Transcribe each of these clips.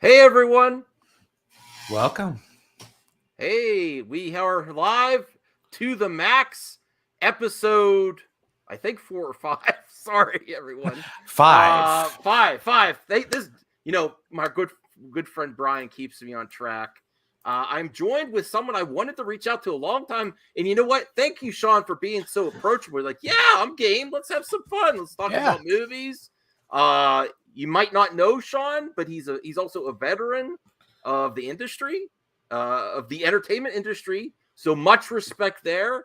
Hey everyone. Welcome. Hey, we are live to the max episode, I think 4 or 5. Sorry everyone. Five. Five. My good friend Brian keeps me on track. I'm joined with someone I wanted to reach out to a long time. And you know what? Thank you, Sean, for being so approachable. Like, yeah, I'm game. Let's have some fun. Let's talk about movies. You might not know Sean, but he's also a veteran of the industry, of the entertainment industry. So much respect there.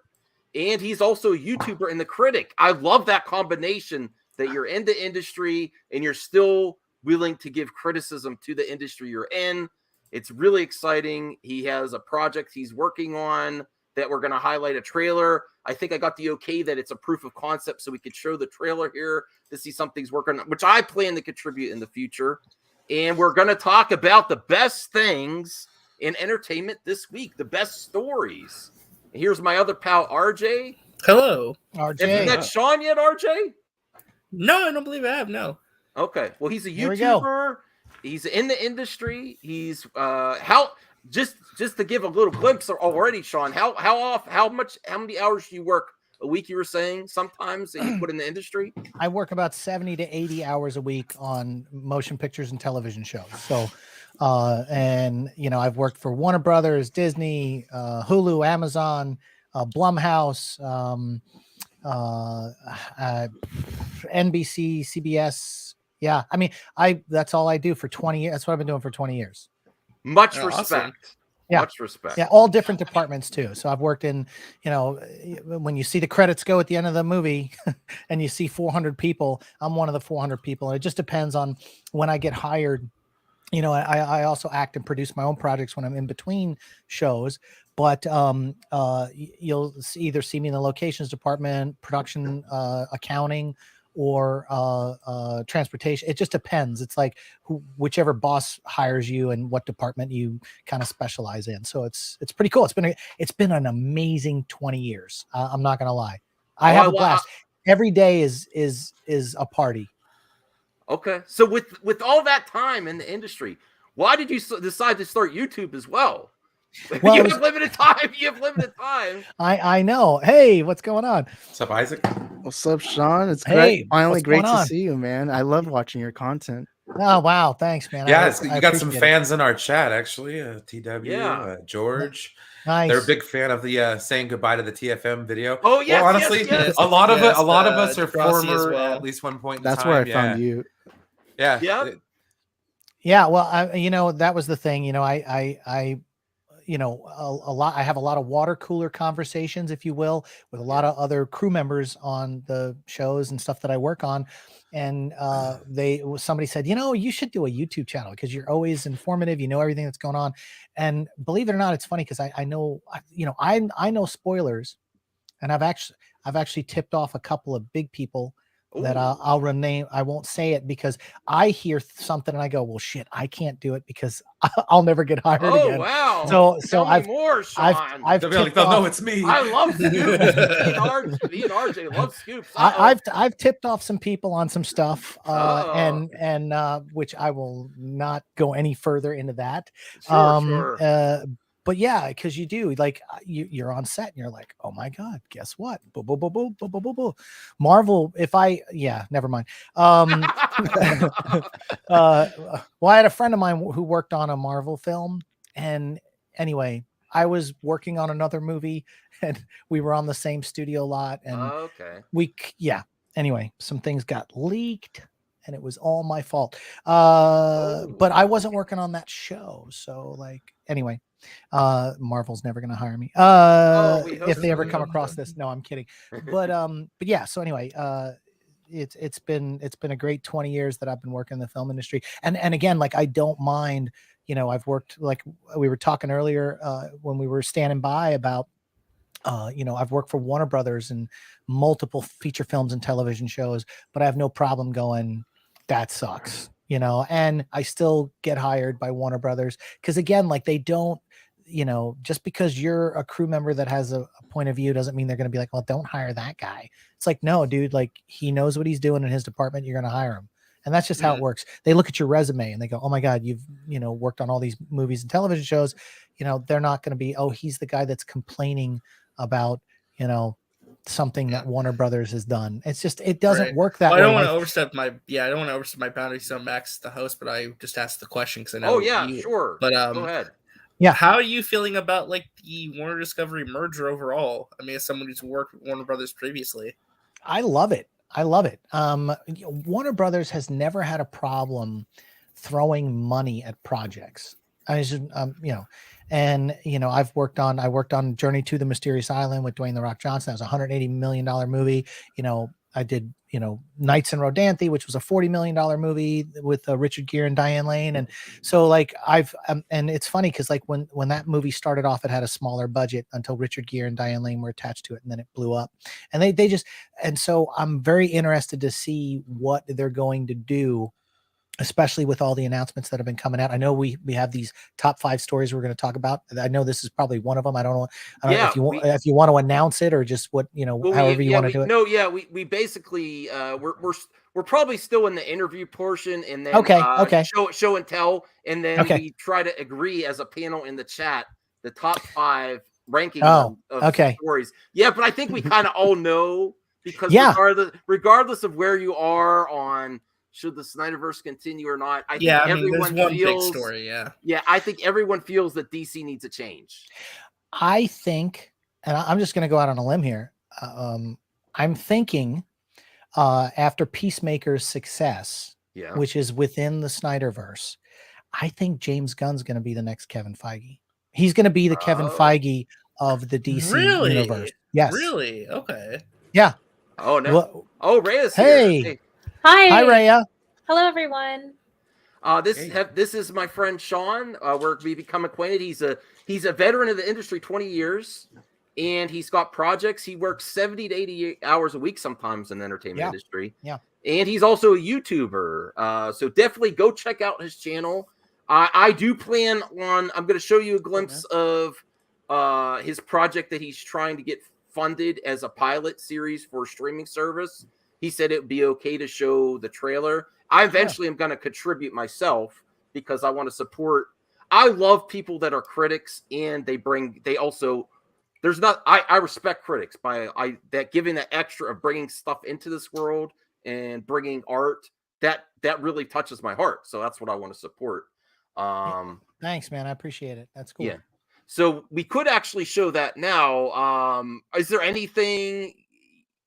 And he's also a YouTuber and the critic. I love that combination that you're in the industry and you're still willing to give criticism to the industry you're in. It's really exciting. He has a project he's working on that we're going to highlight a trailer. I think I got the okay that it's a proof of concept so we could show the trailer here to see something's working on, which I plan to contribute in the future. And we're going to talk about the best things in entertainment this week, the best stories. And here's my other pal, RJ. Hello. RJ. Have you met Sean yet, RJ? No, I don't believe I have, no. Okay. Well, he's a YouTuber. He's in the industry. He's just to give a little glimpse already, Sean, how many hours do you work a week? You were saying sometimes that you put in the industry? I work about 70 to 80 hours a week on motion pictures and television shows. So and I've worked for Warner Brothers, Disney, Hulu, Amazon, Blumhouse, NBC, CBS. Yeah, I mean, that's all I do for 20 years. That's what I've been doing for 20 years. Much respect. Awesome. Yeah. Much respect. Yeah, all different departments too. So I've worked in, when you see the credits go at the end of the movie and you see 400 people, I'm one of the 400 people. And it just depends on when I get hired. I also act and produce my own projects when I'm in between shows, but you'll either see me in the locations department, production, accounting, or transportation. It just depends. It's like whichever boss hires you and what department you kind of specialize in. So it's pretty cool. It's been an amazing 20 years. I'm not gonna lie. I have a blast. Every day is a party. Okay. So with all that time in the industry, why did you decide to start YouTube as well? Well, you have limited time. I know. Hey, what's going on? What's up, Isaac? What's up, Sean? It's great. Finally great to see you, man. I love watching your content. Oh, wow. Thanks, man. Yeah, you got some fans in our chat, actually. TW, George. Nice. They're a big fan of the saying goodbye to the TFM video. Oh, yes. Well, honestly, yes. a lot of us are former at least one point in That's time. where I found you. Yeah. Yeah. Well, that was the thing. I have a lot of water cooler conversations, if you will, with a lot of other crew members on the shows and stuff that I work on. And somebody said, you should do a YouTube channel because you're always informative. You know everything that's going on. And believe it or not, it's funny because I know spoilers, and I've actually tipped off a couple of big people that I'll rename. I won't say it because I hear something and I go, well, shit, I can't do it because I'll never get hired again. Oh, wow. So I've they'll know it's me. I love scoops. Me and RJ love scoops. I've tipped off some people on some stuff, and which I will not go any further into that. Sure. But yeah, because you do, like, you're on set and you're like, oh my God, guess what? Marvel, never mind. Well, I had a friend of mine who worked on a Marvel film. And anyway, I was working on another movie and we were on the same studio lot. And anyway, some things got leaked and it was all my fault. But I wasn't working on that show. So anyway. Marvel's never gonna hire me if they ever come across this. No, I'm kidding. But yeah, so anyway, it's been a great 20 years that I've been working in the film industry, and again, I don't mind, I've worked, like we were talking earlier when we were standing by about I've worked for Warner Brothers and multiple feature films and television shows, but I have no problem going, that sucks, and I still get hired by Warner Brothers because, again, they don't, just because you're a crew member that has a point of view doesn't mean they're going to be like, well, don't hire that guy. It's like, no, dude, he knows what he's doing in his department. You're going to hire him. And that's just how it works. They look at your resume and they go, oh my God, you've, worked on all these movies and television shows. They're not going to be, oh, he's the guy that's complaining about, something that Warner Brothers has done. It's just, it doesn't work that way. I don't want to overstep my boundaries on Max, the host, but I just asked the question because I know. Oh yeah, sure. But go ahead. Yeah. How are you feeling about like the Warner Discovery merger overall? I mean, as someone who's worked with Warner Brothers previously. I love it. Warner Brothers has never had a problem throwing money at projects. I just, I worked on Journey to the Mysterious Island with Dwayne "The Rock" Johnson. That was a $180 million movie. I did, Nights in Rodanthe, which was a $40 million movie with Richard Gere and Diane Lane. And so and it's funny because like when that movie started off, it had a smaller budget until Richard Gere and Diane Lane were attached to it. And then it blew up and so I'm very interested to see what they're going to do, especially with all the announcements that have been coming out. I know we have these top 5 stories we're going to talk about. I know this is probably one of them. I don't know if you want to announce it or just what, however you want to do it. No, yeah, we basically we're probably still in the interview portion and then okay. show and tell, and then we try to agree as a panel in the chat the top 5 ranking of stories. Yeah, but I think we kind of all know because regardless of where you are on should the Snyderverse continue or not? I think everyone feels, big story, yeah, I think everyone feels that DC needs a change. I think, and I'm just going to go out on a limb here. I'm thinking after Peacemaker's success, which is within the Snyderverse, I think James Gunn's going to be the next Kevin Feige. He's going to be the Kevin Feige of the DC universe. Yes. Really? Okay. Yeah. Oh no. Rhea's here. Hey. Hi, Rhea. Hello, everyone. This is my friend Sean. We become acquainted. He's a veteran of the industry, 20 years, and he's got projects. He works 70 to 80 hours a week sometimes in the entertainment industry. Yeah, and he's also a YouTuber. So definitely go check out his channel. I do plan on. I'm going to show you a glimpse of his project that he's trying to get funded as a pilot series for a streaming service. He said it would be okay to show the trailer. I eventually am going to contribute myself because I want to support. I love people that are critics and I respect critics that giving that extra of bringing stuff into this world and bringing art that really touches my heart. So that's what I want to support. Thanks, man. I appreciate it. That's cool. Yeah. So we could actually show that now. Is there anything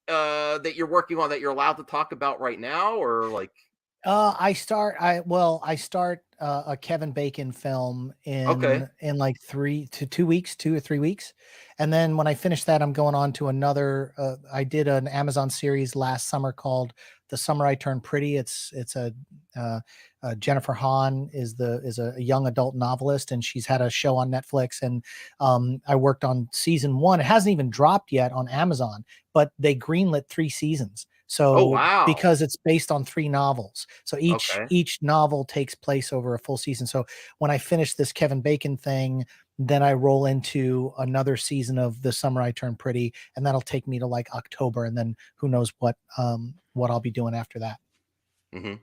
that you're working on that you're allowed to talk about right now, or like? I start a Kevin Bacon film in like 2 or 3 weeks. And then when I finish that, I'm going on to another, I did an Amazon series last summer called The Summer I Turned Pretty. It's Jennifer Hahn is a young adult novelist, and she's had a show on Netflix. And I worked on season 1. It hasn't even dropped yet on Amazon, but they greenlit 3 seasons. So because it's based on 3 novels. So each novel takes place over a full season. So when I finish this Kevin Bacon thing, then I roll into another season of The Summer I Turned Pretty, and that'll take me to like October. And then who knows what I'll be doing after that. Mm-hmm.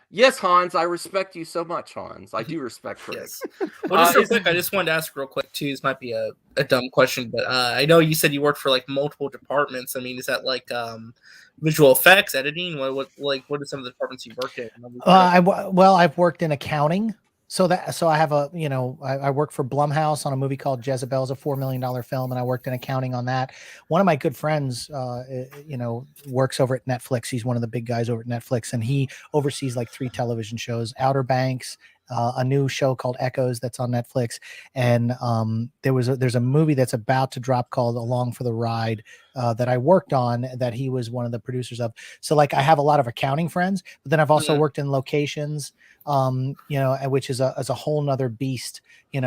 Yes, Hans, I respect you so much, Hans. I do respect critics. Yes. Well, just real quick, I just wanted to ask real quick too. This might be a dumb question, but I know you said you worked for like multiple departments. I mean, is that like visual effects, editing? What are some of the departments you worked in? I've worked in accounting. So I have I work for Blumhouse on a movie called Jezebel. It's a $4 million film, and I worked in accounting on that. One of my good friends, works over at Netflix. He's one of the big guys over at Netflix, and he oversees like 3 television shows: Outer Banks, a new show called Echoes that's on Netflix, and there's a movie that's about to drop called Along for the Ride that I worked on that he was one of the producers of. So like I have a lot of accounting friends, but then I've also worked in locations, which is a whole nother beast. You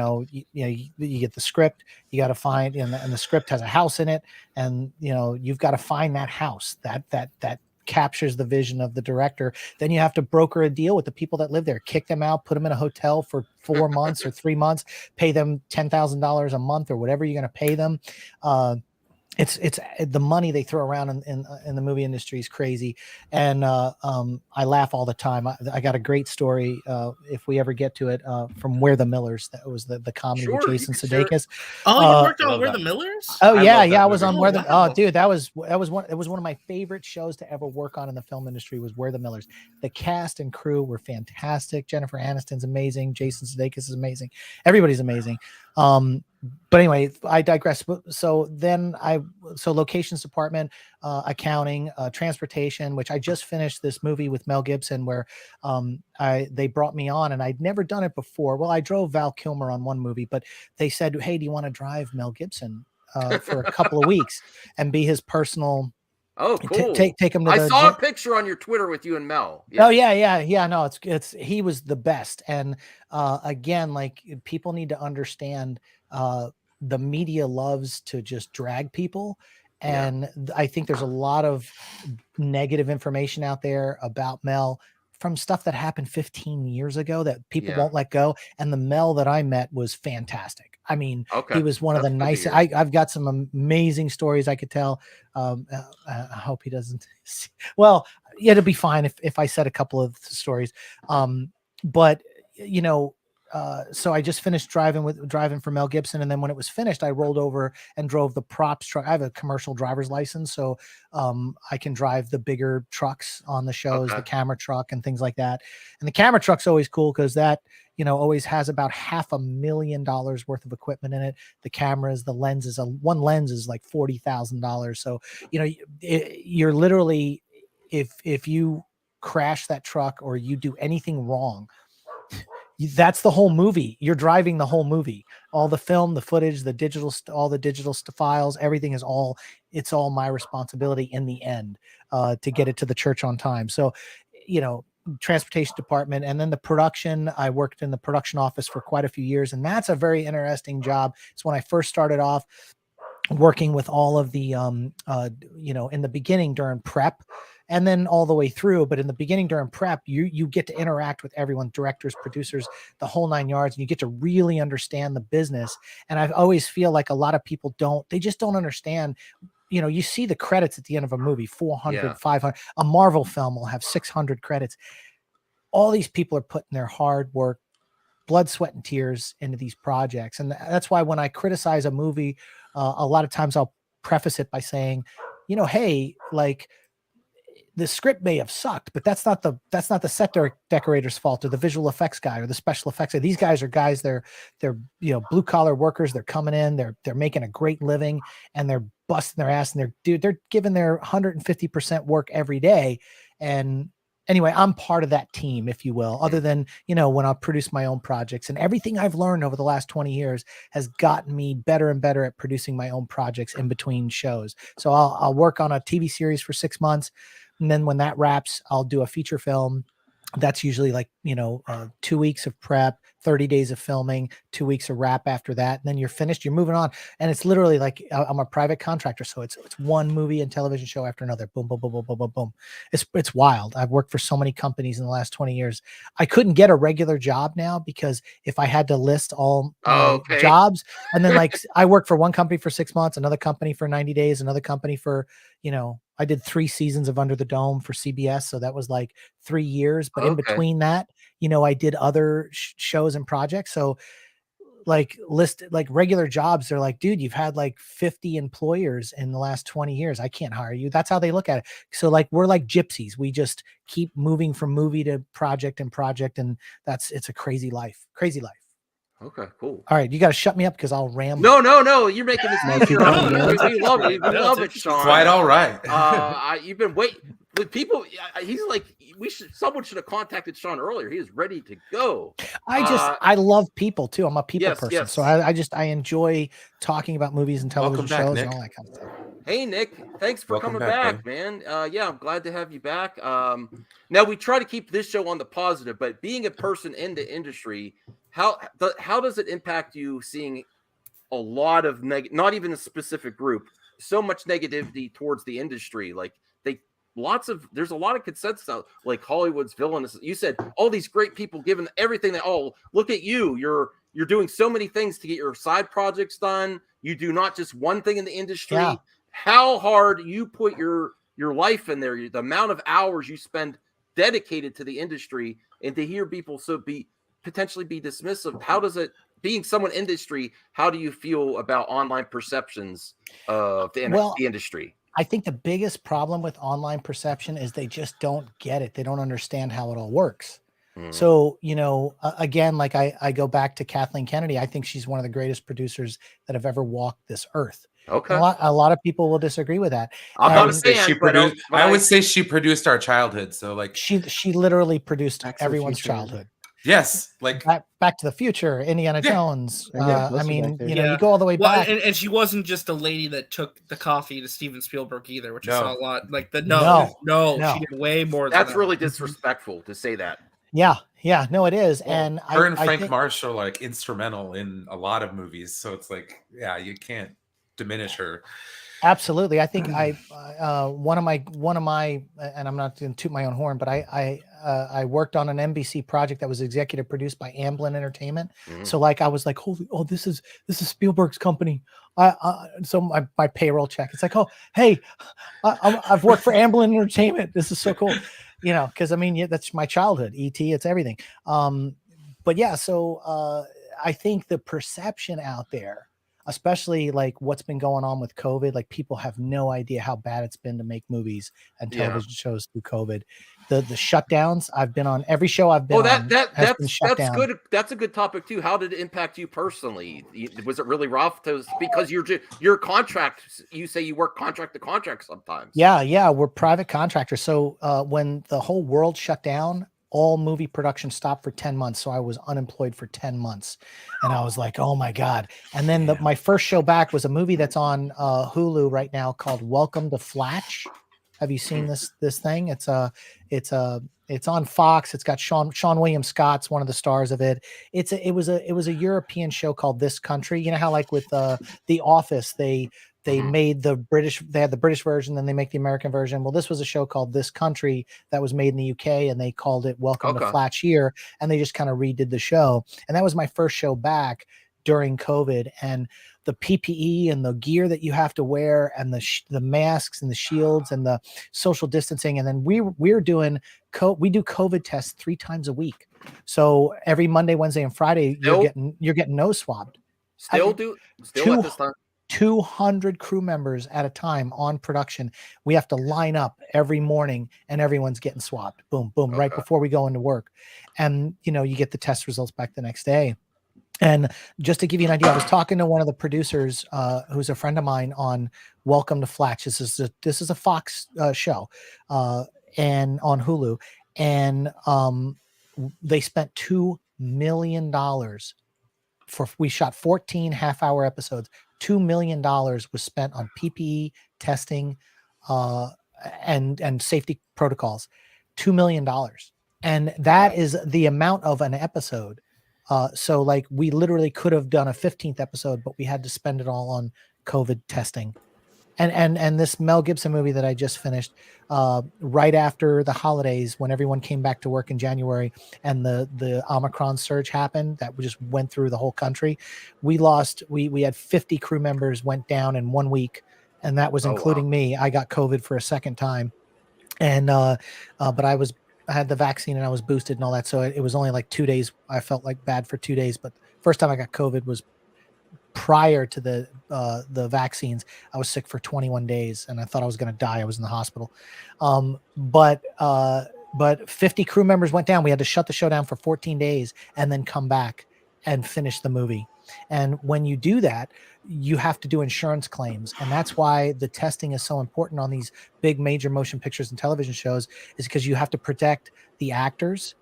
get the script, you got to find, and the script has a house in it, and you've got to find that house that captures the vision of the director. Then you have to broker a deal with the people that live there, kick them out, put them in a hotel for 4 months or 3 months, pay them $10,000 a month or whatever you're going to pay them. it's the money they throw around in the movie industry is crazy, and I laugh all the time. I got a great story if we ever get to it from We're the Millers. That was the comedy with Jason Sudeikis. Oh, you worked on We're the Millers? Oh yeah, I was on We're the. Oh dude, that was one. It was one of my favorite shows to ever work on in the film industry. Was We're the Millers. The cast and crew were fantastic. Jennifer Aniston's amazing. Jason Sudeikis is amazing. Everybody's amazing. But anyway, I digress. So locations department, accounting, transportation, which I just finished this movie with Mel Gibson where they brought me on and I'd never done it before. Well, I drove Val Kilmer on one movie, but they said, hey, do you want to drive Mel Gibson for a couple of weeks and be his personal... Oh, cool. Take him to I saw a picture on your Twitter with you and Mel. Yeah. Oh yeah. No, it's he was the best. And again, like people need to understand the media loves to just drag people. And I think there's a lot of negative information out there about Mel from stuff that happened 15 years ago that people won't let go. And the Mel that I met was fantastic. I mean, he was one of the nicest. I've got some amazing stories I could tell. I hope he doesn't. Well, yeah, it'll be fine if I said a couple of stories. But you know, so I just finished driving for Mel Gibson, and then when it was finished, I rolled over and drove the props truck. I have a commercial driver's license, so I can drive the bigger trucks on the shows, the camera truck and things like that. And the camera truck's always cool because that, you know, always has about $500,000 worth of equipment in it. The cameras, the lenses, one lens is like $40,000. So, you know, you're literally, if you crash that truck or you do anything wrong, that's the whole movie. You're driving the whole movie, all the film, the footage, the digital, all the digital files, everything is it's all my responsibility in the end to get it to the church on time. So, you know, transportation department, and then the production, I worked in the production office for quite a few years, and that's a very interesting job. It's when I first started off working with all of the, you know, in the beginning during prep, and then all the way through. But in the beginning during prep, you get to interact with everyone, directors, producers, the whole 9 yards, and you get to really understand the business. And I always feel like a lot of people they just don't understand. You know, you see the credits at the end of a movie, 400, 500, a Marvel film will have 600 credits. All these people are putting their hard work, blood, sweat, and tears into these projects. And that's why when I criticize a movie, a lot of times I'll preface it by saying, you know, hey, like, the script may have sucked, but that's not the set decorator's fault or the visual effects guy or the special effects. These guys are guys, they're you know, blue collar workers. They're coming in, they're making a great living, and they're busting their ass, and they're giving their 150% work every day. And anyway, I'm part of that team, if you will, other than, you know, when I produce my own projects, and everything I've learned over the last 20 years has gotten me better and better at producing my own projects in between shows. So I'll work on a TV series for 6 months. And then when that wraps, I'll do a feature film. That's usually like, you know, 2 weeks of prep, 30 days of filming, 2 weeks of wrap after that. And then you're finished, you're moving on. And it's literally like, I'm a private contractor. So it's one movie and television show after another. Boom, boom, boom, boom, boom, boom, boom. It's wild. I've worked for so many companies in the last 20 years. I couldn't get a regular job now because if I had to list all jobs, and then like I worked for one company for 6 months, another company for 90 days, another company for, you know, I did 3 seasons of Under the Dome for CBS. So that was like 3 years. But in between that, you know, I did other shows and projects. So like regular jobs, they're like, dude, you've had like 50 employers in the last 20 years. I can't hire you. That's how they look at it. So like, we're like gypsies. We just keep moving from movie to project and project. And it's a crazy life. Okay, cool. All right, you got to shut me up because I'll ramble. No, you're making this easier. We love it. We love it, Sean. Quite all right. You've been waiting. People, he's like, someone should have contacted Sean earlier. He is ready to go. I love people too. I'm a people person. So I enjoy talking about movies and television shows and all that kind of stuff. Hey, Nick, thanks for coming back, man. Yeah, I'm glad to have you back. Now we try to keep this show on the positive, but being a person in the industry, how does it impact you seeing a lot of not even a specific group, so much negativity towards the industry? Like there's a lot of consensus out, like Hollywood's villainous. You said all these great people giving everything look at you. You're doing so many things to get your side projects done. You do not just one thing in the industry. how hard you put your life in there, the amount of hours you spend dedicated to the industry, and to hear people potentially be dismissive. How does it, being someone industry, how do you feel about online perceptions of the industry? I think the biggest problem with online perception is they just don't get it. They don't understand how it all works. So, again, like I go back to Kathleen Kennedy. I think she's one of the greatest producers that have ever walked this earth. Okay. A lot of people will disagree with that. I would say she produced our childhood. So like she literally produced everyone's childhood. Yes, like Back to the Future, Indiana Jones. I mean, you go all the way back. Well, and she wasn't just a lady that took the coffee to Steven Spielberg either, which I saw a lot. Like she did way more. That's really disrespectful to say that. Yeah, no, it is. Well, and her and Frank Marsh are like instrumental in a lot of movies, so it's like, yeah, you can't diminish her. Absolutely. I think one of my, and I'm not going to toot my own horn, but I worked on an NBC project that was executive produced by Amblin Entertainment. So like, I was like, this is Spielberg's company. So my payroll check, it's like, oh, hey, I've worked for Amblin Entertainment. This is so cool. Cause I mean, that's my childhood, E.T., it's everything. But yeah, so I think the perception out there, especially like what's been going on with COVID, like people have no idea how bad it's been to make movies and television shows through COVID. The shutdowns, I've been on every show I've been on. That's good. That's a good topic too. How did it impact you personally? Was it really rough? Because your contract, you say you work contract to contract sometimes. Yeah, we're private contractors. So when the whole world shut down, all movie production stopped for 10 months. So I was unemployed for 10 months and I was like, oh my God. And then my first show back was a movie that's on Hulu right now called Welcome to Flatch. Have you seen this thing? It's on Fox. It's got Sean William Scott's one of the stars of it. It was a European show called This Country. You know how like with The Office, they made they had the British version, then they make the American version. Well, this was a show called This Country that was made in the UK, and they called it Welcome to Flatch here, and they just kind of redid the show. And that was my first show back during COVID, and the PPE and the gear that you have to wear, and the masks and the shields and the social distancing. And then we do COVID tests 3 times a week. So every Monday, Wednesday, and Friday, you're getting nose swabbed. Still at this time. 200 crew members at a time on production. We have to line up every morning and everyone's getting swabbed. Boom, boom, right before we go into work. And, you get the test results back the next day. And just to give you an idea, I was talking to one of the producers who's a friend of mine on Welcome to Flatch. This is a Fox show and on Hulu. And they spent $2 million we shot 14 half-hour episodes. $2 million was spent on PPE testing and safety protocols. $2 million. And that is the amount of an episode. So like we literally could have done a 15th episode, but we had to spend it all on COVID testing. And this Mel Gibson movie that I just finished right after the holidays, when everyone came back to work in January and the Omicron surge happened, that just went through the whole country. We had 50 crew members went down in 1 week, and that was including me. I got COVID for a second time, and but I had the vaccine and I was boosted and all that, so it was only like 2 days. I felt like bad for 2 days, but first time I got COVID was prior to the vaccines. I was sick for 21 days and I thought I was going to die. I was in the hospital. But 50 crew members went down. We had to shut the show down for 14 days and then come back and finish the movie. And when you do that, you have to do insurance claims. And that's why the testing is so important on these big major motion pictures and television shows, is because you have to protect the actors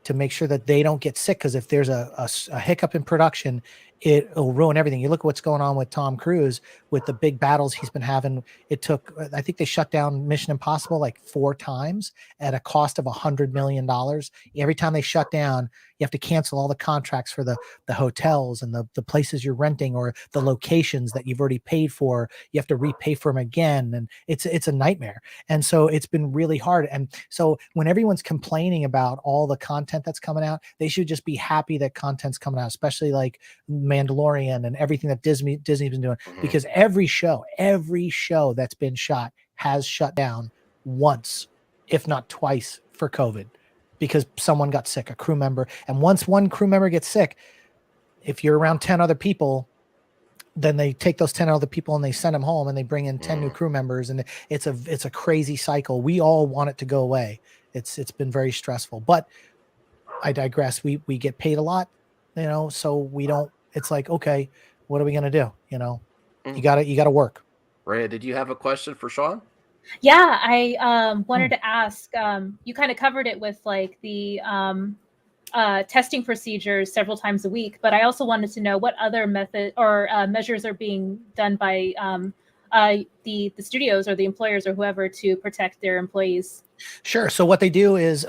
to make sure that they don't get sick. Because if there's a hiccup in production, it'll ruin everything. You look at what's going on with Tom Cruise with the big battles he's been having. I think they shut down Mission Impossible like 4 times at a cost of $100 million. Every time they shut down, you have to cancel all the contracts for the hotels and the places you're renting, or the locations that you've already paid for. You have to repay for them again. And it's a nightmare. And so it's been really hard. And so when everyone's complaining about all the content that's coming out, they should just be happy that content's coming out, especially like Mandalorian and everything that Disney's been doing, because every show that's been shot has shut down once, if not twice, for COVID, because someone got sick, a crew member. And once one crew member gets sick, if you're around 10 other people, then they take those 10 other people and they send them home, and they bring in 10 new crew members, and it's a crazy cycle. We all want it to go away. It's been very stressful, but I digress. We get paid a lot, so we don't, it's like, okay, what are we going to do? You gotta work. Rhea, did you have a question for Sean? Yeah, I wanted to ask, you kind of covered it with like the testing procedures several times a week, but I also wanted to know what other method or measures are being done by the studios or the employers or whoever to protect their employees. Sure. So what they do is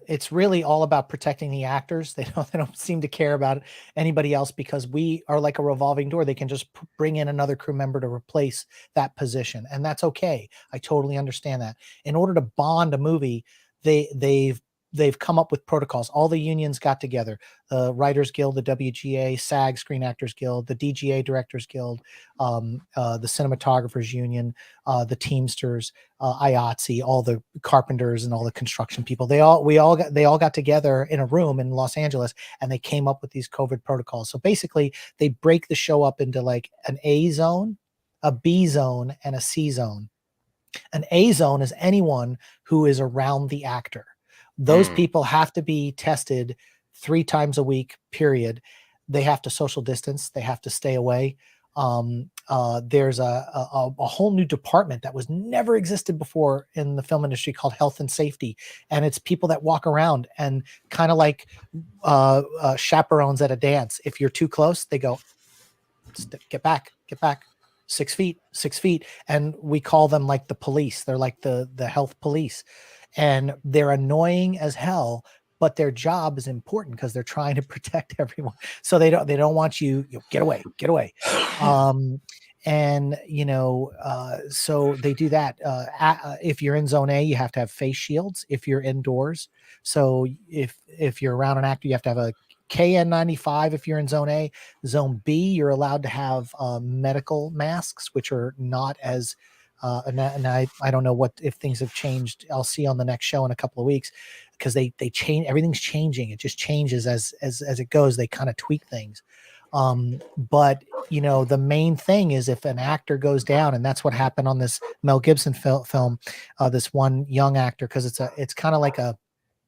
it's really all about protecting the actors. They don't seem to care about anybody else, because we are like a revolving door. They can just bring in another crew member to replace that position, and that's okay. I totally understand that. In order to bond a movie, they've come up with protocols. All the unions got together: the Writers Guild, the WGA, SAG, Screen Actors Guild, the DGA, Directors Guild, the Cinematographers Union, the Teamsters, IATSE, all the carpenters and all the construction people. They all got together in a room in Los Angeles, and they came up with these COVID protocols. So basically, they break the show up into like an A zone, a B zone, and a C zone. An A zone is anyone who is around the actor. Those people have to be tested 3 times a week, period. They have to social distance. They have to stay away. There's a whole new department that was never existed before in the film industry called health and safety. And it's people that walk around and kind of like chaperones at a dance. If you're too close, they go, get back. 6 feet. And we call them like the police. They're like the health police. And they're annoying as hell, but their job is important because they're trying to protect everyone. So they don't want you get away. And so they do that. If you're in zone A, you have to have face shields if you're indoors. So if you're around an actor, you have to have a KN95 if you're in zone A. Zone B, you're allowed to have medical masks, which are not as and I don't know if things have changed. I'll see on the next show in a couple of weeks, because they change. Everything's changing. It just changes as it goes. They kind of tweak things. But the main thing is, if an actor goes down, and that's what happened on this Mel Gibson film, this one young actor, because it's kind of like a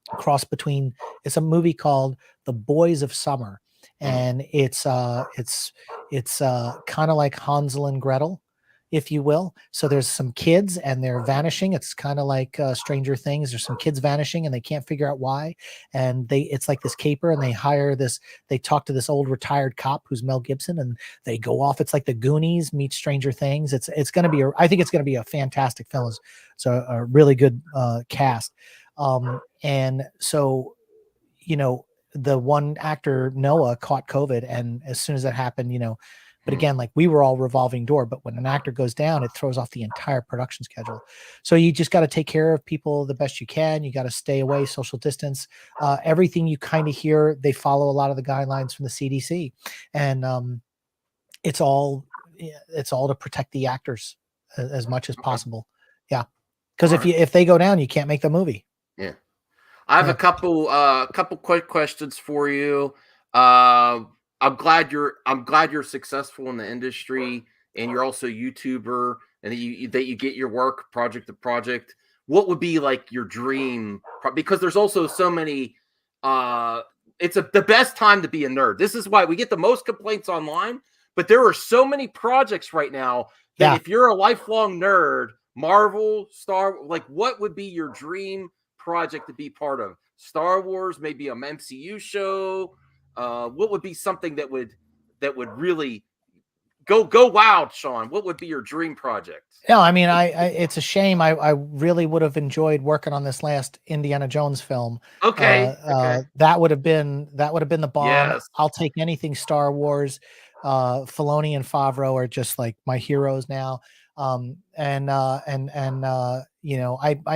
cross between. It's a movie called The Boys of Summer, and it's kind of like Hansel and Gretel, if you will. So there's some kids and they're vanishing. It's kind of like Stranger Things. There's some kids vanishing and they can't figure out why. And it's like this caper, and they talk to this old retired cop who's Mel Gibson, and they go off. It's like the Goonies meets Stranger Things. It's going to be, I think it's going to be a fantastic film. It's a really good cast. And so, the one actor, Noah, caught COVID. And as soon as that happened, but again, like, we were all revolving door, but when an actor goes down, it throws off the entire production schedule. So you just got to take care of people the best you can. You got to stay away, social distance, everything you kind of hear. They follow a lot of the guidelines from the CDC, and it's all to protect the actors as much as possible. Yeah. Because if they go down, you can't make the movie. Yeah. I have a couple quick questions for you. I'm glad you're successful in the industry, and you're also a YouTuber, and that you get your work project to project. What would be like your dream? Because there's also so many. It's the best time to be a nerd. This is why we get the most complaints online. But there are so many projects right now that if you're a lifelong nerd, Marvel, what would be your dream project to be part of? Star Wars, maybe an MCU show. What would be something that would really go wild, Sean? What would be your dream project? Yeah, I mean, it's a shame. I really would have enjoyed working on this last Indiana Jones film. Okay. That would have been the bomb. Yes. I'll take anything Star Wars. Filoni and Favreau are just like my heroes now. I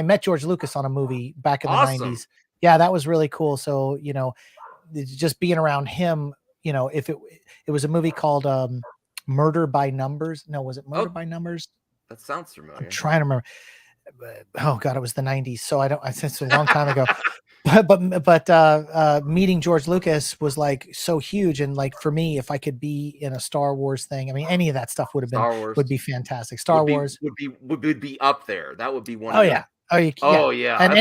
met George Lucas on a movie back in the 90s. Yeah, that was really cool. So, just being around him, you know, if it was a movie called Murder by Numbers. No, was it Murder by Numbers? That sounds familiar. I'm trying to remember. Oh God, it was the 90s. So I don't, it's a long time ago. But meeting George Lucas was like so huge. And like, for me, if I could be in a Star Wars thing, I mean, any of that stuff would be fantastic. Star Wars would be up there. That would be one. Oh yeah. Yeah. And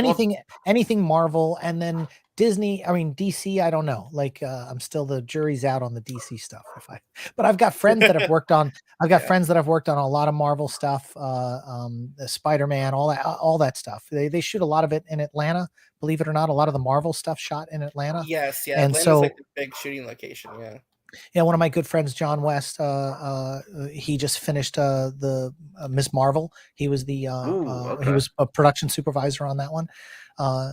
anything Marvel, and then Disney, I mean DC, I don't know. Like I'm still, the jury's out on the DC stuff. But I've got friends that have worked on friends that have worked on a lot of Marvel stuff, the Spider-Man, all that stuff. They shoot a lot of it in Atlanta, believe it or not. A lot of the Marvel stuff shot in Atlanta. Yes, yeah. And Atlanta's so like the big shooting location, yeah. Yeah, one of my good friends, John West, he just finished the Miss Marvel. He was he was a production supervisor on that one.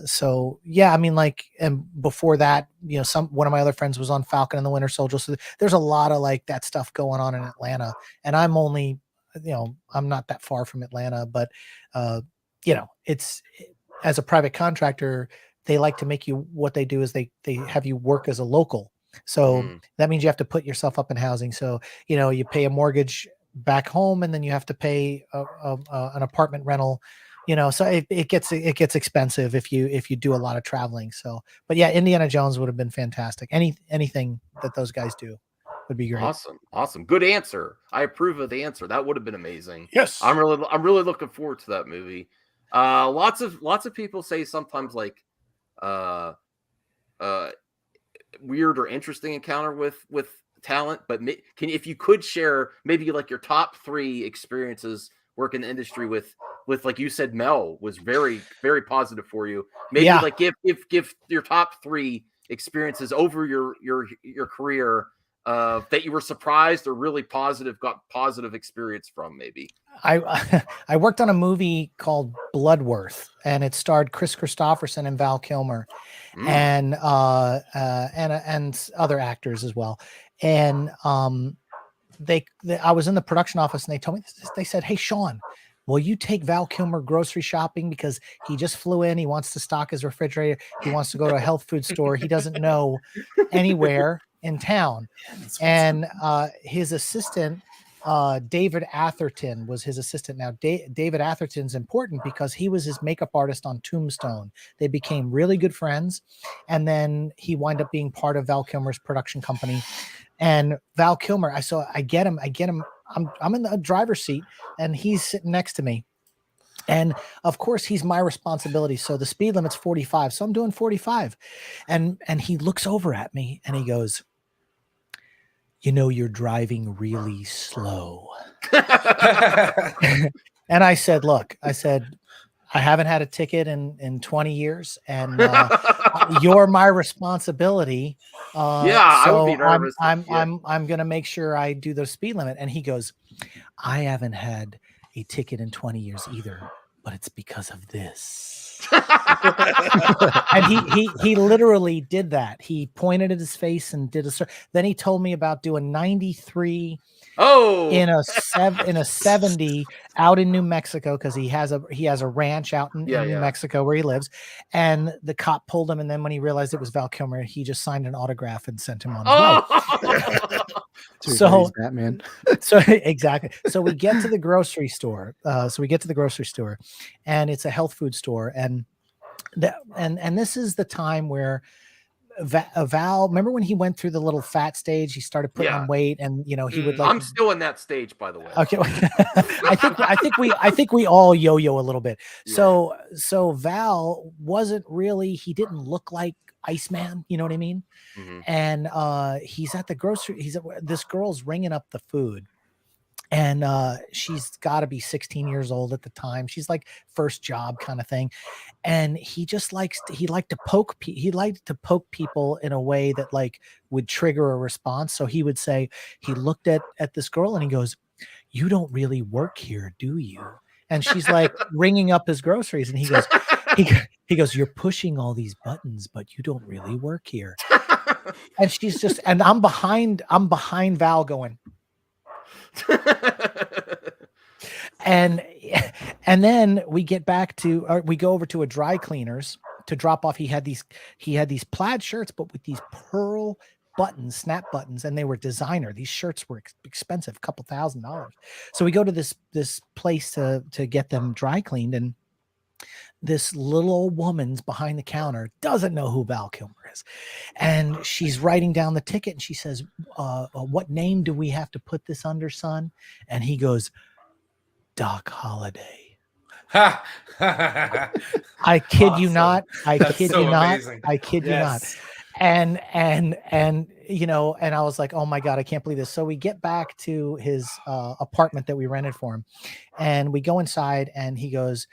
So yeah, I mean, like, and before that, you know, one of my other friends was on Falcon and the Winter Soldier. So there's a lot of like that stuff going on in Atlanta. And I'm only, you know, I'm not that far from Atlanta, but you know, it's, as a private contractor, they like to make you, what they do is they have you work as a local. So that means you have to put yourself up in housing. So, you know, you pay a mortgage back home, and then you have to pay an apartment rental, you know, so it gets expensive if you do a lot of traveling. So, but yeah, Indiana Jones would have been fantastic. Anything that those guys do would be great. Awesome. Good answer. I approve of the answer. That would have been amazing. Yes. I'm really looking forward to that movie. Lots of people say sometimes like, weird or interesting encounter with talent, but if you could share maybe like your top 3 experiences working in the industry with like you said, Mel was very, very positive for you. Maybe like give your top 3 experiences over your career that you were surprised or really got positive experience from. Maybe I worked on a movie called Bloodworth, and it starred Chris Christopherson and Val Kilmer, and other actors as well. And I was in the production office, and they told me this. They said, "Hey, Sean, will you take Val Kilmer grocery shopping, because he just flew in. He wants to stock his refrigerator. He wants to go to a health food store. He doesn't know anywhere in town." And his assistant, David Atherton, was his assistant. Now, David Atherton's important because he was his makeup artist on Tombstone. They became really good friends, and then he wound up being part of Val Kilmer's production company. And Val Kilmer, I get him. I'm in the driver's seat, and he's sitting next to me. And of course, he's my responsibility. So the speed limit's 45. So I'm doing 45. And he looks over at me and he goes, "You know, you're driving really slow." And I said, "Look," I said, "I haven't had a ticket in 20 years, and you're my responsibility. I would be nervous. I'm going to make sure I do the speed limit." And he goes, "I haven't had a ticket in 20 years either, but it's because of this." And he literally did that. He pointed at his face and did then he told me about doing 93 in a 70 out in New Mexico, because he has a ranch out in New Mexico where he lives, and the cop pulled him, and then when he realized it was Val Kilmer, he just signed an autograph and sent him on his way. So Batman. So exactly. So we get to the grocery store. And it's a health food store, and this is the time where Val, remember when he went through the little fat stage, he started putting on weight, and you know, he would like, I'm still in that stage, by the way. Okay. I think we all yo-yo a little bit. Yeah. So Val wasn't really, he didn't look like Iceman, you know what I mean? Mm-hmm. And he's at the grocery, this girl's ringing up the food. And she's got to be 16 years old at the time. She's like first job kind of thing. And he liked to poke people in a way that like would trigger a response. So he would say, he looked at this girl and he goes, "You don't really work here, do you?" And she's like ringing up his groceries. And he goes, "You're pushing all these buttons, but you don't really work here." And she's just, and I'm behind Val going, and then we get back to, we go over to a dry cleaners to drop off. He had these plaid shirts, but with these pearl buttons, snap buttons, and they were designer. These shirts were expensive, couple $1,000. So we go to this place to get them dry cleaned, and this little old woman's behind the counter, doesn't know who Val Kilmer is. And she's writing down the ticket, and she says, what name do we have to put this under, son? And he goes, Doc Holliday. I kid you not. I kid you not. I kid you not. And you know, and I was like, oh my God, I can't believe this. So we get back to his apartment that we rented for him, and we go inside, and he goes,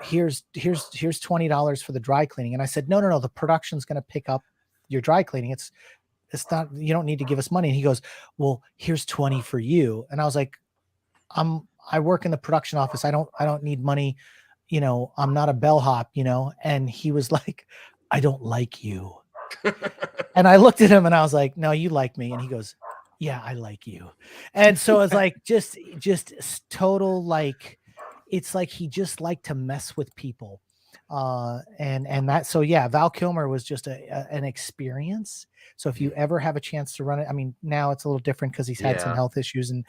here's $20 for the dry cleaning. And I said, no, the production's going to pick up your dry cleaning. It's not, you don't need to give us money. And he goes, well, here's 20 for you. And I was like, I work in the production office. I don't need money. You know, I'm not a bellhop, you know? And he was like, I don't like you. And I looked at him and I was like, no, you like me. And he goes, yeah, I like you. And so it's like, just total, like, it's like he just liked to mess with people. And that, so yeah, Val Kilmer was just an experience. So if you ever have a chance to run it, I mean, now it's a little different because he's had some health issues, and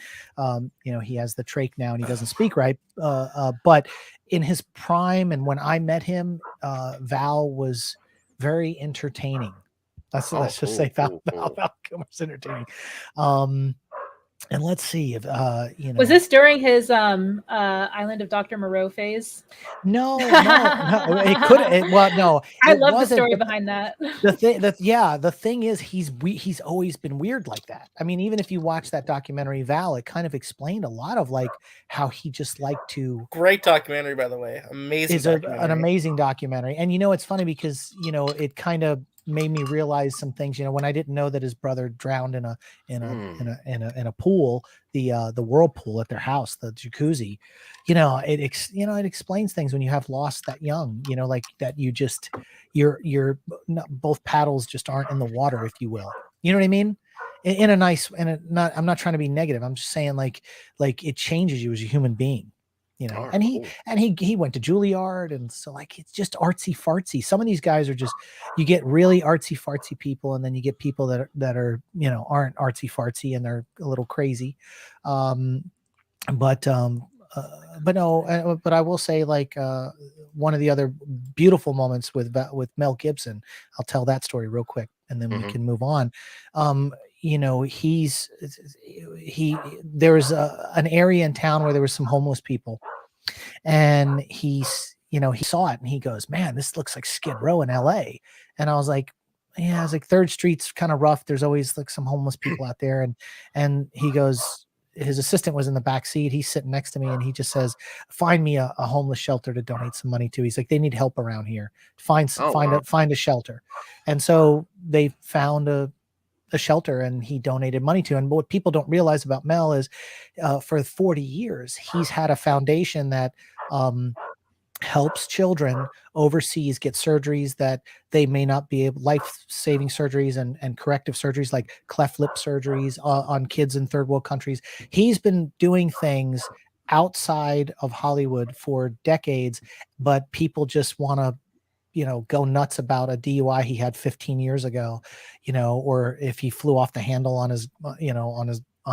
you know, he has the trach now and he doesn't speak right. But in his prime, and when I met him, Val was very entertaining. Let's just say Val Kilmer's entertaining. And let's see if you know. Was this during his Island of Dr. Moreau phase? No. It could. Well, no. I love the story behind that. The thing is, he's always been weird like that. I mean, even if you watch that documentary, Val, it kind of explained a lot of like how he just liked to. Great documentary, by the way. Amazing. It's an amazing documentary, and you know, it's funny because you know it kind of made me realize some things, you know, when I didn't know that his brother drowned in a pool, the whirlpool at their house, the jacuzzi, you know, it explains things when you have lost that young, you know, like that you just, you're not, both paddles just aren't in the water, if you will, you know what I mean? In a nice, I'm not trying to be negative. I'm just saying like it changes you as a human being. You know, and he went to Juilliard, and so like it's just artsy fartsy. Some of these guys are just, you get really artsy fartsy people, and then you get people that are you know, aren't artsy fartsy and they're a little crazy. But I will say, like, one of the other beautiful moments with Mel Gibson, I'll tell that story real quick, and then we can move on. You know, there was an area in town where there was some homeless people, and he saw it and he goes, man, this looks like Skid Row in LA. And I was like, yeah, I was like, 3rd Street's kind of rough. There's always like some homeless people out there. And he goes, his assistant was in the back seat. He's sitting next to me, and he just says, find me a homeless shelter to donate some money to. He's like, they need help around here. Find a shelter. And so they found a shelter, and he donated money to. And what people don't realize about Mel is for 40 years, he's had a foundation that helps children overseas get surgeries that they may not be able, life-saving surgeries and corrective surgeries like cleft lip surgeries on kids in third world countries. He's been doing things outside of Hollywood for decades, but people just want to, you know, go nuts about a DUI he had 15 years ago, you know, or if he flew off the handle on his, you know, on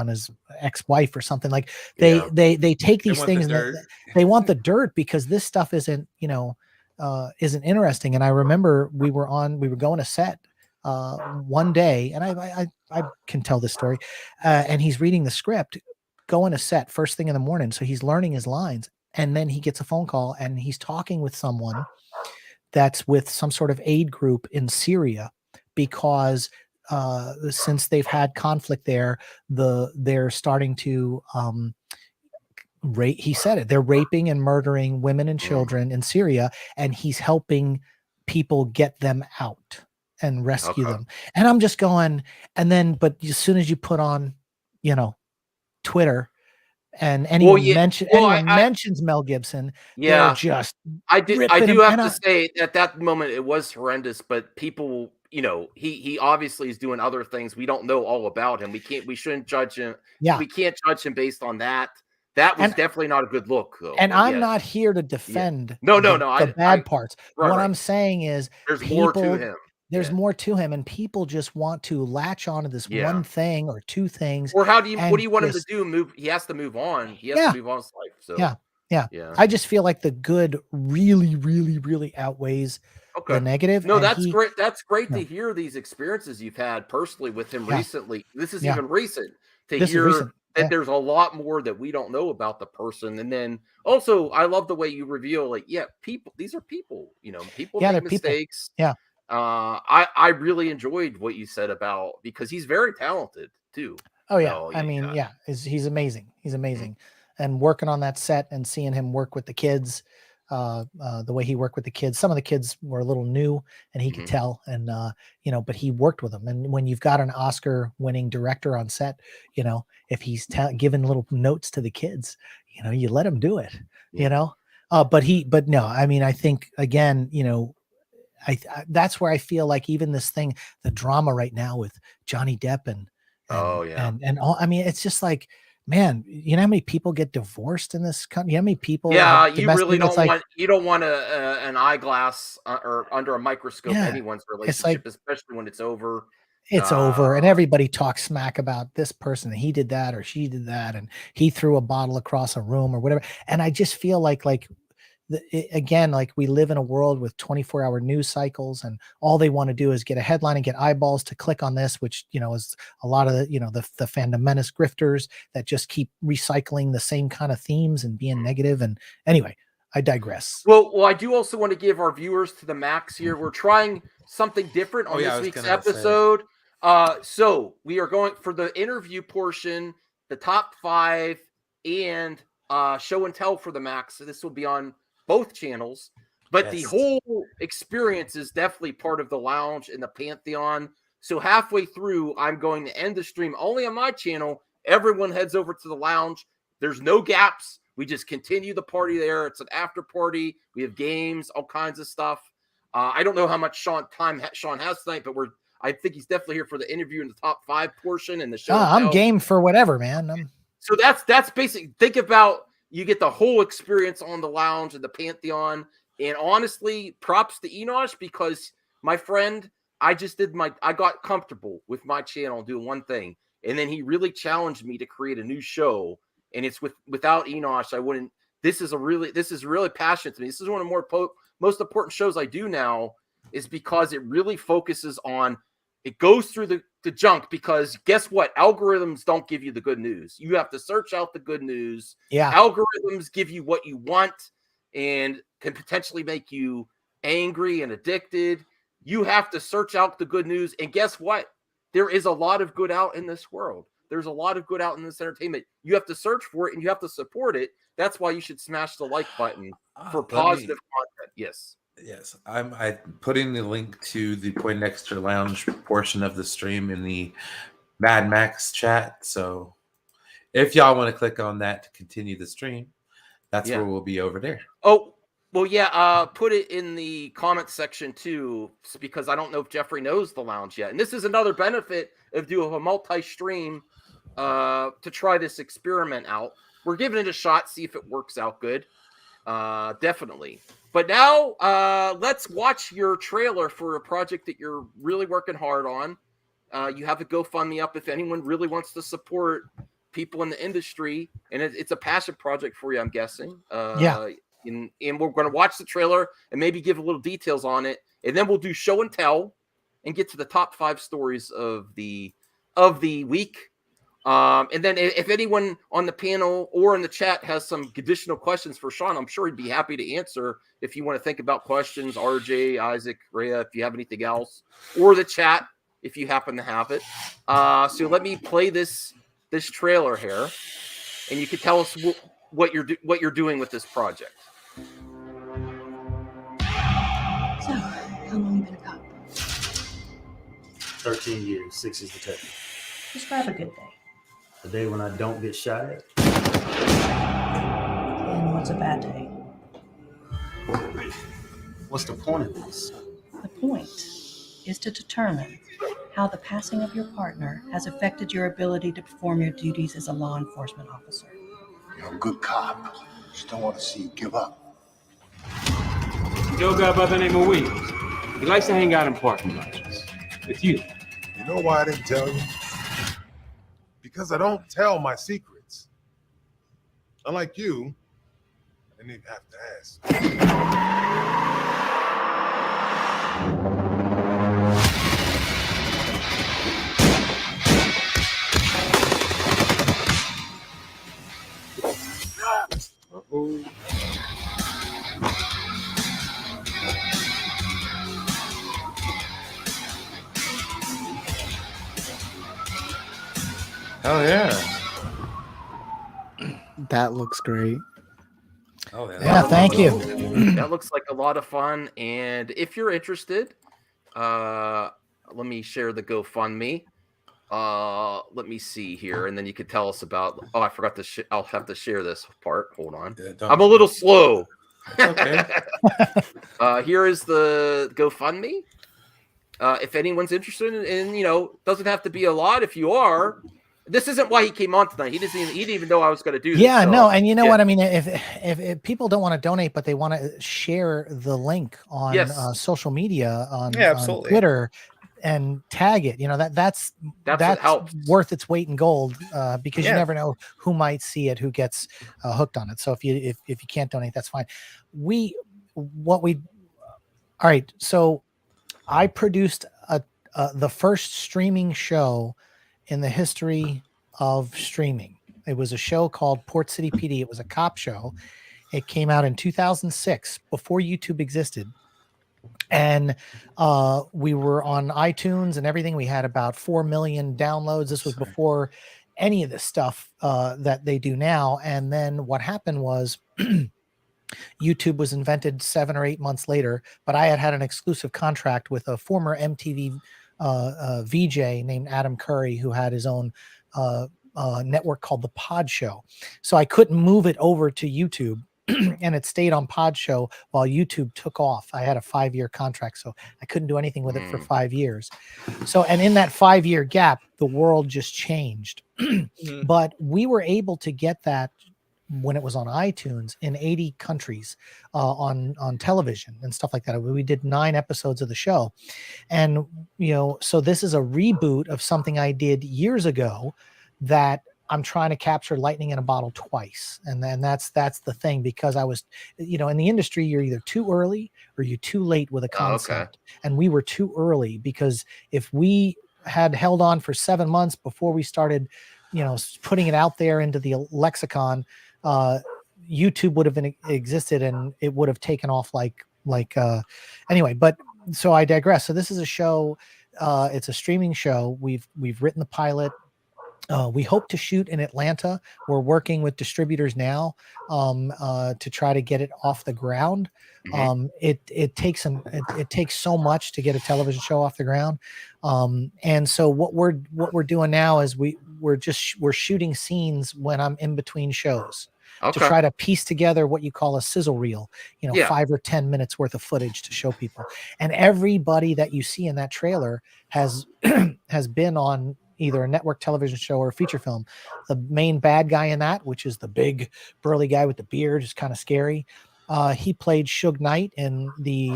his ex-wife or something. Like they take these things and they want the dirt because this stuff isn't, you know, isn't interesting. And I remember we were going to set one day, and I can tell this story, and he's reading the script, going to set first thing in the morning. So he's learning his lines, and then he gets a phone call, and he's talking with someone that's with some sort of aid group in Syria, because since they've had conflict there, they're starting to rape. He said it. They're raping and murdering women and children in Syria, and he's helping people get them out and rescue them. And I'm just going. And then, but as soon as you put on, you know, Twitter, and anyone mentions Mel Gibson, just I do have to say at that moment it was horrendous, but people, you know, he obviously is doing other things. We don't know all about him. We shouldn't judge him. Yeah, we can't judge him based on that. That was definitely not a good look, though. And I'm not here to defend the bad parts. What I'm saying is there's more to him. there's more to him, and people just want to latch onto this one thing or two things. Or what do you want him to do? He has to move on. He has to move on his life. So yeah. I just feel like the good really, really, really outweighs the negative. No, that's great. That's great to hear these experiences you've had personally with him recently. This is even recent to hear that there's a lot more that we don't know about the person. And then also, I love the way you reveal, like, people. These are people. People make mistakes. People. Yeah. I really enjoyed what you said about, because he's very talented too. Oh yeah. I mean, he's amazing. He's amazing. And working on that set and seeing him work with the kids, the way he worked with the kids, some of the kids were a little new and he could tell, and but he worked with them. And when you've got an Oscar winning director on set, if he's giving little notes to the kids, you let him do it, but no, I mean, I think again, I that's where I feel like even this thing, the drama right now with Johnny Depp and all, I mean, it's just like, man, you know how many people get divorced in this country? You know how many people? Yeah, you really don't want an eyeglass or under a microscope anyone's relationship, especially when it's over. It's over, and everybody talks smack about this person. He did that, or she did that, and he threw a bottle across a room, or whatever. And I just feel like again, like we live in a world with 24-hour news cycles, and all they want to do is get a headline and get eyeballs to click on this, which, is a lot of the fundamentist grifters that just keep recycling the same kind of themes and being negative. And anyway, I digress. Well, I do also want to give our viewers to the max here. We're trying something different on this week's episode. So we are going for the interview portion, the top 5 and show and tell for the max. So this will be on both channels, but the whole experience is definitely part of the lounge and the Pantheon. So halfway through, I'm going to end the stream only on my channel. Everyone heads over to the lounge. There's no gaps. We just continue the party there. It's an after party. We have games, all kinds of stuff. I don't know how much Sean has tonight, but I think he's definitely here for the interview in the top 5 portion and the show. I'm game for whatever, man. So that's basic. Think about, you get the whole experience on the lounge and the Pantheon. And honestly, props to Enosh, because my friend, I got comfortable with my channel doing one thing. And then he really challenged me to create a new show. And it's without Enosh, I wouldn't. This is really passionate to me. This is one of the most important shows I do now, is because it really focuses on, it goes through the junk, because guess what? Algorithms don't give you the good news. You have to search out the good news. Yeah. Algorithms give you what you want and can potentially make you angry and addicted. You have to search out the good news. And guess what? There is a lot of good out in this world. There's a lot of good out in this entertainment. You have to search for it and you have to support it. That's why you should smash the like button for positive content. Yes, I'm putting the link to the Poindexter Lounge portion of the stream in the Mad Max chat. So if y'all want to click on that to continue the stream, that's where we'll be over there. Oh, well, yeah. Put it in the comment section too, because I don't know if Jeffrey knows the lounge yet. And this is another benefit of doing a multi-stream to try this experiment out. We're giving it a shot, see if it works out good. Definitely. But now let's watch your trailer for a project that you're really working hard on. You have a GoFundMe up if anyone really wants to support people in the industry, and it's a passion project for you, I'm guessing. And we're going to watch the trailer and maybe give a little details on it, and then we'll do show and tell and get to the top 5 stories of the week. And then if anyone on the panel or in the chat has some additional questions for Sean, I'm sure he'd be happy to answer. If you want to think about questions, RJ, Isaac, Rhea, if you have anything else, or the chat, if you happen to have it. So let me play this trailer here, and you can tell us what you're doing with this project. So, how long you been a cop? 13 years, 6 is the total. Describe a good day. The day when I don't get shot at. And what's a bad day? What's the point of this? The point is to determine how the passing of your partner has affected your ability to perform your duties as a law enforcement officer. You're a good cop. Just don't want to see you give up. You know a guy by the name of Williams. He likes to hang out in parking lots. It's you. You know why I didn't tell you? Because I don't tell my secrets. Unlike you, I didn't even have to ask. Uh-oh. Oh yeah. That looks great. Oh yeah. Yeah, thank you. That looks like a lot of fun. And if you're interested, let me share the GoFundMe. Let me see here, and then you could tell us about. Oh, I forgot to. I'll have to share this part. Hold on. I'm a little slow. Okay. Here is the GoFundMe. If anyone's interested in, doesn't have to be a lot. If you are, this isn't why he came on tonight. He didn't even know I was going to do this. Yeah, so, no, and you know what I mean. If people don't want to donate, but they want to share the link on social media on Twitter and tag it, that's worth its weight in gold because you never know who might see it, who gets hooked on it. So if you can't donate, that's fine. All right. So I produced the first streaming show in the history of streaming. It was a show called Port City PD. It was a cop show. It came out in 2006, before YouTube existed. And we were on iTunes and everything. We had about 4 million downloads. This was before any of the stuff that they do now. And then what happened was YouTube was invented 7 or 8 months later, but I had an exclusive contract with a former MTV VJ named Adam Curry, who had his own network called The Pod Show. So I couldn't move it over to YouTube. And it stayed on Pod Show while YouTube took off. I had a 5-year contract, so I couldn't do anything with it for 5 years. So, and in that 5-year gap, the world just changed. But we were able to get that when it was on iTunes in 80 countries on television and stuff like that. We did 9 episodes of the show. And, so this is a reboot of something I did years ago that I'm trying to capture lightning in a bottle twice. And then that's the thing, because I was, in the industry, you're either too early or you're too late with a concept. And we were too early, because if we had held on for 7 months before we started, putting it out there into the lexicon, YouTube would have existed and it would have taken off anyway, but so I digress. So this is a show, it's a streaming show. We've written the pilot. We hope to shoot in Atlanta. We're working with distributors now to try to get it off the ground. It takes so much to get a television show off the ground. And so what we're doing now is we're shooting scenes when I'm in between shows. To try to piece together what you call a sizzle reel, 5 or 10 minutes worth of footage to show people. And everybody that you see in that trailer has been on either a network television show or a feature film. The main bad guy in that, which is the big burly guy with the beard, is kind of scary. He played Suge Knight in the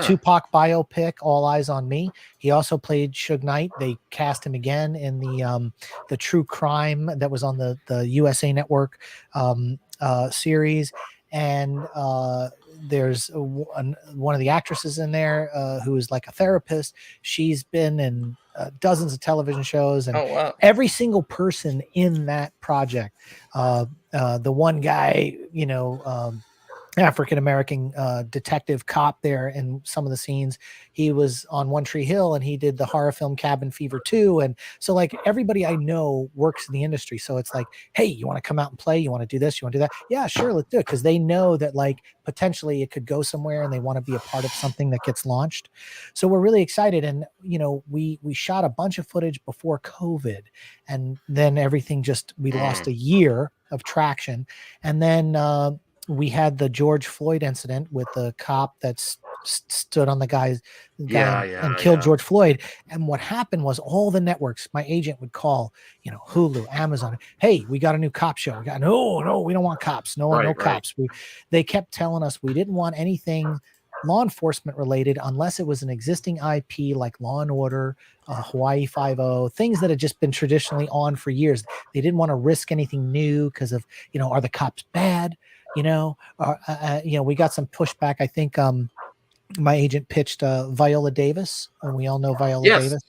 Tupac biopic All Eyes on Me. He also played Suge Knight. They cast him again in the true crime that was on the USA Network series. And there's one of the actresses in there who is like a therapist. She's been in dozens of television shows, and every single person in that project, the one guy, African-American detective cop there in some of the scenes, he was on One Tree Hill and he did the horror film Cabin Fever 2. And so everybody I know works in the industry. So it's like, hey, you want to come out and play? You want to do this? You want to do that? Yeah, sure. Let's do it. Cause they know that potentially it could go somewhere and they want to be a part of something that gets launched. So we're really excited. And, we shot a bunch of footage before COVID, and then everything we lost a year of traction. And then, we had the George Floyd incident with the cop that stood on the guy and killed George Floyd. And what happened was all the networks, my agent would call, Hulu, Amazon. Hey, we got a new cop show. No, we don't want cops. No cops. They kept telling us we didn't want anything law enforcement related unless it was an existing IP like Law and Order, Hawaii Five-0, things that had just been traditionally on for years. They didn't want to risk anything new because of, are the cops bad? We got some pushback. I think my agent pitched Viola Davis, and we all know Viola Davis.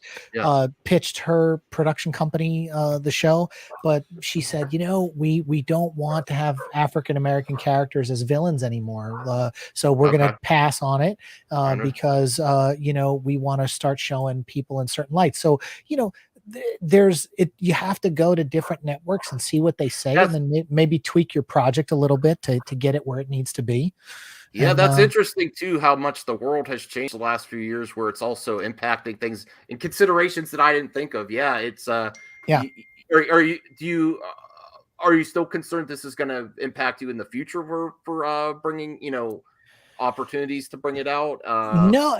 Pitched her production company the show, but she said, we don't want to have African American characters as villains anymore, so we're going to pass on it because we want to start showing people in certain lights. So you have to go to different networks and see what they say, and then maybe tweak your project a little bit to get it where it needs to be. Yeah, that's interesting too, how much the world has changed the last few years, where it's also impacting things and considerations that I didn't think of. Yeah, it's Are you still concerned this is going to impact you in the future for bringing opportunities to bring it out?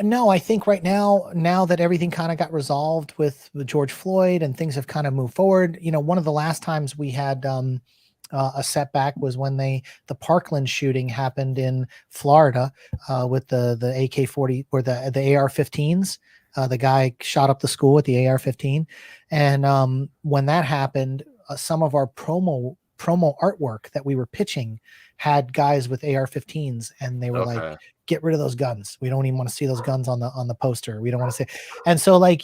No, I think right now that everything kind of got resolved with George Floyd and things have kind of moved forward. One of the last times we had a setback was when the Parkland shooting happened in Florida with the AK-40 or the AR-15s. The guy shot up the school with the AR-15, and when that happened, some of our promo artwork that we were pitching had guys with AR-15s, and they were like, "Get rid of those guns. We don't even want to see those guns on the poster. We don't want to see." And so, like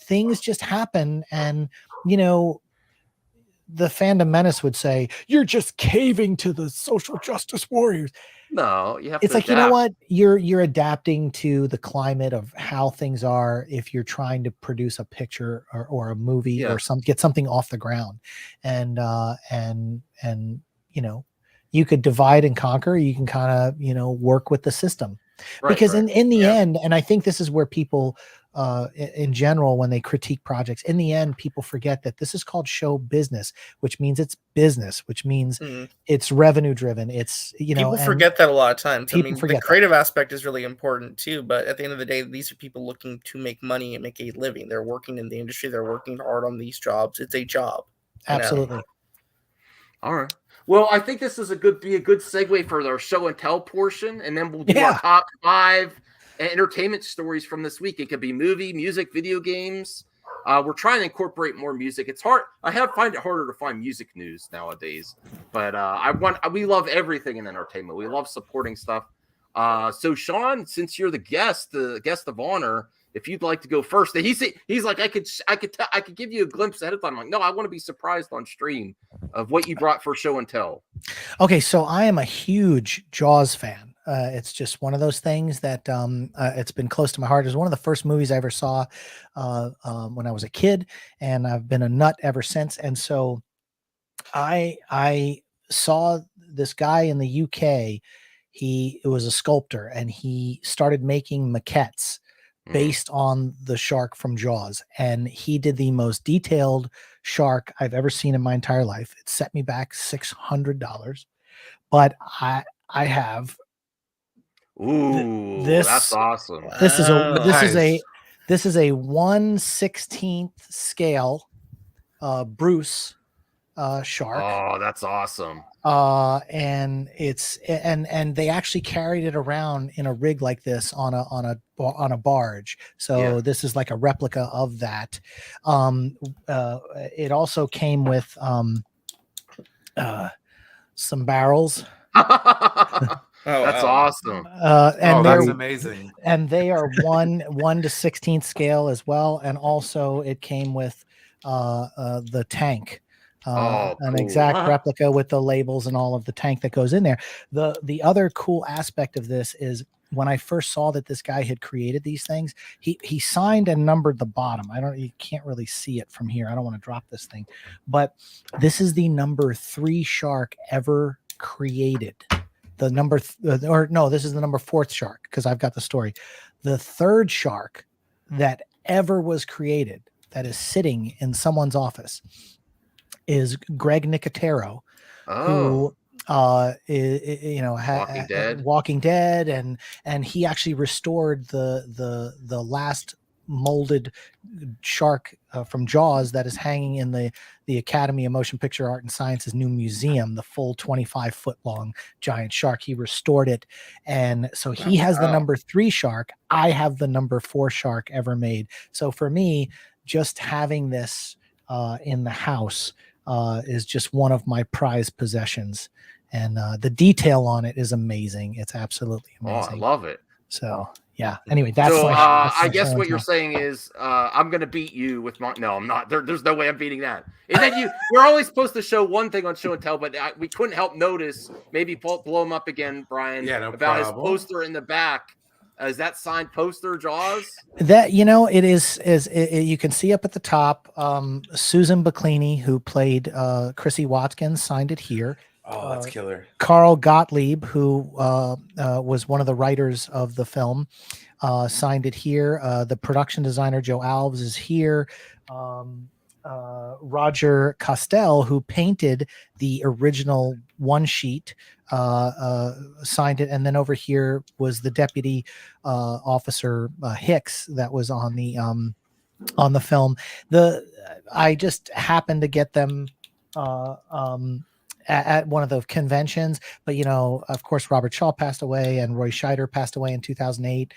things just happen, and the fandom menace would say, "You're just caving to the social justice warriors." No, you have. It's to like adapt. You know what? You're adapting to the climate of how things are. If you're trying to produce a picture or a movie or get something off the ground, and you could divide and conquer. You can kind of work with the system, because in the end, and I think this is where people. In general, when they critique projects, in the end, people forget that this is called show business, which means it's business, which means it's revenue driven. It's people forget that a lot of times. I mean, the creative aspect is really important too, but at the end of the day, these are people looking to make money and make a living. They're working in the industry. They're working hard on these jobs. It's a job. Absolutely. All right. Well, I think this is be a good segue for our show and tell portion, and then we'll do our top 5 entertainment stories from this week. It could be movie, music, video games. We're trying to incorporate more music. It's hard. I find it harder to find music news nowadays, but we love everything in entertainment. We love supporting stuff. So Sean, since you're the guest of honor, if you'd like to go first, he's like, I could give you a glimpse ahead of time. I'm like, no, I want to be surprised on stream of what you brought for show and tell. Okay, so I am a huge Jaws fan. It's just one of those things that it's been close to my heart. It was one of the first movies I ever saw when I was a kid, and I've been a nut ever since. And so I saw this guy in the UK. He was a sculptor, and he started making maquettes based on the shark from Jaws. And he did the most detailed shark I've ever seen in my entire life. It set me back $600, but I have. Ooh, that's awesome. This is a 1/16 scale Bruce shark. Oh, that's awesome. And they actually carried it around in a rig like this on a barge. So this is like a replica of that. It also came with some barrels. That's awesome. And that's amazing. And they are 1 to 16 scale as well. And also it came with the tank. An exact replica with the labels and all of the tank that goes in there. The other cool aspect of this is when I first saw that this guy had created these things, he signed and numbered the bottom. You can't really see it from here. I don't want to drop this thing, but this is the number 3 shark ever created. This is the number 4th shark, because I've got the story. The 3rd shark that ever was created that is sitting in someone's office is Greg Nicotero, who Walking Dead, and he actually restored the last molded shark from Jaws that is hanging in the Academy of Motion Picture Art and Sciences new museum, the full 25-foot long giant shark. He restored it. And so he has the number 3 shark. I have the number 4 shark ever made. So for me, just having this in the house is just one of my prized possessions. And the detail on it is amazing. It's absolutely amazing. Oh, I love it. So yeah. Anyway, that's so. That's I guess what you're saying is I'm gonna beat you with my. No, I'm not. There's no way I'm beating that. And then we're only supposed to show one thing on show and tell, but we couldn't help notice. Maybe blow him up again, Brian. Yeah, no about problem. his poster in the back. Is that signed poster, Jaws? That it is you can see up at the top. Susan Baclini, who played Chrissy Watkins, signed it here. Oh, that's killer. Carl Gottlieb, who was one of the writers of the film, signed it here. The production designer, Joe Alves, is here. Roger Costell, who painted the original one sheet, signed it. And then over here was the deputy officer Hicks that was on the film. I just happened to get them at one of the conventions, but of course Robert Shaw passed away and Roy Scheider passed away in 2008,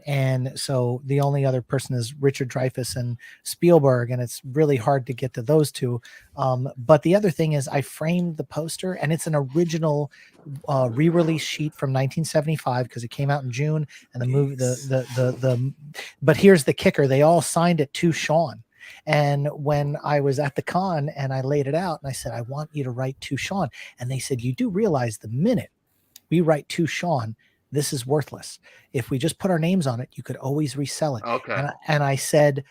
and so the only other person is Richard Dreyfuss and Spielberg, and it's really hard to get to those two. But the other thing is I framed the poster, and it's an original re-release sheet from 1975 because it came out in June, and the movie but here's the kicker: they all signed it to Sean. And when I was at the con and I laid it out and I said, I want you to write to Sean. And they said, you do realize the minute we write to Sean, this is worthless. If we just put our names on it, you could always resell it. Okay. And I said,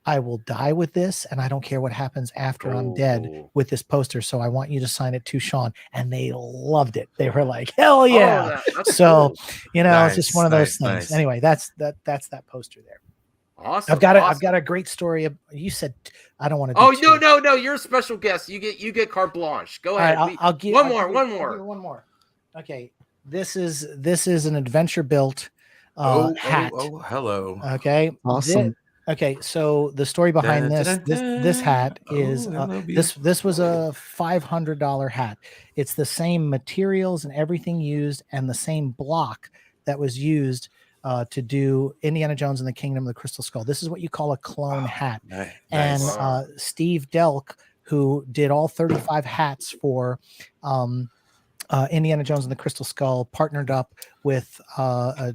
I will die with this. And I don't care what happens after I'm dead with this poster. So I want you to sign it to Sean. And they loved it. They were like, hell yeah. So, cool. It's just one of those things. Anyway, that's that poster there. Awesome. I've got a great story. You said I don't want to. Oh no! You're a special guest. You get carte blanche. Go ahead. Right, I'll give one more. Okay, this is an Adventure Built hat. Oh, hello. Okay, awesome. So the story behind this hat is this was a $500 hat. It's the same materials and everything used, and the same block that was used to do Indiana Jones and the Kingdom of the Crystal Skull. This is what you call a clone hat. Nice. And Steve Delk, who did all 35 hats for Indiana Jones and the Crystal Skull, partnered up with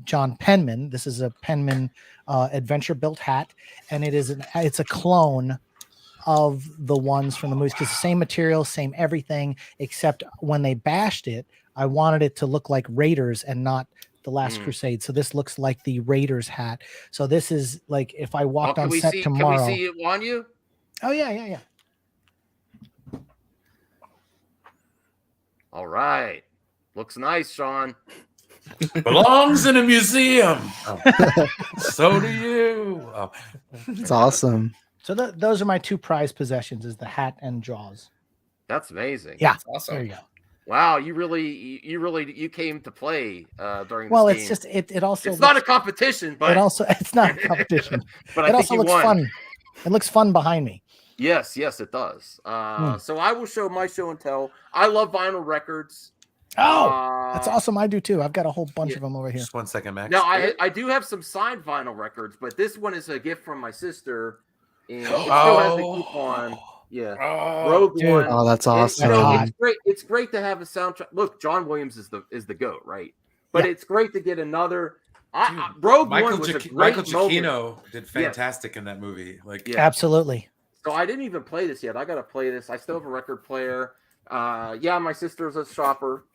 John Penman. This is a Penman Adventure Built hat, and it's a clone of the ones from the movies because the same material, same everything, except when they bashed it, I wanted it to look like Raiders and not The Last Crusade. So this looks like the Raiders hat. So this is like if I walked on set tomorrow. Can we see it on you? Oh yeah. All right. Looks nice, Sean. Belongs in a museum. So do you. It's awesome. So those are my two prized possessions: is the hat and Jaws. That's amazing. Yeah, That's awesome. There you go. Wow, you came to play during. Well, this it's game. just it also. It's not a competition, but it's not a competition. But it I think also you looks won. fun. It looks fun behind me. Yes, it does. So I will show my show and tell. I love vinyl records. Oh, that's awesome. I do too. I've got a whole bunch of them over here. Just 1 second, Max. Now I do have some signed vinyl records, but this one is a gift from my sister. And it still has the coupon. Yeah, Rogue One. Oh, that's awesome. It's great. It's great to have a soundtrack. Look, John Williams is the GOAT, right? But it's great to get another. Rogue One was a great Michael moment. Giacchino did fantastic in that movie. Absolutely. So I didn't even play this yet. I got to play this. I still have a record player. My sister's a shopper.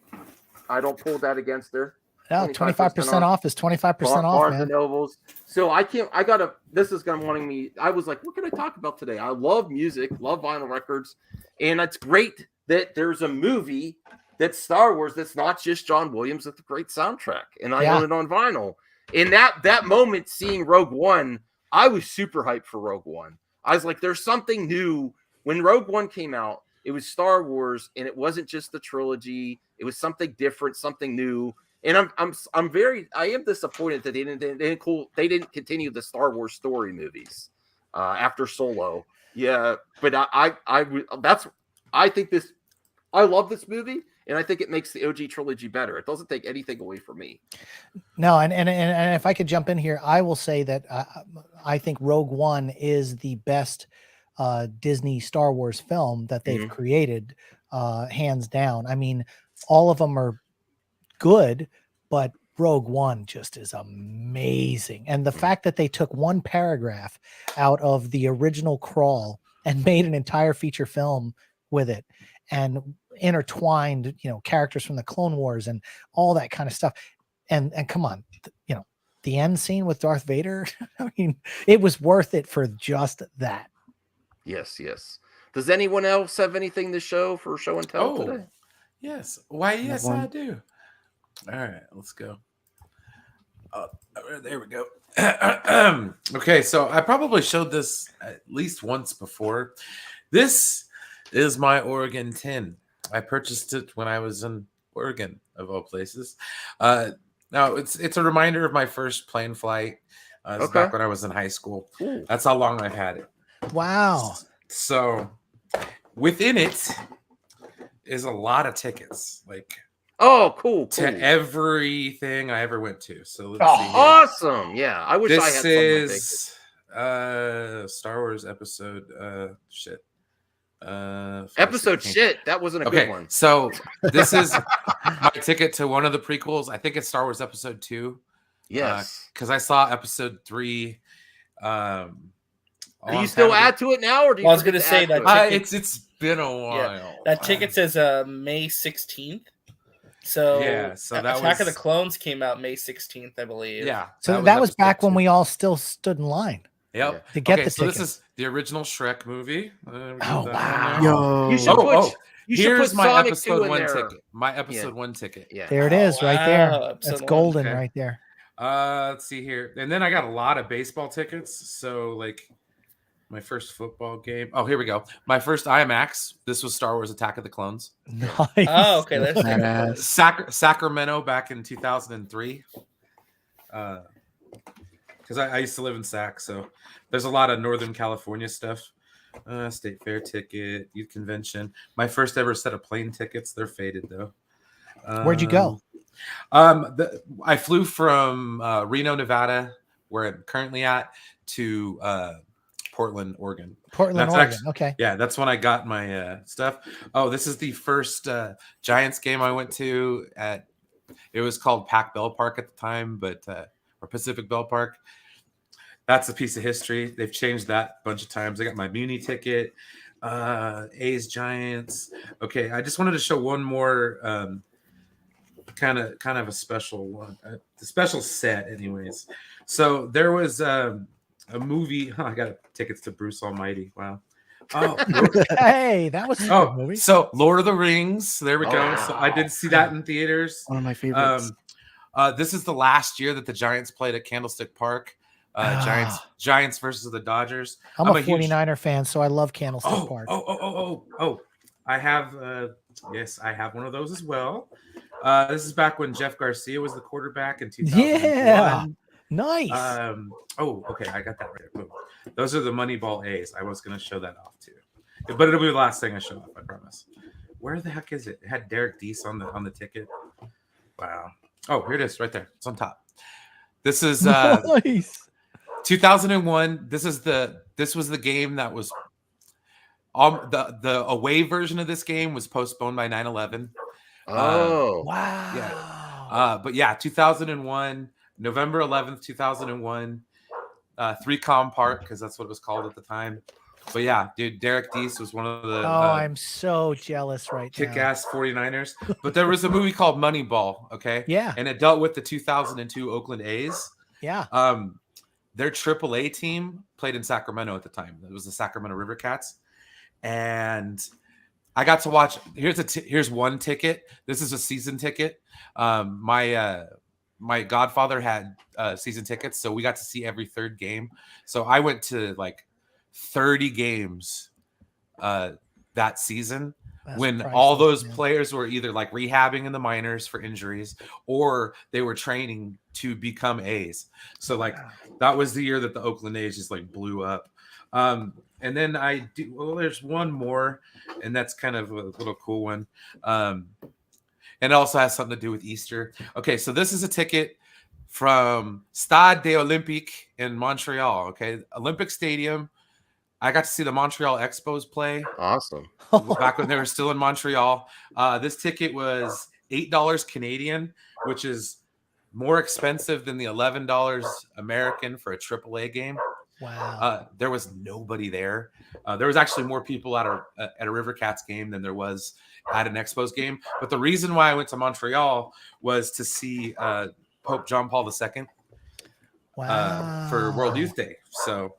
I don't pull that against her. No, 25% off is 25% off, Barnes man. and Nobles. So this is going to wanting me. I was like, what can I talk about today? I love music, love vinyl records. And it's great that there's a movie that's Star Wars that's not just John Williams with a great soundtrack. And I own it on vinyl. In that moment, seeing Rogue One, I was super hyped for Rogue One. I was like, there's something new. When Rogue One came out, it was Star Wars, and it wasn't just the trilogy. It was something different, something new. And I am disappointed that they didn't continue the Star Wars story movies after Solo. Yeah, but I love this movie, and I think it makes the OG trilogy better. It doesn't take anything away from me. No, and if I could jump in here, I will say that I think Rogue One is the best Disney Star Wars film that they've created, hands down. I mean, all of them are good, but Rogue One just is amazing. And the fact that they took one paragraph out of the original crawl and made an entire feature film with it and intertwined, characters from the Clone Wars and all that kind of stuff. And come on, the end scene with Darth Vader, I mean, it was worth it for just that. Yes. Does anyone else have anything to show for show and tell today? Yes. Why, yes, I do. All right, let's go. There we go. Okay, so I probably showed this at least once before. This is my Oregon 10. I purchased it when I was in Oregon, of all places. Now it's a reminder of my first plane flight. It's back when I was in high school. Ooh. That's how long I've had it. Wow. So within it is a lot of tickets, like cool. to everything I ever went to. So let's see here. Awesome. Yeah, I wish I had some. This is Star Wars episode shit. Episode shit. That wasn't a good one. So this is my ticket to one of the prequels. I think it's Star Wars Episode 2. Yes. Because I saw Episode 3. Do you still add to it now, or do you? I was going to say that it's been a while. Yeah, that ticket says May 16th. So that Attack of the Clones came out May 16th, I believe. Yeah. So that was back when we all still stood in line. Yep. To get the so tickets. This is the original Shrek movie. Wow. Yo. Here's my Sonic episode 1 there. ticket. My episode 1 ticket. Yeah. There it is, right there. Episode That's 1. golden Okay. right there. Let's see here. And then I got a lot of baseball tickets. So like my first football game. Oh, here we go. My first IMAX. This was Star Wars Attack of the Clones. Nice. Oh, okay. That's Sacramento back in 2003. Because I used to live in Sac, so there's a lot of Northern California stuff. State fair ticket, youth convention. My first ever set of plane tickets. They're faded though. Where'd you go? I flew from Reno, Nevada, where I'm currently at, to Portland, Oregon. Portland, Oregon. Okay. Yeah, that's when I got my stuff. Oh, this is the first Giants game I went to at. It was called Pac Bell Park at the time, but or Pacific Bell Park. That's a piece of history. They've changed that a bunch of times. I got my Muni ticket. A's Giants. Okay, I just wanted to show one more kind of a special one, the special set, anyways. So there was a movie. I got tickets to Bruce Almighty. Wow. Oh, hey, that was a good movie. So Lord of the Rings. There we go. So I did see that in theaters. One of my favorites. This is the last year that the Giants played at Candlestick Park. Giants versus the Dodgers. I'm a 49er fan, so I love Candlestick Park. I have yes, I have one of those as well. This is back when Jeff Garcia was the quarterback in 2001. Yeah, nice. Okay, I got that right. Boom. Those are the Moneyball A's. I was going to show that off too, but it'll be the last thing I show off. I promise. Where the heck is it? It had Derek Deese on the ticket. Wow. Oh, here it is, right there. It's on top. This is nice. 2001. This was the game that was the away version of this game was postponed by 9/11. Oh, wow. Yeah. But yeah, 2001, November 11th, 2001, 3Com Park, because that's what it was called at the time. But yeah, dude, Derek Deese was one of the I'm so jealous right now. Kick-ass 49ers. But there was a movie called Moneyball, okay? Yeah. And it dealt with the 2002 Oakland A's. Yeah. Their AAA team played in Sacramento at the time. It was the Sacramento River Cats. And I got to watch. Here's one ticket. This is a season ticket. My godfather had season tickets, so we got to see every third game. So I went to like 30 games that season. when all those players were either like rehabbing in the minors for injuries or they were training to become A's. So like that was the year that the Oakland A's just like blew up. And then there's one more, and that's kind of a little cool one. And it also has something to do with Easter. Okay, so this is a ticket from Stade des Olympiques in Montreal. Okay, Olympic Stadium. I got to see the Montreal Expos play. Awesome. Back when they were still in Montreal. This ticket was $8 Canadian, which is more expensive than the $11 American for a AAA game. Wow. There was nobody there. There was actually more people at a River Cats game than there was at an Expos game. But the reason why I went to Montreal was to see Pope John Paul II for World Youth Day. So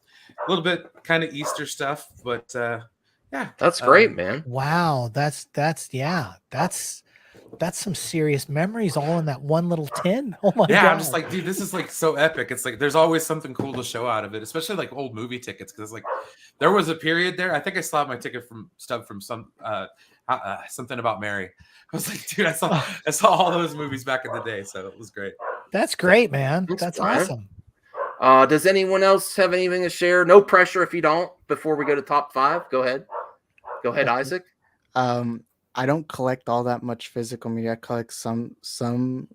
a little bit kind of Easter stuff, but yeah, that's great, man. Wow, that's some serious memories all in that one little tin. Oh my god. Yeah, I'm just like, dude, this is like so epic. It's like there's always something cool to show out of it, especially like old movie tickets. Because like there was a period there. I think I still have my ticket from some Something About Mary. I was like, dude, I saw all those movies back in the day, so it was great. That's great, man. That's awesome. Does anyone else have anything to share? No pressure if you don't. Before we go to top 5, go ahead, Isaac. I don't collect all that much physical media. I collect some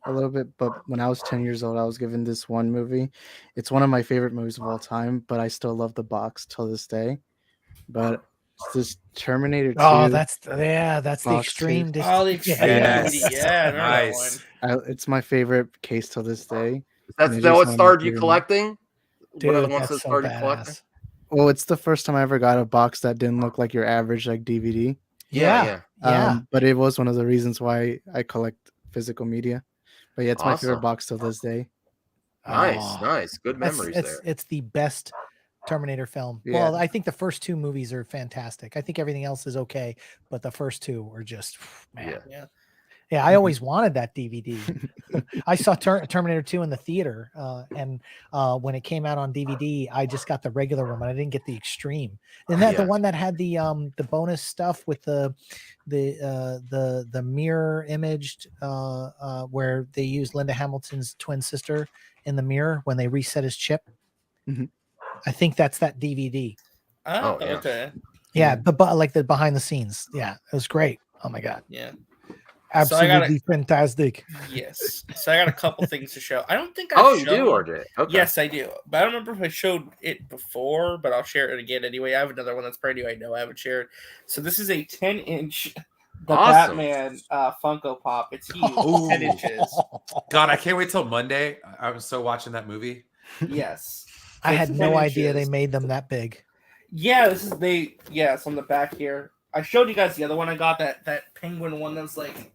a little bit, but when I was 10 years old, I was given this one movie. It's one of my favorite movies of all time, but I still love the box till this day. But it's this Terminator 2. Oh, that's the extreme. Oh, the extreme. Yeah, nice. It's my favorite case till this day. That's what started you collecting? Dude, one of the ones that started collecting? Well, it's the first time I ever got a box that didn't look like your average like DVD. Yeah. But it was one of the reasons why I collect physical media. But yeah, it's my favorite box till this day. Nice. Good memories there. It's the best Terminator film. Yeah. Well, I think the first 2 movies are fantastic. I think everything else is okay, but the first 2 were just, man. Yeah, I always wanted that DVD. I saw Terminator 2 in the theater, and when it came out on DVD, I just got the regular one, but I didn't get the extreme. Isn't that the one that had the bonus stuff with the mirror imaged, where they used Linda Hamilton's twin sister in the mirror when they reset his chip? Mm-hmm. I think that's that DVD. Oh, okay. Yeah, like the behind the scenes. Yeah, it was great. Oh my god. Yeah. Absolutely fantastic. Yes. So I got a couple things to show. I don't think you do, RJ. Okay. Yes, I do. But I don't remember if I showed it before, but I'll share it again anyway. I have another one that's brand new. I know I haven't shared. So this is a 10-inch Batman Funko Pop. It's huge. 10 inches. God, I can't wait till Monday. I was so watching that movie. Yes. I had no idea they made them that big. Yeah, it's on the back here. I showed you guys the other one I got, that penguin one that's like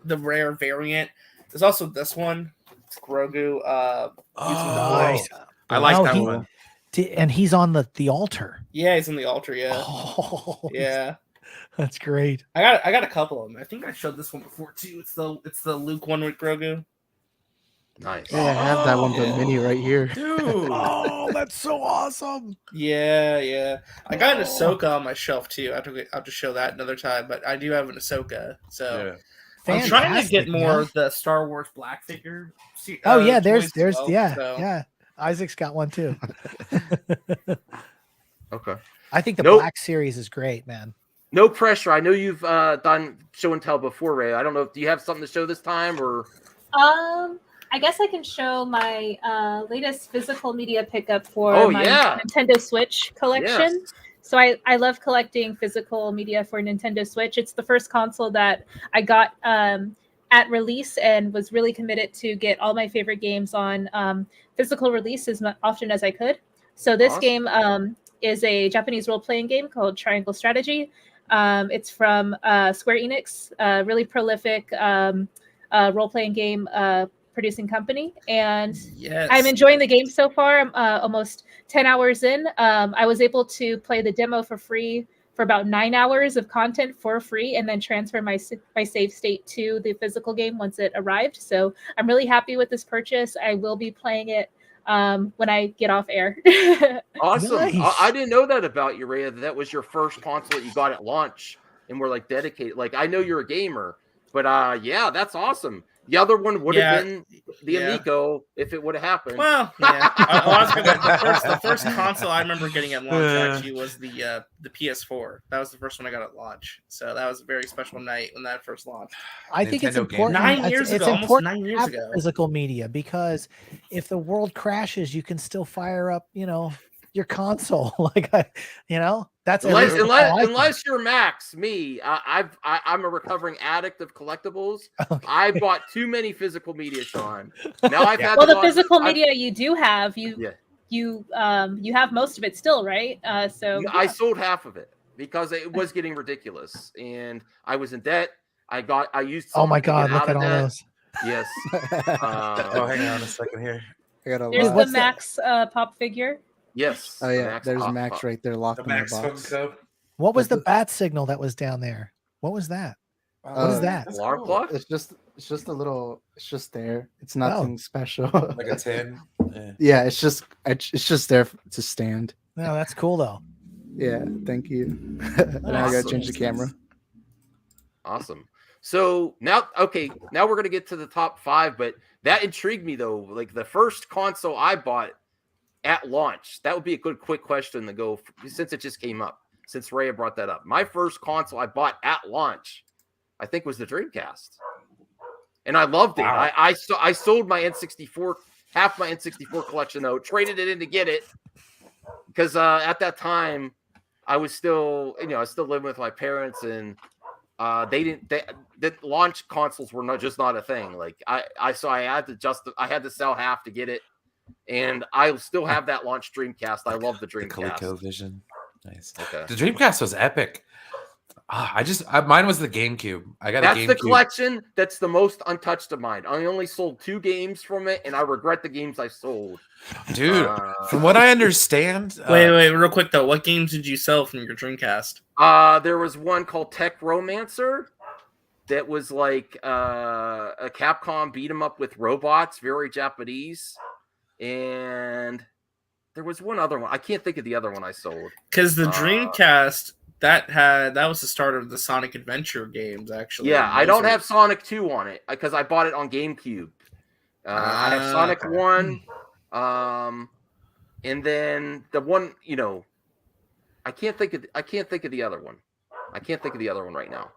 the rare variant. There's also this one. It's Grogu. Nice. I like that one. And he's on the altar. Yeah, he's on the altar, yeah. Oh, yeah. That's great. I got a couple of them. I think I showed this one before too. It's the Luke one with Grogu. Nice. Yeah, I have that one, but mini right here. Dude. Oh, that's so awesome. Yeah. I got an Ahsoka on my shelf too. I have to show that another time, but I do have an Ahsoka. So I'm trying to get more of the Star Wars black figure. There's Isaac's got one too. Okay. I think the Black series is great, man. No pressure. I know you've done show and tell before, Ray. I don't know. Do you have something to show this time or? I guess I can show my latest physical media pickup for my Nintendo Switch collection. Yes. So I love collecting physical media for Nintendo Switch. It's the first console that I got at release and was really committed to get all my favorite games on physical release as often as I could. So this game is a Japanese role-playing game called Triangle Strategy. It's from Square Enix, really prolific role-playing game producing company, and I'm enjoying the game so far. I'm almost 10 hours in. I was able to play the demo for free for about 9 hours of content for free, and then transfer my save state to the physical game once it arrived. So I'm really happy with this purchase. I will be playing it when I get off air. Awesome. Nice. I didn't know that about you, Ray. That was your first console that you got at launch. and were like dedicated. Like I know you're a gamer, but yeah, that's awesome. The other one would have been the Amico if it would have happened. Well, yeah. I was gonna, the first console I remember getting at launch actually was the PS4. That was the first one I got at launch. So that was a very special night when that first launched. I think it's Nintendo important. 9 years it's ago, almost important 9 to years have ago. physical media, because if the world crashes, you can still fire up, your console. Like that's unless you're Max. Me, I'm a recovering addict of collectibles. Okay. I bought too many physical media, Sean. Now I've had Well, the physical media you do have, you have most of it still, right? I sold half of it because it was getting ridiculous, and I was in debt. I used. Oh my God! Look at all those. Yes. Oh, hang on a second here. I got There's a the Max pop figure. Yes. Oh yeah, there's Max right there locked in the Max box. Funko. What was the bat signal that was down there? What was that? What is that? Alarm clock? It's just a little. It's just there. It's nothing special. Like a 10. Yeah, it's just there to stand. No, that's cool though. Yeah, thank you. And I gotta change the camera. Awesome. So now we're gonna get to the top 5, but that intrigued me though. Like the first console I bought at launch, that would be a good quick question to go since it just came up. Since Rhea brought that up, my first console I bought at launch, I think, was the Dreamcast, and I loved it. Wow. I sold my N64, half my N64 collection though, traded it in to get it because at that time I was still living with my parents, and the launch consoles were not a thing. Like I had to sell half to get it, and I still have that launch Dreamcast. I love the Dreamcast. The ColecoVision. Nice. Okay. The Dreamcast was epic. Mine was the GameCube. That's the collection that's the most untouched of mine. I only sold 2 games from it, and I regret the games I sold. Dude, from what I understand, wait, real quick though, what games did you sell from your Dreamcast? There was one called Tech Romancer that was like a Capcom beat 'em up with robots, very Japanese, and there was one other one. I can't think of the other one I sold. Because the Dreamcast that was the start of the Sonic Adventure games, actually. Yeah, I don't have Sonic 2 on it because I bought it on GameCube. I have Sonic 1, and then the one, I can't think of the other one. I can't think of the other one right now.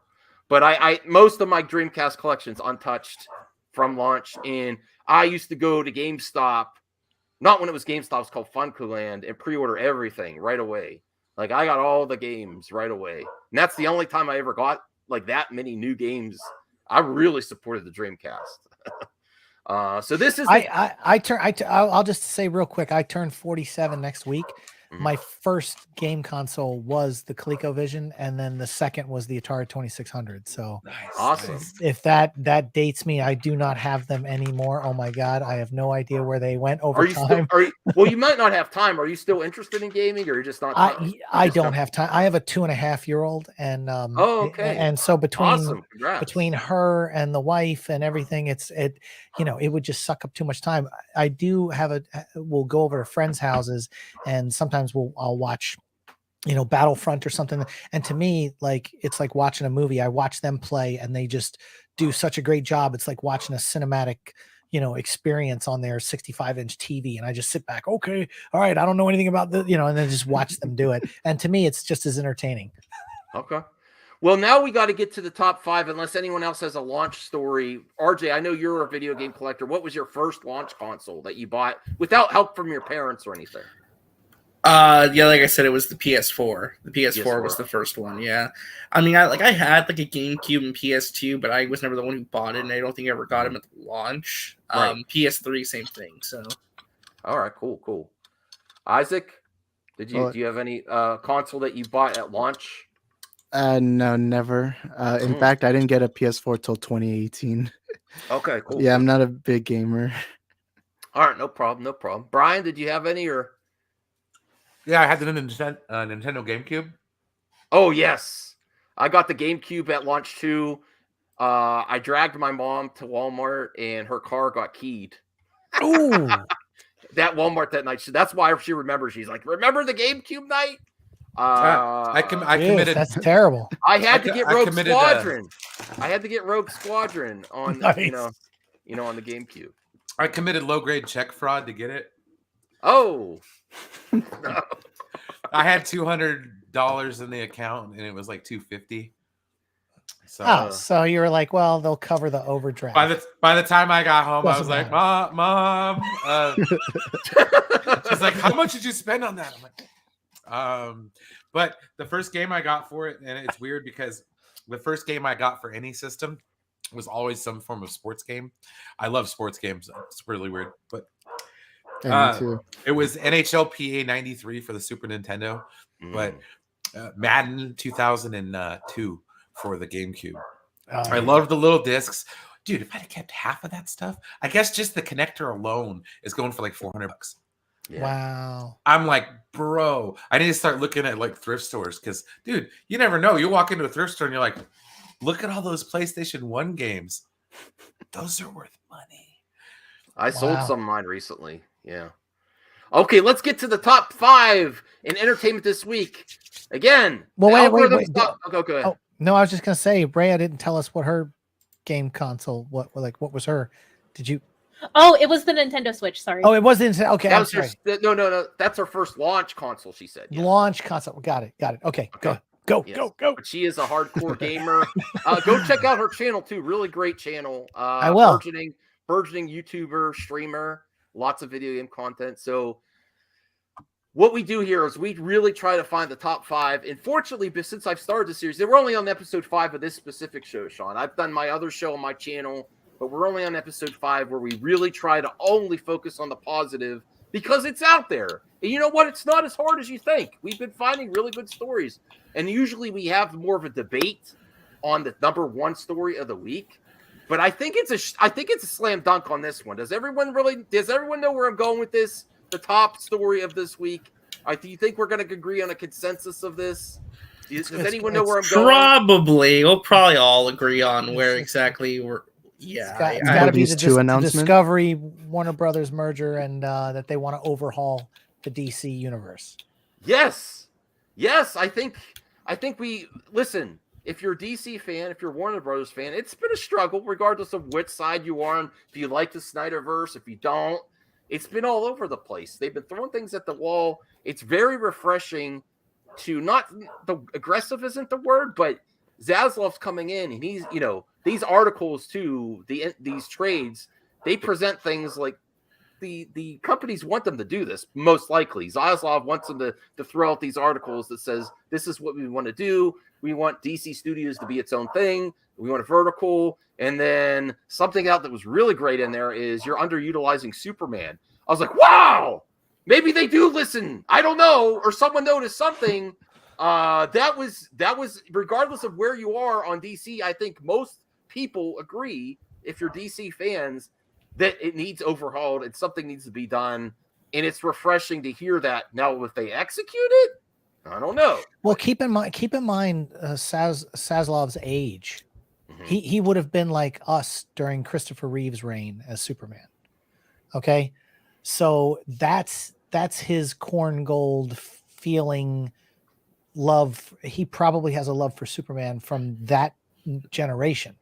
But I most of my Dreamcast collection's untouched from launch, and I used to go to GameStop. Not when it was GameStop, it was called Funkoland, and pre-order everything right away. Like I got all the games right away. And that's the only time I ever got like that many new games. I really supported the Dreamcast. So this is I'll just say real quick, I turned 47 next week. Mm-hmm. My first game console was the ColecoVision, and then the second was the Atari 2600. So nice, awesome. If that dates me, I do not have them anymore. Oh my God, I have no idea where they went over time. Well, you might not have time. Are you still interested in gaming, or you're just not? I don't have time. I have a 2.5-year-old, and okay. And so between her and the wife and everything, it would just suck up too much time. I do have we'll go over to friends' houses, and sometimes I'll watch, Battlefront or something. And to me, like, it's like watching a movie. I watch them play and they just do such a great job. It's like watching a cinematic, experience on their 65-inch TV. And I just sit back. Okay. All right. I don't know anything about the, and then just watch them do it. And to me, it's just as entertaining. Okay. Well, now we got to get to the top 5, unless anyone else has a launch story. RJ, I know you're a video game collector. What was your first launch console that you bought without help from your parents or anything? Yeah, like I said, it was the PS4. The PS4 was the first one. Yeah, I mean, I had like a GameCube and PS2, but I was never the one who bought it, and I don't think I ever got them at the launch. Right. PS3, same thing. So, all right, cool. Isaac, do you have any console that you bought at launch? No, never. In fact, I didn't get a PS4 till 2018. Okay, cool. Yeah, I'm not a big gamer. All right, no problem. Brian, did you have any or? Yeah, I had the Nintendo GameCube. Oh, yes. I got the GameCube at launch too. I dragged my mom to Walmart, and her car got keyed. Oh, that Walmart that night. So that's why she remembers. She's like, remember the GameCube night? I Jeez, committed. that's terrible. I had to get I Rogue committed, Squadron. I had to get Rogue Squadron on Nice. you know on the GameCube. I committed low grade check fraud to get it. Oh, I had $200 in the account, and it was like $250. So So you were like, well, they'll cover the overdraft. by the time I got home, I Doesn't was like, matter. Mom. She's like, how much did you spend on that? I'm like, but the first game I got for it, and it's weird because the first game I got for any system was always some form of sports game. I love sports games. It's really weird, but Yeah, me too. it was NHL PA 93 for the Super Nintendo, but Madden 2002 for the GameCube. I love the little discs. Dude, if I'd have kept half of that stuff, I guess just the connector alone is going for like $400. yeah. Wow. I'm like, bro, I need to start looking at like thrift stores because, dude, you never know. You walk into a thrift store and you're like, look at all those PlayStation 1 games. Those are worth money. I sold Wow. some of mine recently. Yeah. Okay, let's get to the top 5 in entertainment this week. Again, Well, the wait. algorithm's not- Okay, go ahead. Oh, no, I was just gonna say, Rhea didn't tell us what her game console. What was her? Did you? Oh, it was the Nintendo Switch. Sorry. Oh, it wasn't. Okay, That I'm was her, sorry. no. That's her first launch console. She said. Yeah. Launch console. Got it. Okay. Okay. Go. Yes. Go. But she is a hardcore gamer. Go check out her channel too. Really great channel. I will. Burgeoning YouTuber, streamer, lots of video game content. So what we do here is we really try to find the top 5. And fortunately, since I've started the series, we're only on episode 5 of this specific show, Sean. I've done my other show on my channel, but we're only on episode 5 where we really try to only focus on the positive because it's out there. And you know what? It's not as hard as you think. We've been finding really good stories. And usually we have more of a debate on the number 1 story of the week. But I think it's a slam dunk on this one. Does everyone know where I'm going with this? The top story of this week. Do you think we're going to agree on a consensus of this? Does anyone know where I'm going? Probably. We'll probably all agree on where exactly we're. Yeah, It's got to be These two the announcements? Discovery Warner Brothers merger, and that they want to overhaul the DC universe. Yes. I think we listen. If you're a DC fan, if you're a Warner Brothers fan, it's been a struggle, regardless of which side you are on. If you like the Snyderverse, if you don't, it's been all over the place. They've been throwing things at the wall. It's very refreshing to not the aggressive isn't the word, but Zaslav's coming in, and he's these articles too, these trades, they present things like the companies want them to do this. Most likely, Zaslav wants them to throw out these articles that says this is what we want to do. We want DC Studios to be its own thing. We want a vertical. And then something out that was really great in there is you're underutilizing Superman. I was like, wow, maybe they do listen. I don't know. Or someone noticed something. That was regardless of where you are on DC. I think most people agree, if you're DC fans, that it needs overhauled and something needs to be done. And it's refreshing to hear that. Now, if they execute it, I don't know. Well, keep in mind, Saslav's age. Mm-hmm. He would have been like us during Christopher Reeve's reign as Superman. Okay, so that's his corn gold feeling love. He probably has a love for Superman from that generation.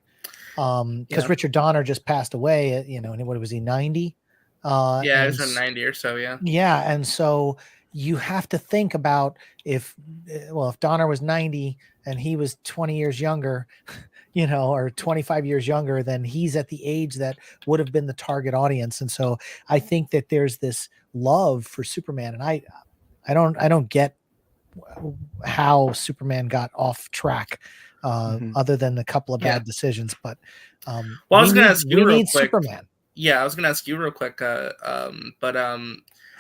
Because Richard Donner just passed away, and what was he, 90? Yeah, it was 90 or so, yeah. Yeah, and so you have to think about if Donner was 90 and he was 20 years younger, or 25 years younger, then he's at the age that would have been the target audience. And so I think that there's this love for Superman, and I don't get how Superman got off track. Other than a couple of bad decisions, but I was going to ask you real quick. Superman. Yeah, I was going to ask you real quick. But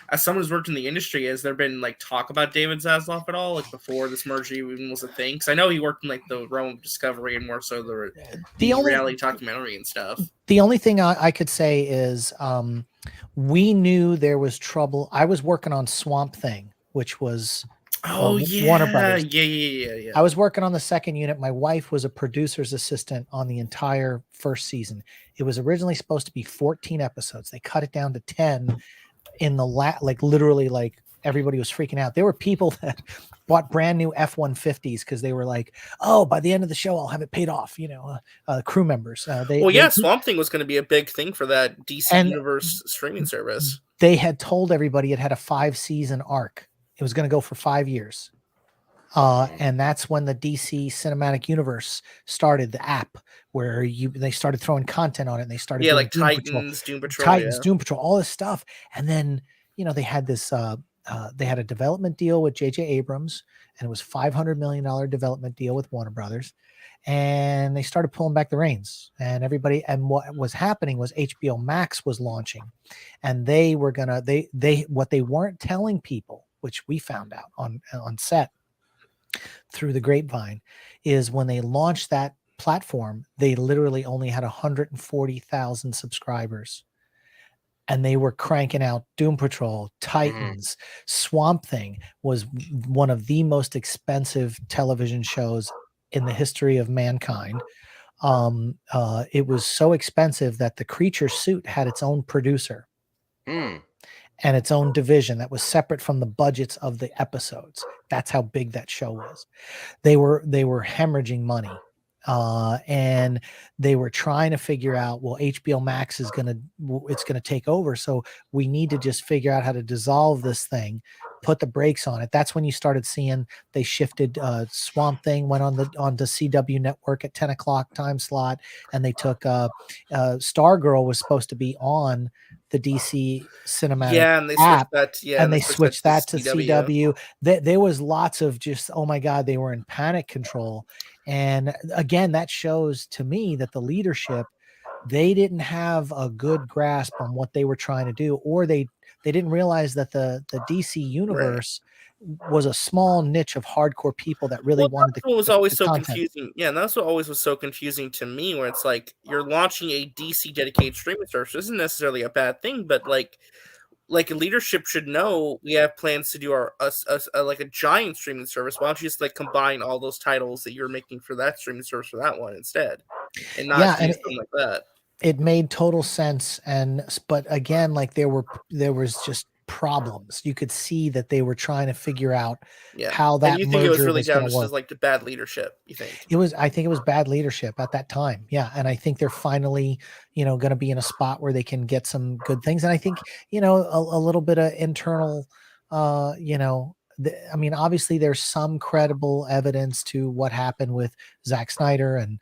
as someone who's worked in the industry, has there been talk about David Zaslav at all, before this merger even was a thing? Because I know he worked in the realm of Discovery and more so the reality documentary and stuff. The only thing I could say is we knew there was trouble. I was working on Swamp Thing, which was. Warner Brothers. Yeah. I was working on the second unit. My wife was a producer's assistant on the entire first season. It was originally supposed to be 14 episodes. They cut it down to 10 in the literally everybody was freaking out. There were people that bought brand new F-150s because they were like, oh, by the end of the show, I'll have it paid off. Crew members. Swamp Thing was going to be a big thing for that DC Universe streaming service. They had told everybody it had a 5-season arc. It was going to go for 5 years. And that's when the DC Cinematic Universe started, the app where they started throwing content on it, and they started like Titans, Doom Patrol, Doom Patrol, all this stuff. And then they had this they had a development deal with J.J. Abrams, and it was $500 million development deal with Warner Brothers, and they started pulling back the reins. And what was happening was HBO Max was launching, and they were gonna what they weren't telling people, which we found out on set through the grapevine, is when they launched that platform, they literally only had 140,000 subscribers, and they were cranking out Doom Patrol, Titans. Swamp Thing was one of the most expensive television shows in the history of mankind. It was so expensive that the Creature Suit had its own producer and its own division that was separate from the budgets of the episodes. That's how big that show was. They were hemorrhaging money. And they were trying to figure out, well, HBO Max is going to take over. So we need to just figure out how to dissolve this thing, put the brakes on it. That's when you started seeing they shifted Swamp Thing, went on the CW network at 10 o'clock time slot. And they took Stargirl was supposed to be on the DC Cinematic app, and they switched that to CW. There was lots of just, oh my God, they were in panic control. And again, that shows to me that the leadership, they didn't have a good grasp on what they were trying to do, or they didn't realize that the DC universe was a small niche of hardcore people that really wanted to. What was always so confusing. Yeah, and that's what always was so confusing to me, where it's like you're launching a DC dedicated streaming service. This isn't necessarily a bad thing, but like leadership should know we have plans to do like a giant streaming service. Why don't you just like combine all those titles that you're making for that streaming service for that one instead, and not do something like that? It made total sense, but again, like there was just problems. You could see that they were trying to figure out how that. And you think it was really down to like the bad leadership? You think I think it was bad leadership at that time. Yeah, and I think they're finally, going to be in a spot where they can get some good things. And I think a little bit of internal, I mean, obviously there's some credible evidence to what happened with Zack Snyder and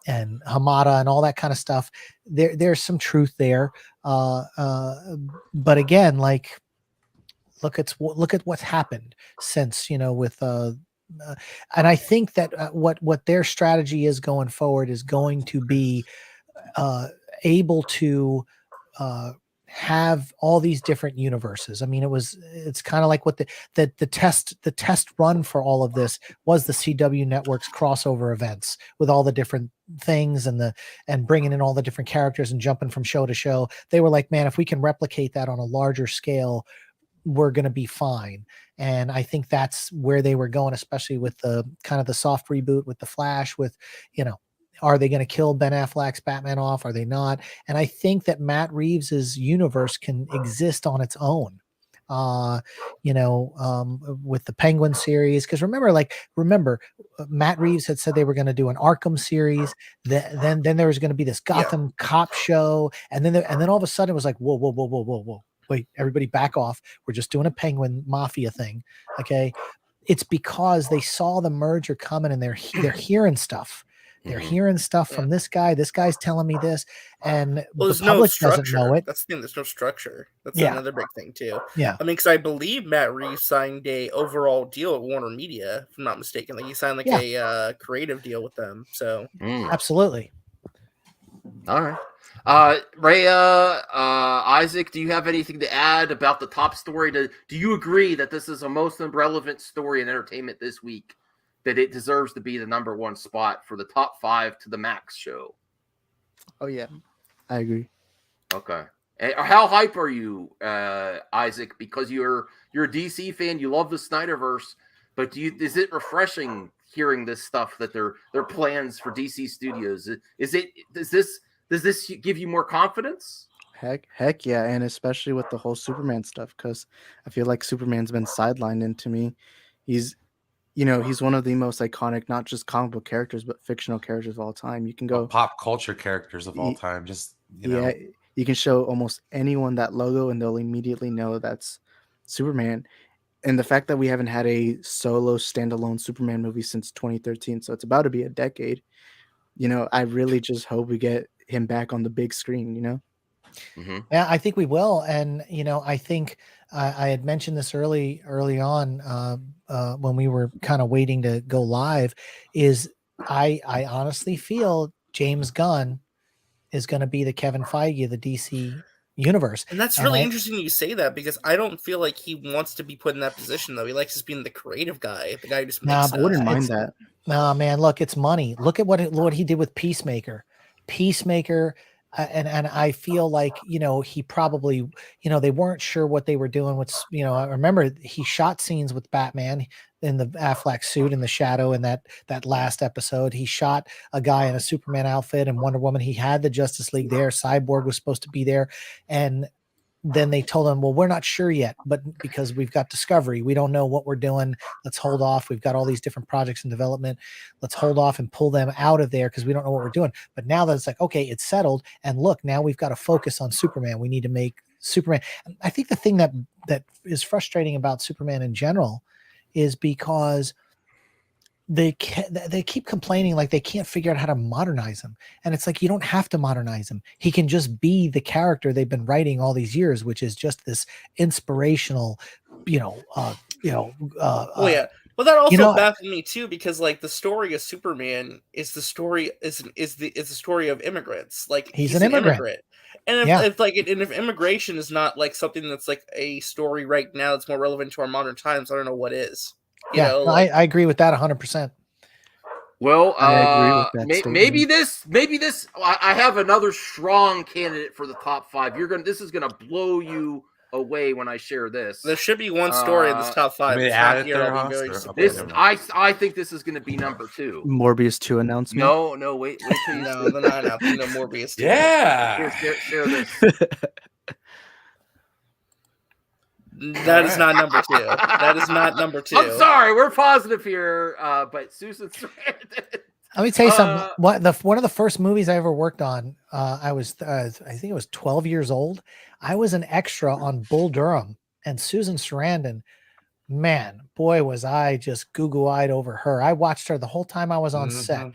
Hamada and all that kind of stuff. There's some truth there. But again, like look at what's happened since, with, and I think that what their strategy is going forward is going to be able to have all these different universes. I mean, it's kind of like what the test run for all of this was the CW network's crossover events with all the different things and bringing in all the different characters and jumping from show to show. They were like, man, if we can replicate that on a larger scale, we're going to be fine. And I think that's where they were going, especially with the kind of the soft reboot with the Flash, with, are they going to kill Ben Affleck's Batman off? Are they not? And I think that Matt Reeves's universe can exist on its own, with the Penguin series. Because remember, Matt Reeves had said they were going to do an Arkham series. Then there was going to be this Gotham cop show, and then all of a sudden it was like, whoa. Wait, everybody back off. We're just doing a Penguin Mafia thing. Okay. It's because they saw the merger coming, and they're hearing stuff. They're hearing stuff from this guy. This guy's telling me this, and there's the public no doesn't know it. That's the thing. There's no structure. That's another big thing too. Yeah, I mean, because I believe Matt Reeves signed a overall deal at Warner Media, if I'm not mistaken. Like he signed a creative deal with them. So absolutely. All right. Rhea, Isaac, do you have anything to add about the top story? Do you agree that this is a most relevant story in entertainment this week? That it deserves to be the number one spot for the top 5 to the Max show? Oh yeah, I agree. Okay. And how hype are you, Isaac? Because you're a DC fan, you love the Snyderverse, but is it refreshing hearing this stuff that their plans for DC Studios? Does this give you more confidence? Heck yeah, and especially with the whole Superman stuff, because I feel like Superman's been sidelined into me. He's, you know, he's one of the most iconic, not just comic book characters, but fictional characters of all time. You can go pop culture characters of all time. Just you know, you can show almost anyone that logo, and they'll immediately know that's Superman. And the fact that we haven't had a solo standalone Superman movie since 2013, so it's about to be a decade. You know, I really just hope we get him back on the big screen. You know. Mm-hmm. Yeah, I think we will, and you know, I think I had mentioned this early on when we were kind of waiting to go live. Is I honestly feel James Gunn is going to be the Kevin Feige of the DC universe, and that's really interesting you say that, because I don't feel like he wants to be put in that position though. He likes just being the creative guy, the guy who just makes I wouldn't mind that. Nah, man, look, it's money. Look at what he did with Peacemaker. And I feel like, you know, he probably, you know, they weren't sure what they were doing with, you know, I remember he shot scenes with Batman in the Affleck suit in the shadow in that last episode. He shot a guy in a Superman outfit and Wonder Woman. He had the Justice League there. Cyborg was supposed to be there. And then they told him, well, we're not sure yet, but because we've got Discovery, we don't know what we're doing. Let's hold off. We've got all these different projects in development. Let's hold off and pull them out of there because we don't know what we're doing. But now that it's like, okay, it's settled. And look, now we've got to focus on Superman. We need to make Superman. I think the thing that is frustrating about Superman in general is because they keep complaining like they can't figure out how to modernize him. And it's like, you don't have to modernize him. He can just be the character they've been writing all these years, which is just this inspirational, well, well, that also baffled me too, because like the story of Superman is the story the story of immigrants. Like he's an immigrant. And if immigration is not like something that's like a story right now that's more relevant to our modern times, I don't know what is. I agree with that 100%. Well, I agree with that maybe this. I have another strong candidate for the top 5. This is gonna blow you away when I share this. There should be one story in this top 5. I think this is gonna be number 2. Morbius 2 announcement. No, wait till you no, they're not announcing no Morbius 2. Yeah. Share this. That is not number 2. That is not number 2. I'm sorry, we're positive here, but Susan Sarandon. Let me tell you something. One of the first movies I ever worked on, I think it was 12 years old. I was an extra on Bull Durham, and Susan Sarandon, man, boy, was I just goo-goo-eyed over her. I watched her the whole time I was on set.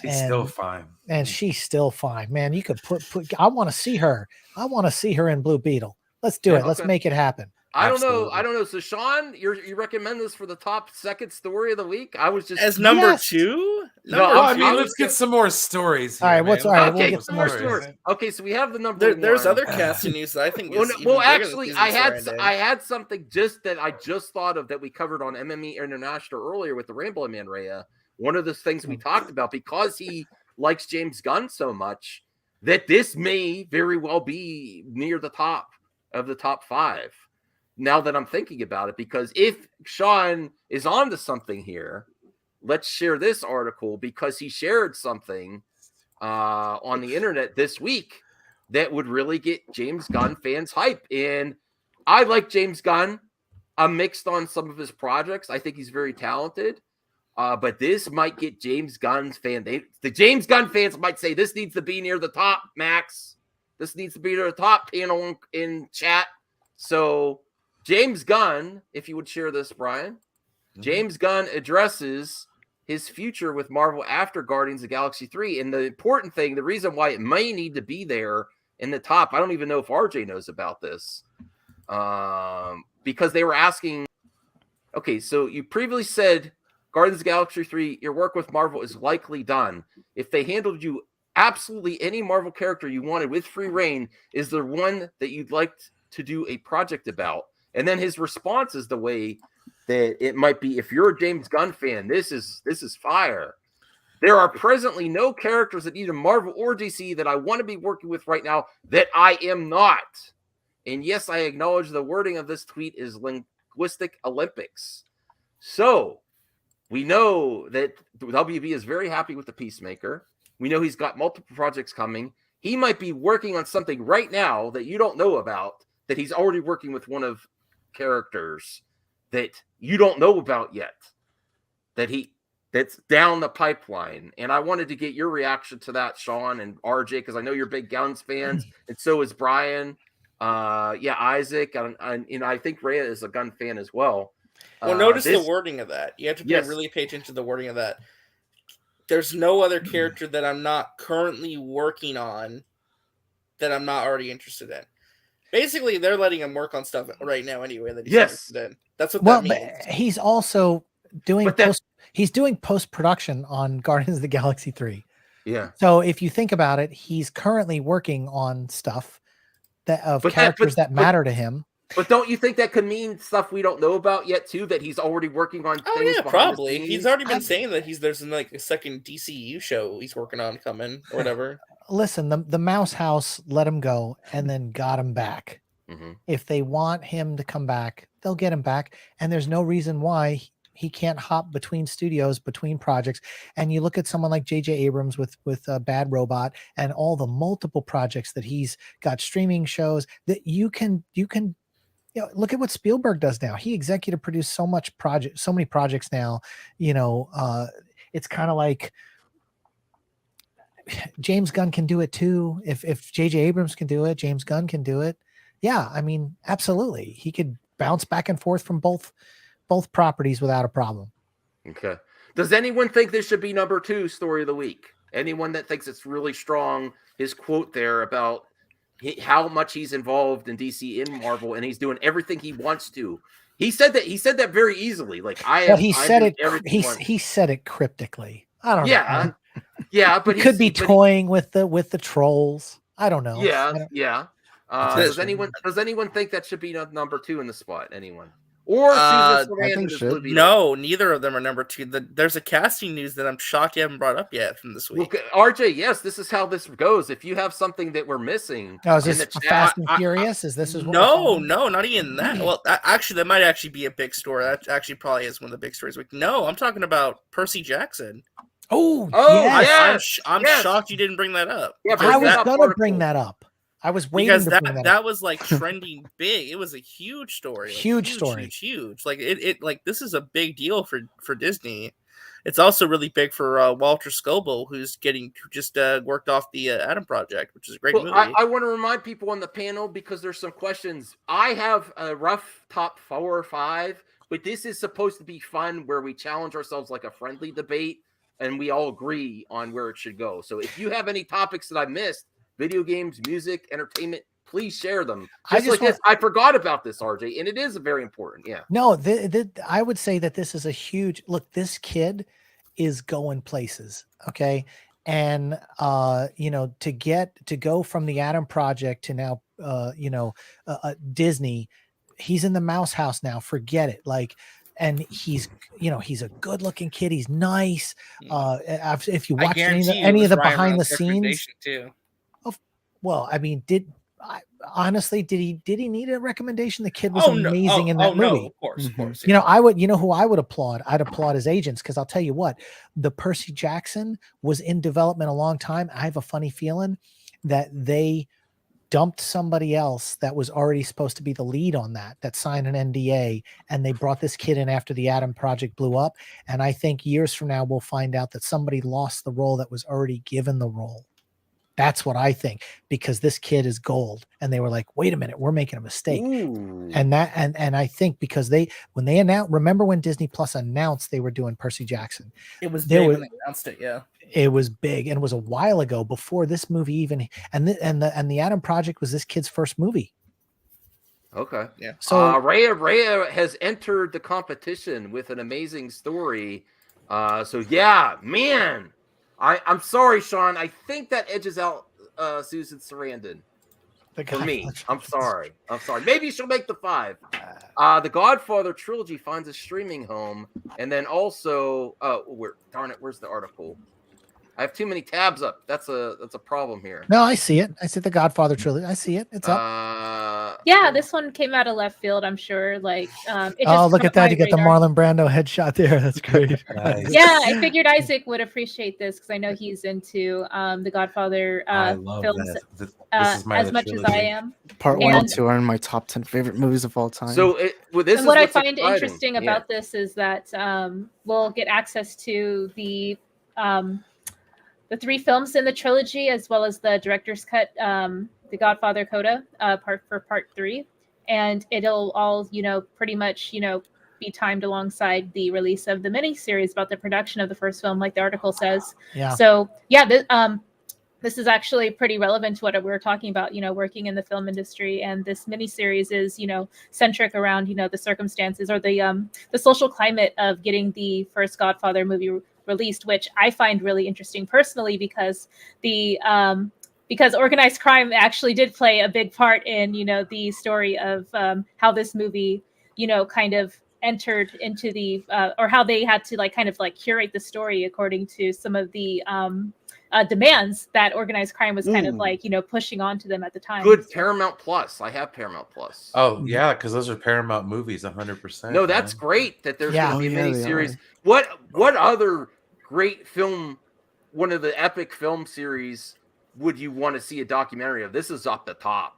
She's still fine. And she's still fine, man. You could put I want to see her. I want to see her in Blue Beetle. Let's do it. Okay. Let's make it happen. I don't know. So Sean, you recommend this for the top second story of the week? I was just as number 2. Let's get some more stories. All right, we'll get some more stories. Okay, so we have the number. There's other casting news that I think. Actually, I had something that I just thought of that we covered on MME International earlier with the Rainbow Man Raya. One of the things we talked about, because he likes James Gunn so much, that this may very well be near the top of the top 5. Now that I'm thinking about it, because if Sean is onto something here, let's share this article, because he shared something on the internet this week that would really get James Gunn fans hype. And I like James Gunn. I'm mixed on some of his projects. I think he's very talented. But this might get James Gunn's fan. The James Gunn fans might say this needs to be near the top, Max. This needs to be near the top panel in chat. So James Gunn, if you would share this, Brian, James Gunn addresses his future with Marvel after Guardians of the Galaxy 3. And the important thing, the reason why it may need to be there in the top, I don't even know if RJ knows about this, because they were asking, okay, so you previously said Guardians of the Galaxy 3, your work with Marvel is likely done. If they handled you absolutely any Marvel character you wanted with free reign, is there one that you'd like to do a project about? And then his response is the way that it might be. If you're a James Gunn fan, this is fire. There are presently no characters at either Marvel or DC that I want to be working with right now that I am not. And yes, I acknowledge the wording of this tweet is linguistic Olympics. So we know that WB is very happy with the Peacemaker. We know he's got multiple projects coming. He might be working on something right now that you don't know about, that he's already working with one of characters that you don't know about yet, that's down the pipeline. And I wanted to get your reaction to that, Sean and RJ, because I know you're big Guns fans, and so is Brian. Isaac, and I think Rhea is a gun fan as well. Well, notice the wording of that. You have to really pay attention to the wording of that. There's no other character that I'm not currently working on that I'm not already interested in. Basically, they're letting him work on stuff right now anyway. That he's interested in. That's what that means. But he's also doing he's doing post-production on Guardians of the Galaxy 3. Yeah. So if you think about it, he's currently working on stuff characters that matter to him. But don't you think that could mean stuff we don't know about yet too? That he's already working on things? Yeah, probably. He's already been saying that there's like a second DCU show he's working on coming or whatever. Listen, the Mouse House let him go and then got him back. Mm-hmm. If they want him to come back, they'll get him back, and there's no reason why he can't hop between studios, between projects. And you look at someone like J.J. Abrams with Bad Robot and all the multiple projects that he's got, streaming shows that you can look at what Spielberg does now. He executive produced so many projects now. It's kind of like James Gunn can do it too. If J.J. Abrams can do it, James Gunn can do it. Yeah, I mean, absolutely. He could bounce back and forth from both properties without a problem. Okay. Does anyone think this should be number 2 story of the week? Anyone that thinks it's really strong, his quote there about how much he's involved in DC in Marvel, and he's doing everything he wants to. He said that very easily. Like he said it cryptically. I don't know. Yeah, but he could be toying with the trolls. I don't know. Yeah. Does anyone think that should be number 2 in the spot? Anyone? Or Susan Sarandon? No, neither of them are number 2. There's a casting news that I'm shocked you haven't brought up yet from this week. Well, RJ, yes, this is how this goes. If you have something that we're missing, is this Fast and Furious? No, not even that. Well, actually, that might actually be a big story. That actually probably is one of the big stories. No, I'm talking about Percy Jackson. Yes. I'm shocked you didn't bring that up. Yeah, I was gonna bring that up. I was waiting because that was like trending big. It was a huge story. Huge. Like it like this is a big deal for Disney. It's also really big for Walter Scobell, who's just worked off the Adam Project, which is a great movie. I want to remind people on the panel, because there's some questions. I have a rough top 4 or 5, but this is supposed to be fun, where we challenge ourselves like a friendly debate, and we all agree on where it should go. So if you have any topics that I missed, video games, music, entertainment, please share them. I forgot about this, RJ, and it is very important. Yeah. No, I would say that this is a huge look. This kid is going places. Okay. And, to go from the Adam Project to now, Disney, he's in the Mouse House now. Forget it. And he's a good looking kid. He's nice. If you watch any of the behind the scenes too. Well, I mean, did he need a recommendation? The kid was amazing in that movie. No, of course. Yeah. Who I would applaud? I'd applaud his agents, because I'll tell you what, the Percy Jackson was in development a long time. I have a funny feeling that they dumped somebody else that was already supposed to be the lead on that signed an NDA, and they brought this kid in after the Adam Project blew up. And I think years from now, we'll find out that somebody lost the role that was already given the role. That's what I think, because this kid is gold, and they were like, "Wait a minute, we're making a mistake." Ooh. And I think because when they announced, remember when Disney Plus announced they were doing Percy Jackson? It was big when they announced it. Yeah, it was big, and it was a while ago, before this movie even. And the Adam Project was this kid's first movie. Okay, yeah. So Rhea has entered the competition with an amazing story. So yeah, man. I'm sorry, Sean. I think that edges out Susan Sarandon for me. I'm sorry. Maybe she'll make the 5. The Godfather trilogy finds a streaming home, and then also, where's the article? I have too many tabs up. That's a problem here. No, I see it. I see the Godfather trilogy. I see it. It's up. Yeah, this one came out of left field, I'm sure. Like, it Oh, just look caught at that. my You get the radar. Marlon Brando headshot there. That's great. Nice. Yeah, I figured Isaac would appreciate this because I know he's into the Godfather I love films that. This is my as much as I trilogy. am. Part 1 and And- 2 are in my top 10 favorite movies of all time. So this And is what I what's find exciting. interesting Yeah. about this is that we'll get access to the 3 films in the trilogy, as well as the director's cut, the Godfather Coda, part 3, and it'll all pretty much be timed alongside the release of the miniseries about the production of the first film, like the article says. Yeah. So yeah, this is actually pretty relevant to what we were talking about, working in the film industry. And this miniseries is, centric around, the circumstances or the social climate of getting the first Godfather movie released, which I find really interesting personally because because organized crime actually did play a big part in, the story of how this movie, kind of entered into the or how they had to kind of curate the story according to some of the demands that organized crime was kind of pushing onto them at the time. Good Paramount Plus. I have Paramount Plus. Oh yeah, because those are Paramount movies, 100%. No, that's great that there's Yeah. going to be a Oh, yeah, they miniseries. are. What other great film, one of the epic film series, would you want to see a documentary of? This is up the top.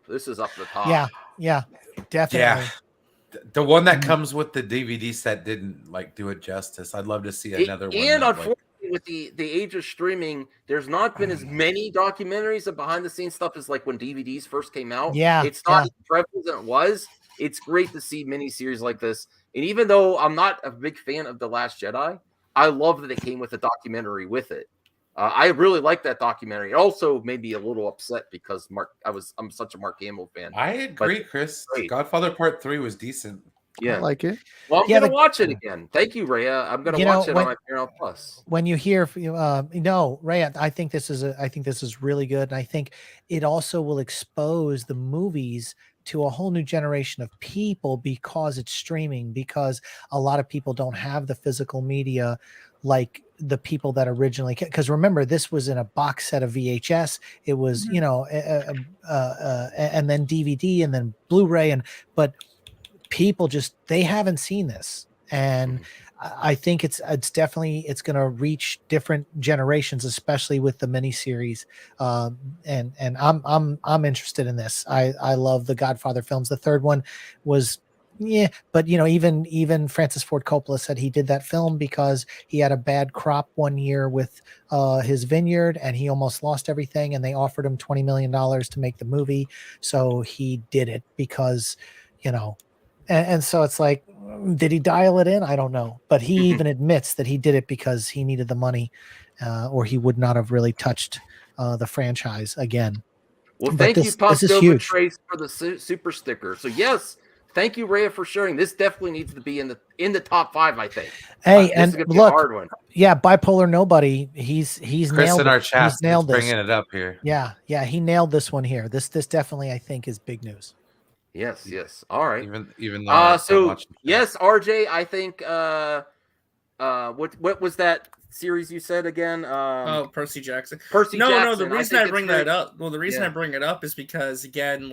Yeah, definitely. Yeah. The one that comes with the DVD set didn't do it justice. I'd love to see another one. And that, unfortunately, with the age of streaming, there's not been as many documentaries of behind the scenes stuff as when DVDs first came out. Yeah, It's not yeah. as prevalent as it was. It's great to see miniseries like this. And even though I'm not a big fan of The Last Jedi, I love that it came with a documentary with it. I really like that documentary. It also made me a little upset because I'm such a Mark Hamill fan. I agree, Chris. great. Godfather Part 3 was decent. I Yeah. like it. Well, I'm Yeah, gonna the- watch it again. Thank you, Rhea. I'm gonna watch it on my Paramount Plus. When you hear, no, Ray, I think this is really good, and I think it also will expose the movies to a whole new generation of people because it's streaming. Because a lot of people don't have the physical media like the people that originally. Because remember, this was in a box set of VHS. It was, and then DVD, and then Blu-ray, but people they haven't seen this, and I think it's definitely going to reach different generations, especially with the miniseries. And I'm interested in this. I love the Godfather films. The third one was but even Francis Ford Coppola said he did that film because he had a bad crop one year with his vineyard, and he almost lost everything, and they offered him $20 million to make the movie, so he did it because and so it's did he dial it in? I don't know, but he even admits that he did it because he needed the money, or he would not have really touched the franchise again. Well, But thank you, this is Postova huge. Trace, for the super sticker. So yes, thank you, Rhea, for sharing. This definitely needs to be in the top 5, I think. Hey, this and is gonna be a look, hard one. yeah, Bipolar Nobody. He's Chris nailed in our it. chat He's nailed this. bringing it up here. Yeah, he nailed this one here. This definitely, I think, is big news. Yes. All right. Even though I'm so watching that. yes, RJ, I think what was that series you said again? Percy Jackson. Percy No, Jackson. the reason think I it's bring great. that up, the reason Yeah. I bring it up is because again,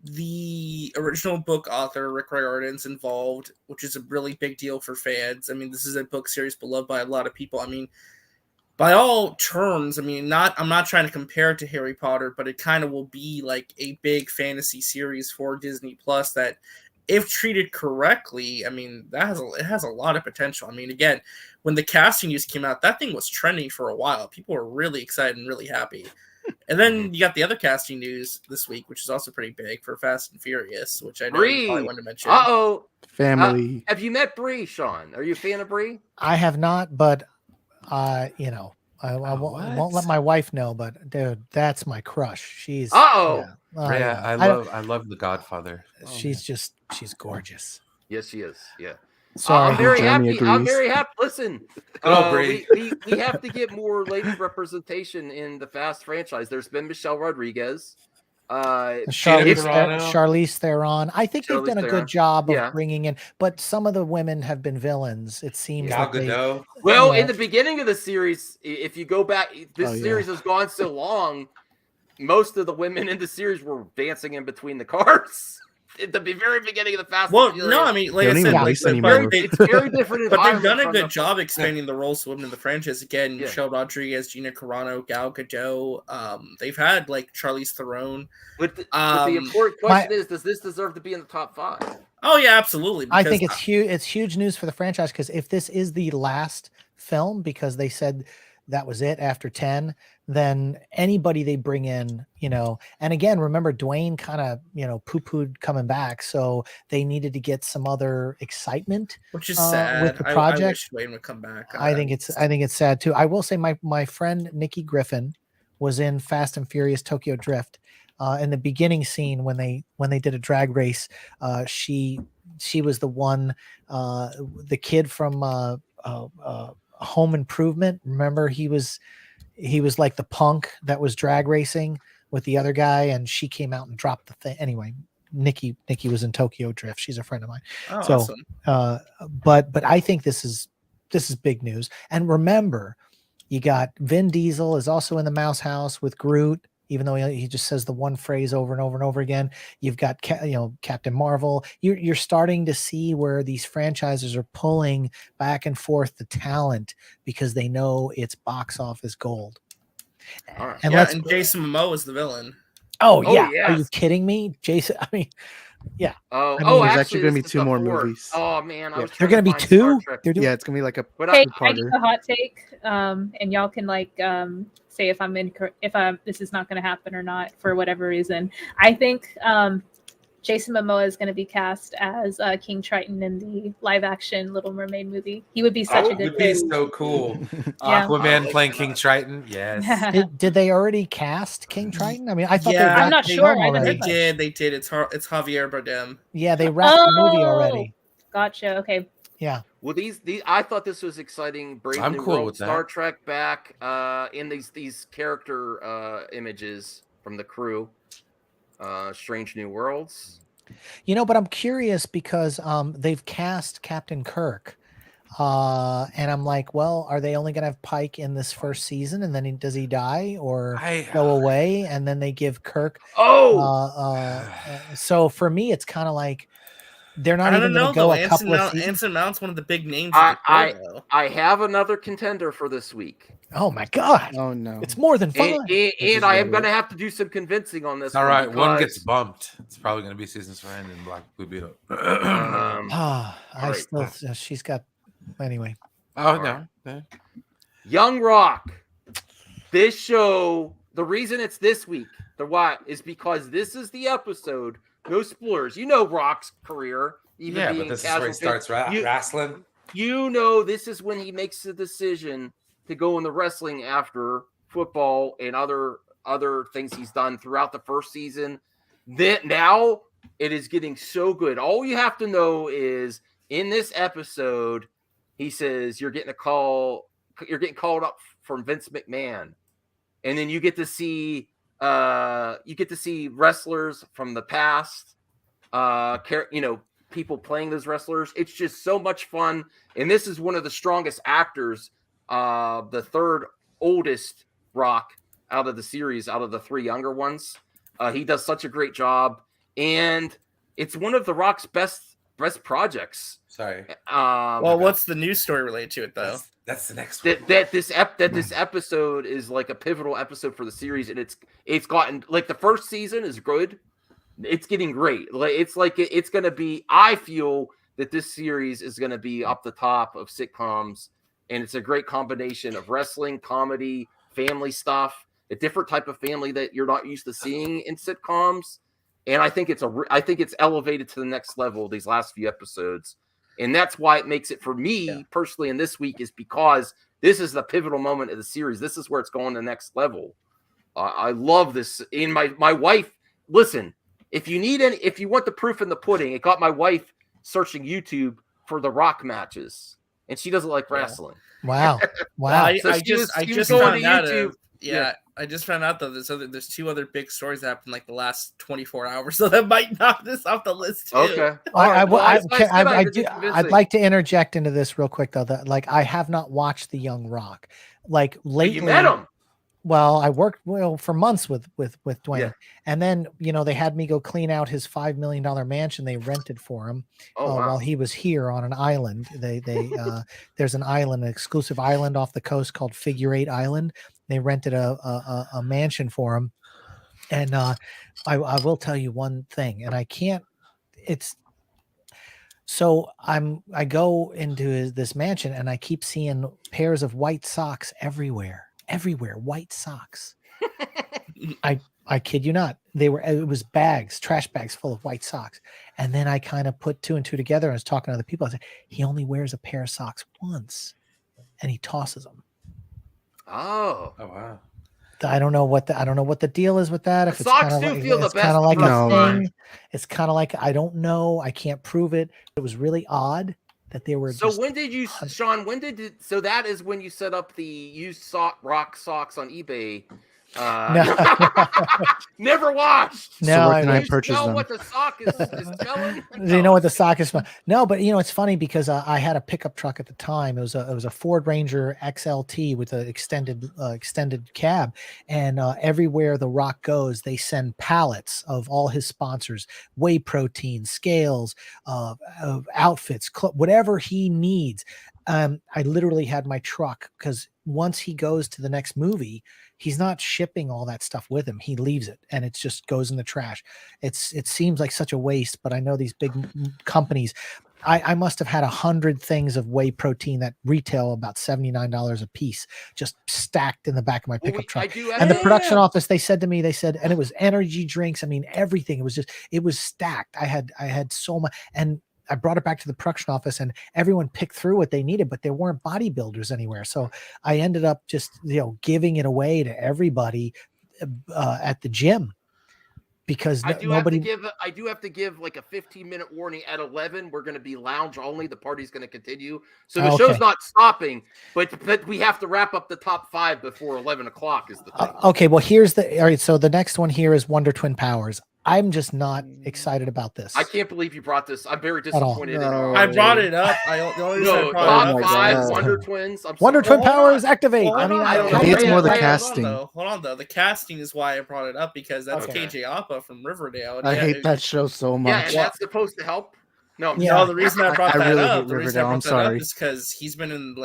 the original book author Rick Riordan's involved, which is a really big deal for fans. I mean, this is a book series beloved by a lot of people. I mean, by all terms, I mean, I'm not trying to compare it to Harry Potter, but it kind of will be like a big fantasy series for Disney Plus that, if treated correctly, I mean, it has a lot of potential. I mean, again, when the casting news came out, that thing was trending for a while. People were really excited and really happy. And then you got the other casting news this week, which is also pretty big for Fast and Furious, which I know you probably wanted to mention. Family. Have you met Bree, Sean? Are you a fan of Bree? I have not, but I won't let my wife know. But dude, that's my crush. She's Rhea, yeah. I love The Godfather. She's gorgeous. Yes, she is. Yeah. Sorry, I'm very Jeremy happy. I'm agrees. very happy. Listen, Oh, Bree. we have to get more lady representation in the Fast franchise. There's been Michelle Rodriguez. Charlize Theron. I think they've Charlize done a Theron. good job of Yeah. bringing in, but some of the women have been villains. It seems Gal like they, Gadot. Well, Yeah. in the beginning of the series, if you go back, this Oh, yeah. series has gone so long. Most of the women in the series were dancing in between the cars at the very beginning of the Fast. Well, and Furious. no, I mean, like They I don't said, even like, race but anymore. they- It's very different. but they've done a environment good from job expanding the roles of women in the franchise. Again, Yeah. Michelle Rodriguez, Gina Carano, Gal Gadot. They've had like Charlize Theron. But the important question is, does this deserve to be in the top 5? Oh yeah, absolutely. I think because- it's huge. It's huge news for the franchise because if this is the last film, because they said that was it after 10, then anybody they bring in, and again, remember Dwayne kind of, poo-pooed coming back, so they needed to get some other excitement, which is sad. with the I project. wish Dwayne would come back. I think it's sad too. I will say my friend Nikki Griffin was in Fast and Furious Tokyo Drift. In the beginning scene when they did a drag race, she was the one, the kid from Home Improvement. Remember, he was like the punk that was drag racing with the other guy, and she came out and dropped the thing. Anyway, Nikki was in Tokyo Drift. She's a friend of mine. Oh, So, awesome. but I think this is big news. And remember, you got Vin Diesel is also in the Mouse House with Groot, even though he just says the one phrase over and over and over again. You've got Captain Marvel. You're starting to see where these franchises are pulling back and forth the talent because they know it's box office gold. All right. And And Jason Momoa is the villain. Oh Oh, yeah, are yes. you kidding me, Jason? I mean, yeah. Oh, I mean, there's actually, actually gonna be this is 2 the more 4th. movies. Oh man, I was They're trying gonna be to find Star 2. Trek. They're doing. Yeah, it's gonna be like a But Hey, I two-parter. give a hot take, and y'all can say if this is not going to happen or not for whatever reason. I think Jason Momoa is going to be cast as King Triton in the live-action Little Mermaid movie. He would be such a Would good be fit. so cool. Yeah. Aquaman playing King Triton. Yes. Did they already cast King Triton? I mean, I thought Yeah, they I'm wrapped not the sure. film I haven't already. heard They did. It's Javier Bardem. Yeah, they wrapped the movie already. Gotcha. Okay. Yeah. Well, these I thought this was exciting. Brave I'm New cool World, with that. Star Trek back in these character images from the crew. Strange New Worlds. But I'm curious because they've cast Captain Kirk. And I'm like, well, are they only going to have Pike in this first season and then does he die or go away and then they give Kirk? So for me, it's kind of like they're not even going to go a couple of seasons. Anson Mount's one of the big names. Of the crew, though. I have another contender for this week. Oh my God. Oh no. It's more than fun. And I am going to have to do some convincing on this. All right, one because, gets bumped. It's probably going to be Season Surrender and Black Blue Beetle. She's got, anyway. Oh, no. Young Rock. This show, the reason it's this week, is because this is the episode. No spoilers. You know Rock's career. Even Yeah, being but this is casual where he starts wrestling. This is when he makes the decision to go into wrestling after football and other things he's done throughout the first season. Then now it is getting so good. All you have to know is in this episode, he says you're getting called up from Vince McMahon, and then you get to see wrestlers from the past, people playing those wrestlers. It's just so much fun, and this is one of the strongest actors, the third oldest Rock out of the series, out of the 3 younger ones. He does such a great job, and it's one of the Rock's best projects. Sorry. What's the news story related to it though? That's the next one. That this episode is like a pivotal episode for the series, and it's gotten like the first season is good. It's getting great. It's gonna be. I feel that this series is gonna be up the top of sitcoms, and it's a great combination of wrestling, comedy, family stuff, a different type of family that you're not used to seeing in sitcoms. And I think it's elevated to the next level these last few episodes. And that's why it makes it for me personally in this week is because this is the pivotal moment of the series. This is where it's going to the next level. I love this. And my wife, listen, if you want the proof in the pudding, it got my wife searching YouTube for the Rock matches, and she doesn't like wrestling. Wow. I So just she was going found to out. YouTube. I just found out though there's 2 other big stories that happened like the last 24 hours, so that might knock this off the list too. Okay. I'd like to interject into this real quick though. That like I have not watched The Young Rock. Like lately, you met him. Well, I worked for months with Dwayne, Yeah. and then they had me go clean out his $5 million mansion they rented for him while he was here on an island. They there's an island, an exclusive island off the coast called Figure 8 Island. They rented a mansion for him, and I will tell you one thing, and I can't. It's so I go into this mansion and I keep seeing pairs of white socks everywhere, white socks. I kid you not. It was bags, trash bags full of white socks. And then I kind of put 2 and 2 together and I was talking to other people. I said, he only wears a pair of socks once and he tosses them. Oh wow. I don't know what the deal is with that. If it's socks kind do of feel the it's kind of best like on a the thing. It's kind of like, I don't know. I can't prove it. It was really odd that they were. So when did you, Sean? So that is when you set up the used rock socks on eBay. Never watched. No, so where can I purchase them? What the sock is telling? Do you know what the sock is? No, but it's funny because I had a pickup truck at the time. It was a Ford Ranger XLT with an extended cab, and everywhere the Rock goes, they send pallets of all his sponsors: whey protein, scales, outfits, whatever he needs. I literally had my truck because once he goes to the next movie, he's not shipping all that stuff with him. He leaves it and it just goes in the trash. It seems like such a waste, but I know these big companies. I must have had 100 things of whey protein that retail about $79 a piece, just stacked in the back of my pickup truck. And the production office, they said, and it was energy drinks. I mean, everything. It was stacked. I had so much, and I brought it back to the production office and everyone picked through what they needed, but there weren't bodybuilders anywhere. So I ended up just, giving it away to everybody at the gym because I do have to give like a 15-minute warning. At 11, we're going to be lounge only. The party's going to continue. So the show's not stopping, but we have to wrap up the top 5 before 11 o'clock is the thing. Okay. Well, all right. So the next one here is Wonder Twin Powers. I'm just not excited about this. I can't believe you brought this. I'm very disappointed. I brought it up. Top 5 Wonder Twins. Wonder Twin Powers activate. I think it's more the casting. Hold on though. The casting is why I brought it up because that's KJ Apa from Riverdale. I hate that show so much. Yeah, and that's supposed to help. No, the reason I brought that up, I'm sorry, is because he's been in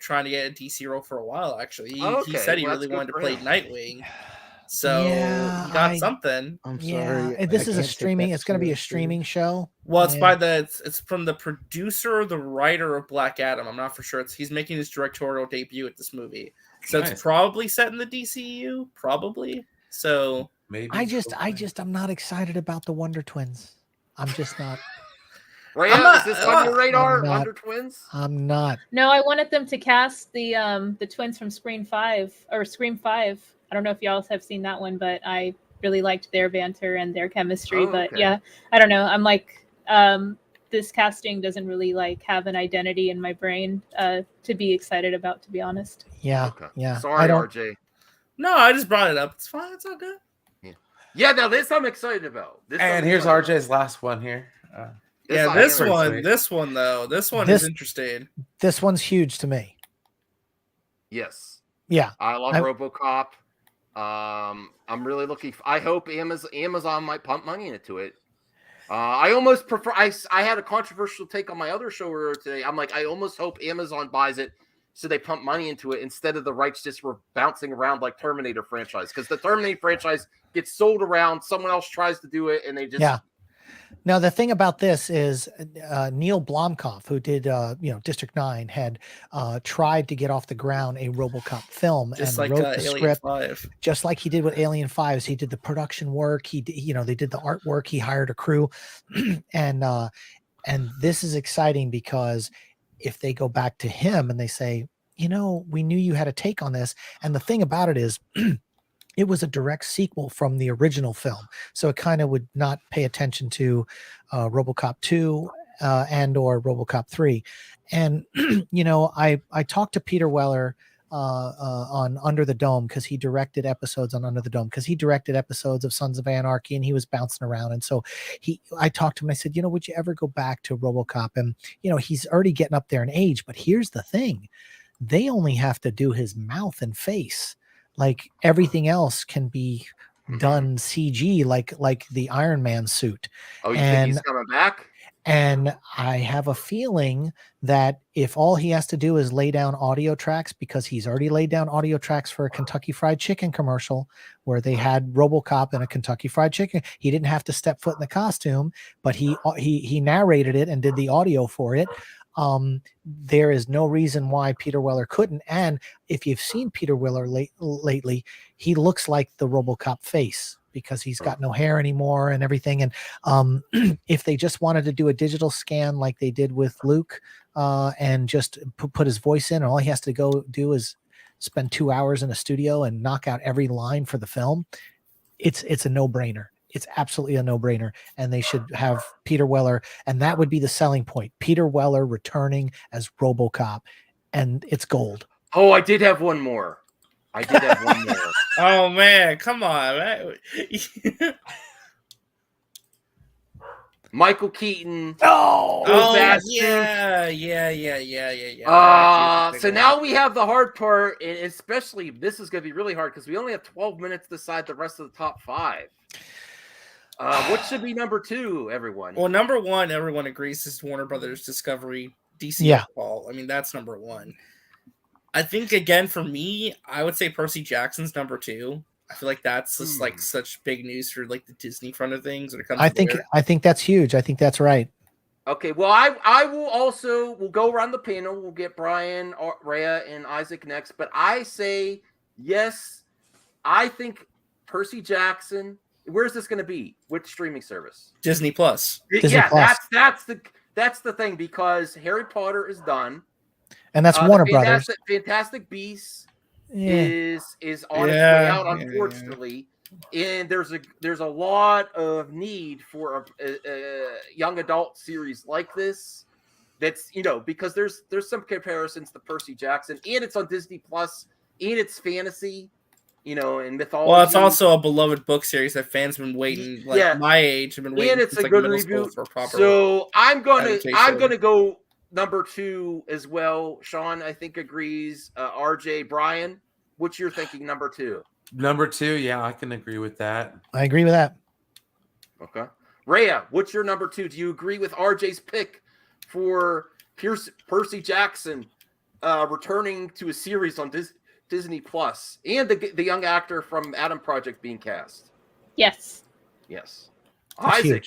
trying to get a DC role for a while. Actually, he said he really wanted to play Nightwing. So he got something. I'm sorry. This is a streaming. It's going to be a streaming show. Well, it's from the producer, the writer of Black Adam. I'm not for sure. He's making his directorial debut at this movie, so it's probably set in the DCU. Probably. So maybe. I'm not excited about the Wonder Twins. I'm just not. Raya, is this on your radar? Wonder Twins? I'm not. No, I wanted them to cast the twins from Scream 5. I don't know if y'all have seen that one, but I really liked their banter and their chemistry. Yeah, I don't know. I'm like, this casting doesn't really have an identity in my brain to be excited about, to be honest. Yeah. Okay. Yeah. Sorry, RJ. No, I just brought it up. It's fine. It's all good. Yeah. Now this I'm excited about. And here's RJ's last one here. This one is interesting. This one's huge to me. Yes. Yeah. I love RoboCop. I'm really looking. I hope Amazon might pump money into it. I almost prefer. I had a controversial take on my other show earlier today. I'm like, I almost hope Amazon buys it so they pump money into it instead of the rights just were bouncing around like Terminator franchise, because the Terminator franchise gets sold around, someone else tries to do it, and they just Now, the thing about this is Neil Blomkamp, who did, District 9, had tried to get off the ground a RoboCop film and wrote the script, 5. just like he did with Alien 5. He did the production work. They did the artwork. He hired a crew, and this is exciting because if they go back to him and they say, we knew you had a take on this, and the thing about it is. It was a direct sequel from the original film, so it kind of would not pay attention to RoboCop 2 and or RoboCop 3. And I talked to Peter Weller on Under the Dome, because he directed episodes on Under the Dome, because he directed episodes of Sons of Anarchy, and he was bouncing around. And so I talked to him and I said, would you ever go back to RoboCop? And he's already getting up there in age, but here's the thing: they only have to do his mouth and face. Like everything else can be done CG, like the Iron Man suit. Oh, you think he's coming back? And I have a feeling that if all he has to do is lay down audio tracks, because he's already laid down audio tracks for a Kentucky Fried Chicken commercial where they had RoboCop in a Kentucky Fried Chicken. He didn't have to step foot in the costume, but he narrated it and did the audio for it. There is no reason why Peter Weller couldn't. And if you've seen Peter Weller lately, he looks like the RoboCop face, because he's got no hair anymore and everything. And if they just wanted to do a digital scan like they did with Luke, and just put his voice in, and all he has to go do is spend 2 hours in a studio and knock out every line for the film, it's a no-brainer. It's absolutely a no-brainer. And they should have Peter Weller, and that would be the selling point. Peter Weller returning as RoboCop, and it's gold. Oh, I did have one more. Oh man, come on, man. Michael Keaton. Oh yeah. So now we have the hard part, and especially this is going to be really hard because we only have 12 minutes to decide the rest of the top 5. What should be number 2, everyone? Well, number 1, everyone agrees, is Warner Brothers Discovery DC Fall. I mean, that's number 1. I think, again, for me, I would say Percy Jackson's number 2. I feel like that's just like such big news for like the Disney front of things when it comes. I think that's huge. I think that's right. Okay, well, I will go around the panel. We'll get Brian, Rhea, and Isaac next. But I say yes. I think Percy Jackson. Where's this going to be? Which streaming service? Disney Plus. Disney Plus. That's the thing, because Harry Potter is done. And that's Warner Brothers. Fantastic Beasts is on its way out, unfortunately. And there's a lot of need for a young adult series like this. That's because there's some comparisons to Percy Jackson, and it's on Disney Plus, and it's fantasy, and mythology. Well, it's also a beloved book series that fans have been waiting. My age have been waiting. And it's a good review. For proper. So I'm gonna go number 2 as well. Sean, I think, agrees. RJ, Brian, what's your thinking? Number 2. Number 2, yeah, I can agree with that. I agree with that. Okay. Rhea, what's your number 2? Do you agree with RJ's pick for Percy Jackson returning to a series on Disney Plus, and the young actor from Adam Project being cast? Yes. Isaac.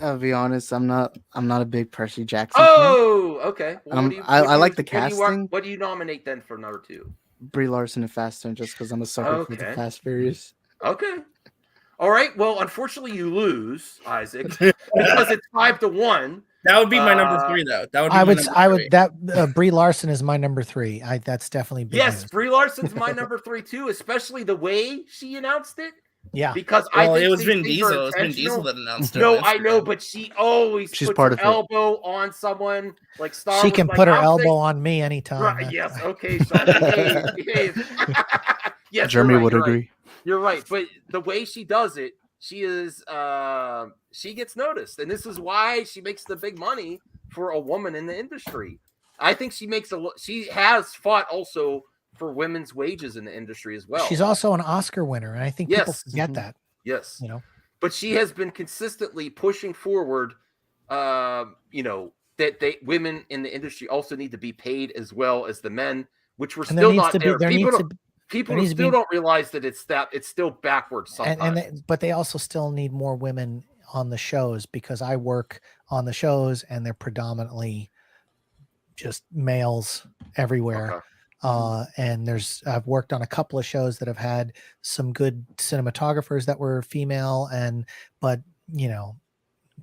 I'll be honest, I'm not a big Percy Jackson fan. Okay. Well, I like the casting. What do you nominate then for number 2? Brie Larson and Fast 10, just because I'm a sucker for the Fast Furious. Okay. All right. Well, unfortunately, you lose, Isaac, because it's 5-1. That would be my number 3, though. Brie Larson is my number 3. That's definitely big news. Brie Larson's my number 3 too, especially the way she announced it. Yeah, because it was Vin Diesel. It was Vin Diesel that announced it. No, I know, but she always puts her elbow on someone. Like Star Wars. She can put her elbow on me anytime. Right, yes. Okay. Sean, yes, Jeremy would agree. You're right, but the way she does it, she gets noticed, and this is why she makes the big money for a woman in the industry. I think she has fought also for women's wages in the industry as well. She's also an Oscar winner, and I think people forget that. Yes, but she has been consistently pushing forward. That women in the industry also need to be paid as well as the men, which we're still not there. People still don't realize that it's still backwards sometimes. But they also still need more women on the shows, because I work on the shows and they're predominantly just males everywhere. Okay. And I've worked on a couple of shows that have had some good cinematographers that were female, but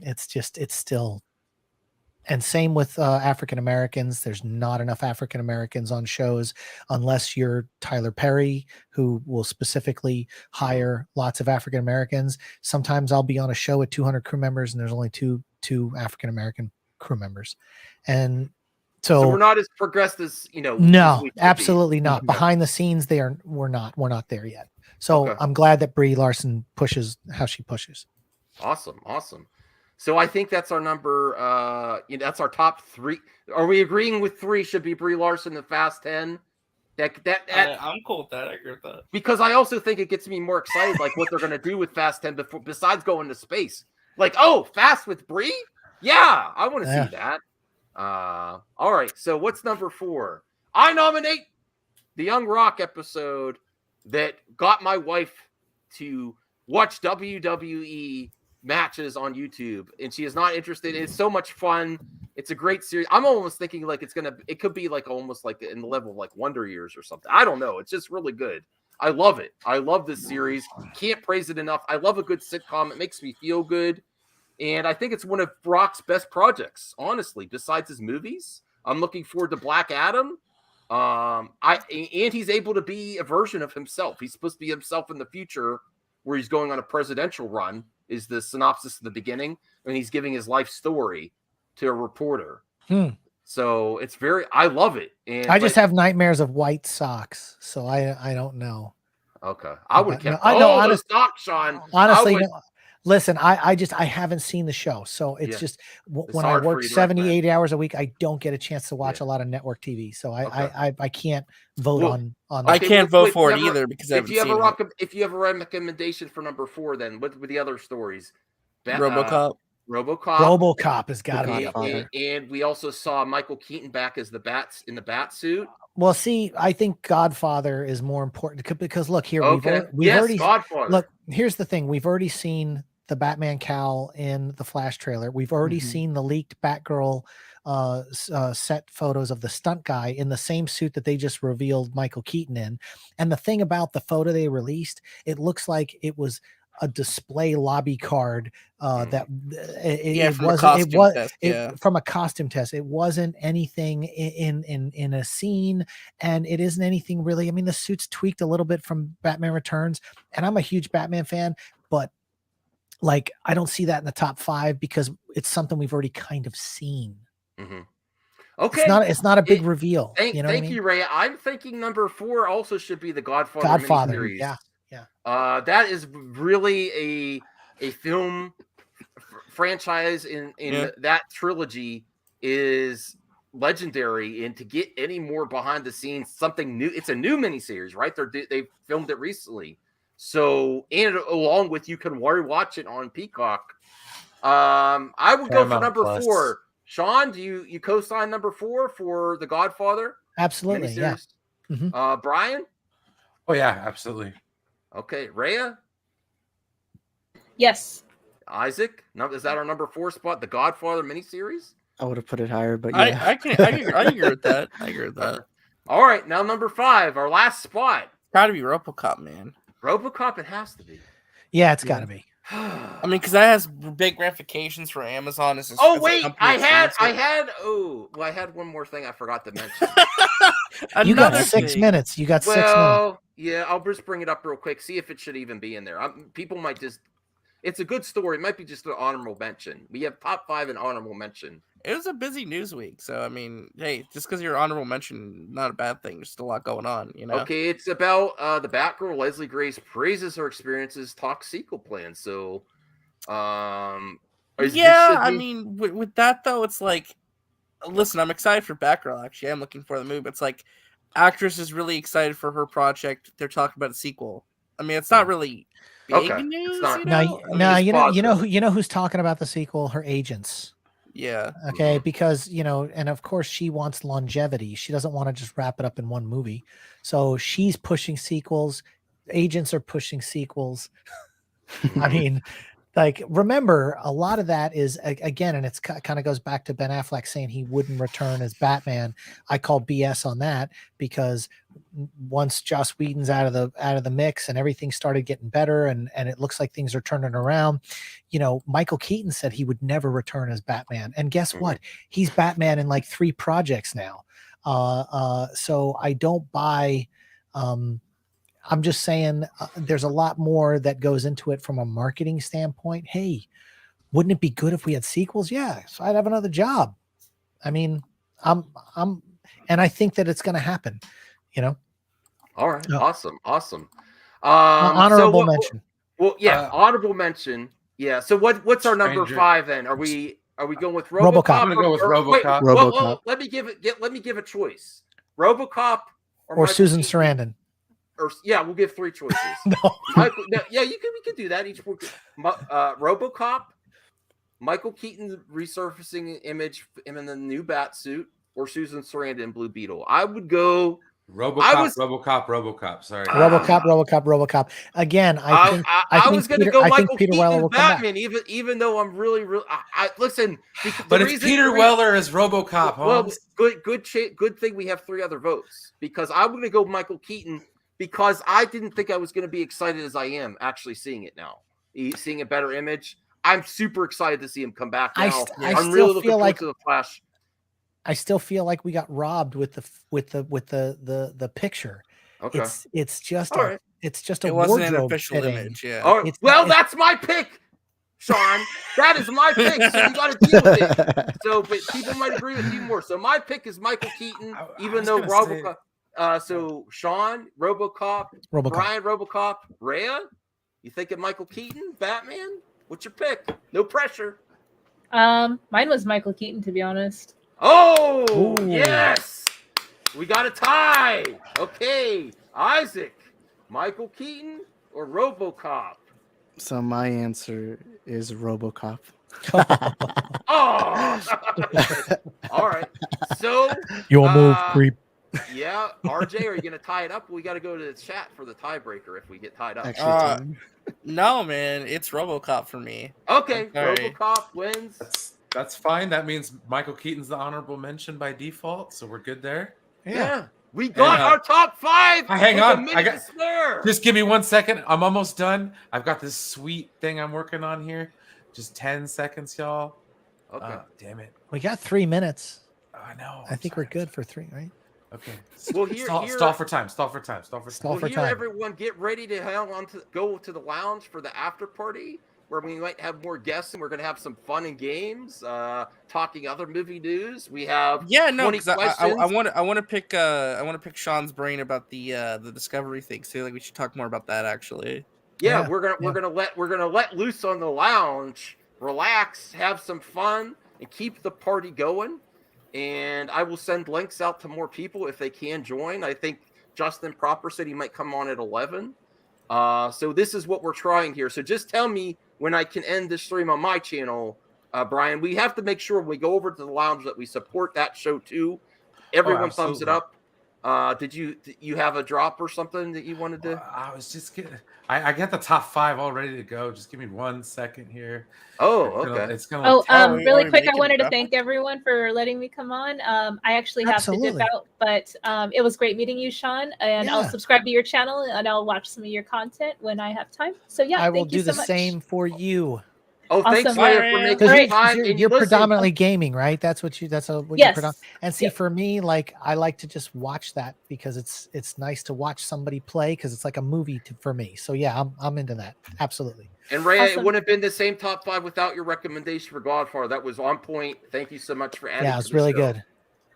it's still, and same with African Americans. There's not enough African Americans on shows unless you're Tyler Perry, who will specifically hire lots of African Americans. Sometimes I'll be on a show with 200 crew members and there's only two African American crew members. And So So we're not as progressed as as no, we should be. absolutely not. Okay. Behind the scenes, we're not there yet. So Okay. I'm glad that Brie Larson pushes how she pushes. Awesome. So I think that's our number. That's our top 3. Are we agreeing with 3 should be Brie Larson and Fast 10? I'm cool with that. I agree with that. Because I also think it gets me more excited, like what they're gonna do with Fast 10 besides going to space. Like, oh, Fast with Brie? Yeah, I want to see that. All right. So what's number 4? I nominate the Young Rock episode that got my wife to watch WWE matches on YouTube, and she is not interested. It's so much fun. It's a great series. I'm almost thinking like it could be like almost like in the level of like Wonder Years or something. I don't know. It's just really good. I love it. I love this series. Can't praise it enough. I love a good sitcom. It makes me feel good. And I think it's one of Rock's best projects, honestly, besides his movies. I'm looking forward to Black Adam. And he's able to be a version of himself. He's supposed to be himself in the future where he's going on a presidential run, is the synopsis at the beginning, and he's giving his life story to a reporter. So it's I love it. And I just have nightmares of white socks, so I don't know. Okay. I would have kept the socks, Sean. Honestly, listen, I haven't seen the show, so it's just when I work 78 hours a week, I don't get a chance to watch a lot of network TV. So I can't vote on I can't vote for it either because if you have a recommendation for number 4, then what were the other stories? RoboCop. RoboCop has got to be. And we also saw Michael Keaton back as the bat suit. Well, see, I think Godfather is more important because look here, we've already Godfather. Look, here's the thing: we've already seen the Batman cowl in the Flash trailer. We've already seen the leaked Batgirl set photos of the stunt guy in the same suit that they just revealed Michael Keaton in. And the thing about the photo they released, it looks like it was a display lobby card that from a costume test. It wasn't anything in a scene, and it isn't anything really. I mean, the suit's tweaked a little bit from Batman Returns, and I'm a huge Batman fan, but like I don't see that in the top 5 because it's something we've already kind of seen. Okay, it's not a big reveal. Thank you, Ray. I'm thinking number 4 also should be the Godfather miniseries. Yeah. That is really a film franchise in that trilogy is legendary, and to get any more behind the scenes, something new. It's a new miniseries, right? They filmed it recently, so and along with you can watch it on Peacock. I would go for number 4. Sean, do you co-sign number 4 for the Godfather? Absolutely, miniseries? Yeah. Brian? Oh yeah, absolutely. Okay, Rhea? Yes. Isaac? Is that our number 4 spot? The Godfather miniseries? I would have put it higher, but yeah. I agree with that. I agree with that. All right, now number 5, our last spot. Gotta be RoboCop, man. RoboCop, it has to be. Yeah, it's gotta be. I mean, because that has big ramifications for Amazon. I had one more thing I forgot to mention. You got 6 minutes. You got 6 minutes. Yeah, I'll just bring it up real quick. See if it should even be in there. People might just. It's a good story. It might be just an honorable mention. We have top 5 and honorable mention. It was a busy news week, so I mean, hey, just because you're honorable mention, not a bad thing. There's still a lot going on, you know. Okay, it's about the Batgirl. Leslie Grace praises her experiences, talks sequel plans. So, I mean, with that though, it's like, listen, I'm excited for Batgirl. Actually, I'm looking for the movie. It's like, actress is really excited for her project. They're talking about a sequel. I mean, it's not really big news. It's not. You know who's talking about the sequel? Her agents. Yeah. Okay, because and of course she wants longevity. She doesn't want to just wrap it up in one movie. So she's pushing sequels. Agents are pushing sequels. I mean, like, remember, a lot of that is, again, and it's kind of goes back to Ben Affleck saying he wouldn't return as Batman. I call BS on that, because once Joss Whedon's out of the mix and everything started getting better and it looks like things are turning around, Michael Keaton said he would never return as Batman. And guess what? He's Batman in like 3 projects now. So I don't buy, I'm just saying there's a lot more that goes into it from a marketing standpoint. Hey, wouldn't it be good if we had sequels? Yeah, so I'd have another job. I mean, and I think that it's going to happen. You know. All right. No. Awesome. Honorable mention. Well, yeah, honorable mention. Yeah. So what's our number 5 then? Are we going with RoboCop? I'm gonna go with RoboCop. RoboCop. Let me give a choice. RoboCop or Susan Sarandon. Or we'll give 3 choices. No. Michael, we could do that. Each RoboCop, Michael Keaton resurfacing image him in the new bat suit, or Susan Sarandon Blue Beetle. I would go RoboCop. Sorry. RoboCop. Again, I was going to go Michael Peter Keaton Weller will Batman, even though I'm really, I listen. But it's Peter Weller as RoboCop. Well, good thing we have 3 other votes, because I'm going to go Michael Keaton, because I didn't think I was going to be excited as I am actually seeing it now, seeing a better image. I'm super excited to see him come back now. I'm really looking forward to the Flash. I still feel like we got robbed with the picture. Okay. It's just it wasn't an official image. Yeah. All right. That's my pick, Sean. That is my pick. So you got to deal with it. So, but people might agree with you more. So my pick is Michael Keaton, even though RoboCop. So Sean, RoboCop, Brian, RoboCop, Rhea. You thinking Michael Keaton, Batman? What's your pick? No pressure. Mine was Michael Keaton, to be honest. Oh, ooh. Yes. We got a tie. Okay. Isaac, Michael Keaton or RoboCop? So my answer is RoboCop. Oh. All right. So your move, creep. Yeah, RJ, are you going to tie it up? We got to go to the chat for the tiebreaker if we get tied up. No, man, it's RoboCop for me. Okay, RoboCop wins. That's fine. That means Michael Keaton's the honorable mention by default, so we're good there. Yeah. We got our top 5. Hang on. Spare. Just give me 1 second. I'm almost done. I've got this sweet thing I'm working on here. Just 10 seconds, y'all. Okay. Damn it. We got 3 minutes. I know. I think we're good for 3, right? Okay. Well, stall for time. Everyone, get ready to go to the lounge for the after party, where we might have more guests, and we're going to have some fun and games, talking other movie news. We have 20 questions. I want to pick Sean's brain about the Discovery thing. So like we should talk more about that actually. Yeah, we're gonna let loose on the lounge, relax, have some fun, and keep the party going. And I will send links out to more people if they can join. I think Justin Proper said he might come on at 11. So this is what we're trying here. So just tell me when I can end this stream on my channel, Brian. We have to make sure when we go over to the lounge that we support that show too. Everyone thumbs it up. Did you have a drop or something that you wanted to? I was just kidding. I got the top 5 all ready to go. Just give me 1 second here. Oh, okay. Really quick, I wanted to thank everyone for letting me come on. I actually have to dip out, but it was great meeting you, Sean. And I'll subscribe to your channel and I'll watch some of your content when I have time. So yeah, I will do the same for you. Oh, thanks for making time. You're predominantly gaming, right? That's what yes. You're and see, for me, like I like to just watch that because it's nice to watch somebody play because it's like a movie for me. So yeah, I'm into that. Absolutely. And Ray, it wouldn't have been the same top 5 without your recommendation for Godfather. That was on point. Thank you so much for adding. Yeah, it's really good.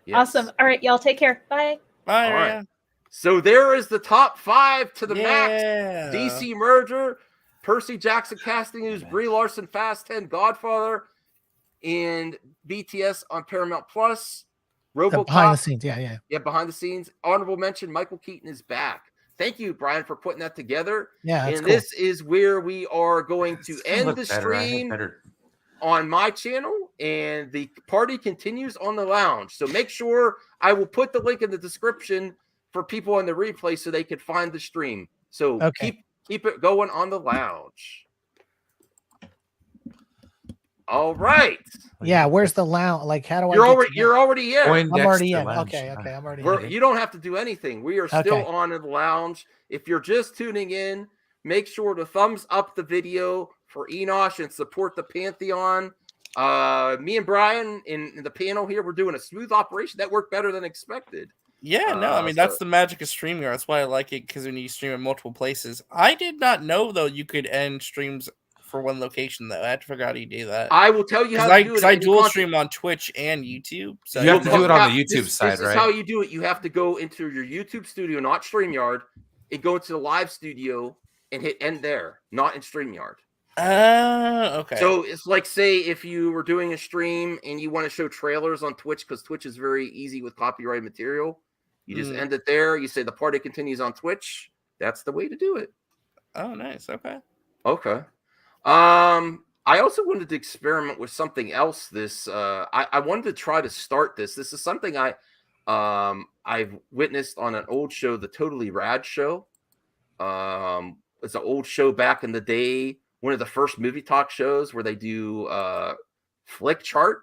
Yes. Awesome. All right, y'all take care. Bye. Bye. All right. So there is the top 5 to the max. DC merger. Percy Jackson casting news, Brie Larson, Fast 10, Godfather, and BTS on Paramount Plus. RoboCop. Behind the scenes, yeah. Yeah, behind the scenes. Honorable mention, Michael Keaton is back. Thank you, Brian, for putting that together. Yeah, and this is where we are going to end the stream on my channel, and the party continues on the lounge. So make sure I will put the link in the description for people on the replay so they can find the stream. So keep it going on the lounge. All right. Yeah, where's the lounge? Like, how do You're I? already in. I'm already in. Okay, I'm already in. You don't have to do anything. We are still on in the lounge. If you're just tuning in, make sure to thumbs up the video for Enosh and support the Pantheon. Me and Brian in the panel here, we're doing a smooth operation that worked better than expected. Yeah, no, I mean, that's the magic of StreamYard. That's why I like it, because when you stream in multiple places. I did not know, though, you could end streams for one location though. I have to figure out how you do that. I will tell you how to do it. Because I dual stream on Twitch and YouTube. So you have to do it on the YouTube side, right? This is how you do it. You have to go into your YouTube studio, not StreamYard, and go into the live studio and hit end there, not in StreamYard. Okay. So it's like, say, if you were doing a stream and you want to show trailers on Twitch, because Twitch is very easy with copyrighted material, you just end it there. You say the party continues on Twitch. That's the way to do it. Oh, nice. Okay. Okay. I also wanted to experiment with something else. I wanted to try to start this. This is something I've witnessed on an old show, the Totally Rad Show. It's an old show back in the day, one of the first movie talk shows where they do flick chart,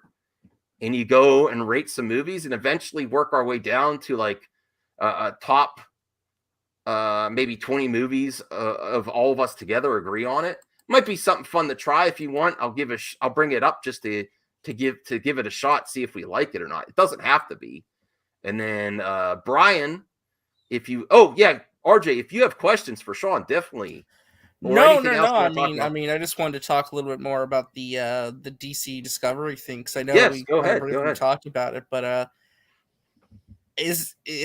and you go and rate some movies and eventually work our way down to like a top maybe 20 movies of all of us together agree on it. Might be something fun to try. If you want, I'll bring it up just to give it a shot, see if we like it or not. It doesn't have to be. And then Brian, RJ, if you have questions for Sean, definitely. No. I mean, I just wanted to talk a little bit more about the DC Discovery thing, because I know we talked about it, but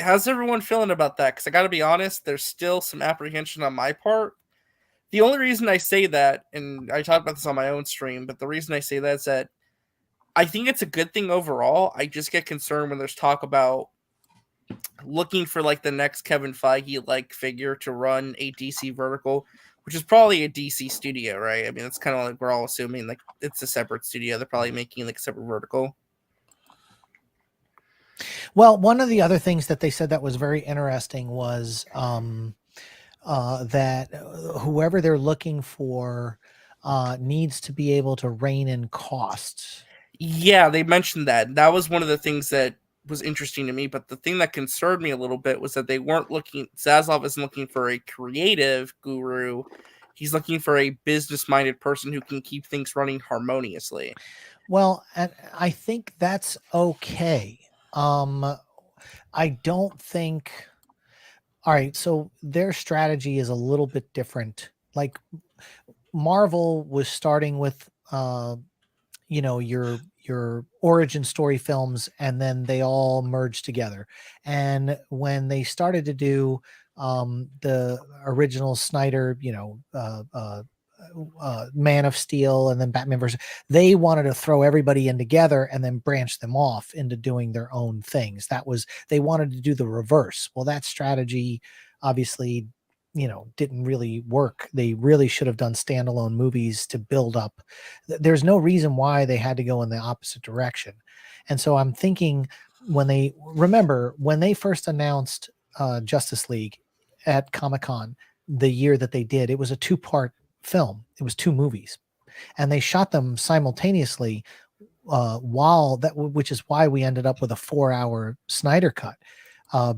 how's everyone feeling about that? Because I got to be honest, there's still some apprehension on my part. The only reason I say that, and I talked about this on my own stream, but the reason I say that is that I think it's a good thing overall. I just get concerned when there's talk about looking for like the next Kevin Feige like figure to run a DC vertical, which is probably a DC studio, right? I mean, it's kind of like we're all assuming like it's a separate studio. They're probably making like a separate vertical. Well, one of the other things that they said that was very interesting was that whoever they're looking for needs to be able to rein in costs. Yeah, they mentioned that. That was one of the things that was interesting to me. But the thing that concerned me a little bit was that they weren't looking. Zaslav isn't looking for a creative guru. He's looking for a business-minded person who can keep things running harmoniously. Well, and I think that's okay. I don't think. All right, so their strategy is a little bit different. Like Marvel was starting with, your origin story films, and then they all merged together. And when they started to do the original Snyder, Man of Steel and then Batman versus, they wanted to throw everybody in together and then branch them off into doing their own things. They wanted to do the reverse. Well, that strategy obviously, didn't really work. They really should have done standalone movies to build up. There's no reason why they had to go in the opposite direction. And so I'm thinking when they first announced Justice League at Comic-Con, the year that they did, it was a 2-part film. It was 2 movies, and they shot them simultaneously which is why we ended up with a 4-hour Snyder cut,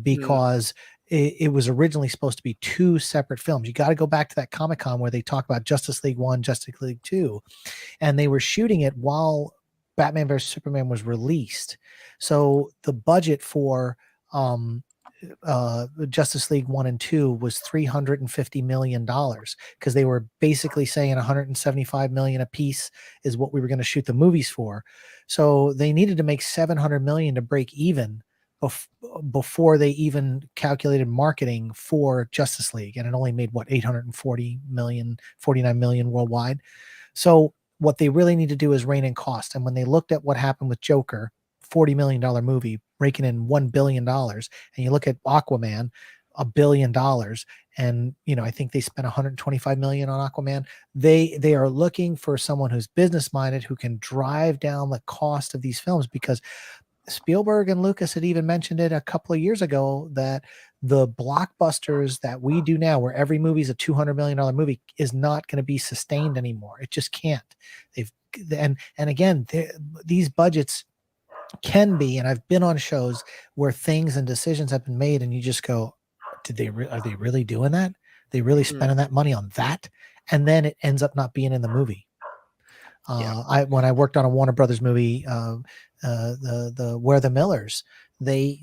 because it was originally supposed to be 2 separate films. You got to go back to that Comic-Con where they talk about Justice League 1, Justice League 2, and they were shooting it while Batman vs Superman was released. So the budget for Justice League 1 and 2 was $350 million, because they were basically saying $175 million a piece is what we were going to shoot the movies for. So they needed to make $700 million to break even before they even calculated marketing for Justice League, and it only made $849 million worldwide. So what they really need to do is rein in cost. And when they looked at what happened with Joker, $40 million movie, raking in $1 billion, and you look at Aquaman, $1 billion, and I think they spent $125 million on Aquaman. They are looking for someone who's business minded, who can drive down the cost of these films, because Spielberg and Lucas had even mentioned it a couple of years ago that the blockbusters that we do now, where every movie is a $200 million movie, is not going to be sustained anymore. It just can't. And again, these budgets can be, and I've been on shows where things and decisions have been made, and you just go, are they really doing that? They really spending that money on that? And then it ends up not being in the movie. When I worked on a Warner Brothers movie, the Where the Millers, they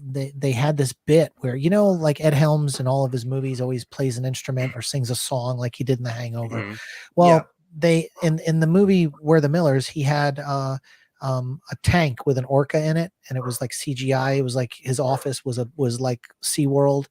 had this bit where, like Ed Helms in all of his movies always plays an instrument or sings a song like he did in The Hangover. Well, they in the movie Where the Millers, he had a tank with an orca in it, and it was like CGI. It was like his office was like SeaWorld,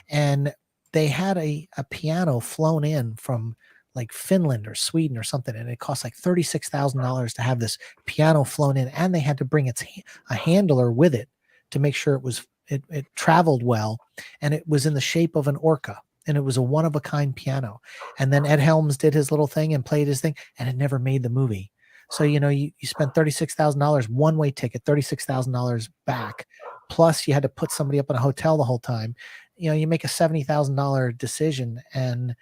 and they had a piano flown in from like Finland or Sweden or something, and it cost like $36,000 to have this piano flown in, and they had to bring a handler with it to make sure it traveled well, and it was in the shape of an orca, and it was a one-of-a-kind piano. And then Ed Helms did his little thing and played his thing, and it never made the movie. So, you spent $36,000 one-way ticket, $36,000 back, plus you had to put somebody up in a hotel the whole time. You make a $70,000 decision, and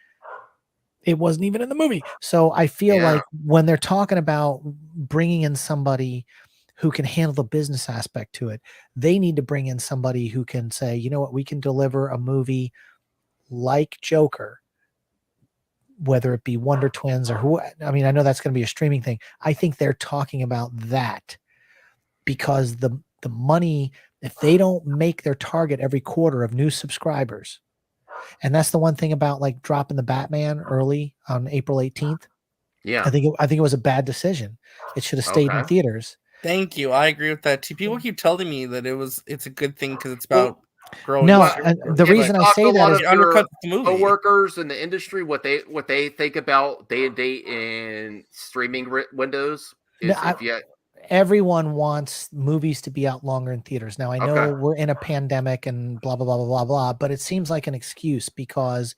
it wasn't even in the movie. So I feel like when they're talking about bringing in somebody who can handle the business aspect to it, they need to bring in somebody who can say, you know what, we can deliver a movie like Joker, whether it be Wonder Twins or who. I mean, I know that's going to be a streaming thing. I think they're talking about that because the money, if they don't make their target every quarter of new subscribers, and that's the one thing about like dropping the Batman early on April 18th. Yeah, I think it was a bad decision. It should have stayed in theaters. Thank you. I agree with that too. People keep telling me that it's a good thing because it's about growing. No, the reason I say that is undercut the movie. Co-workers in the industry, what they think about day and date in streaming windows is everyone wants movies to be out longer in theaters. Now I know we're in a pandemic and blah blah blah blah blah blah, but it seems like an excuse because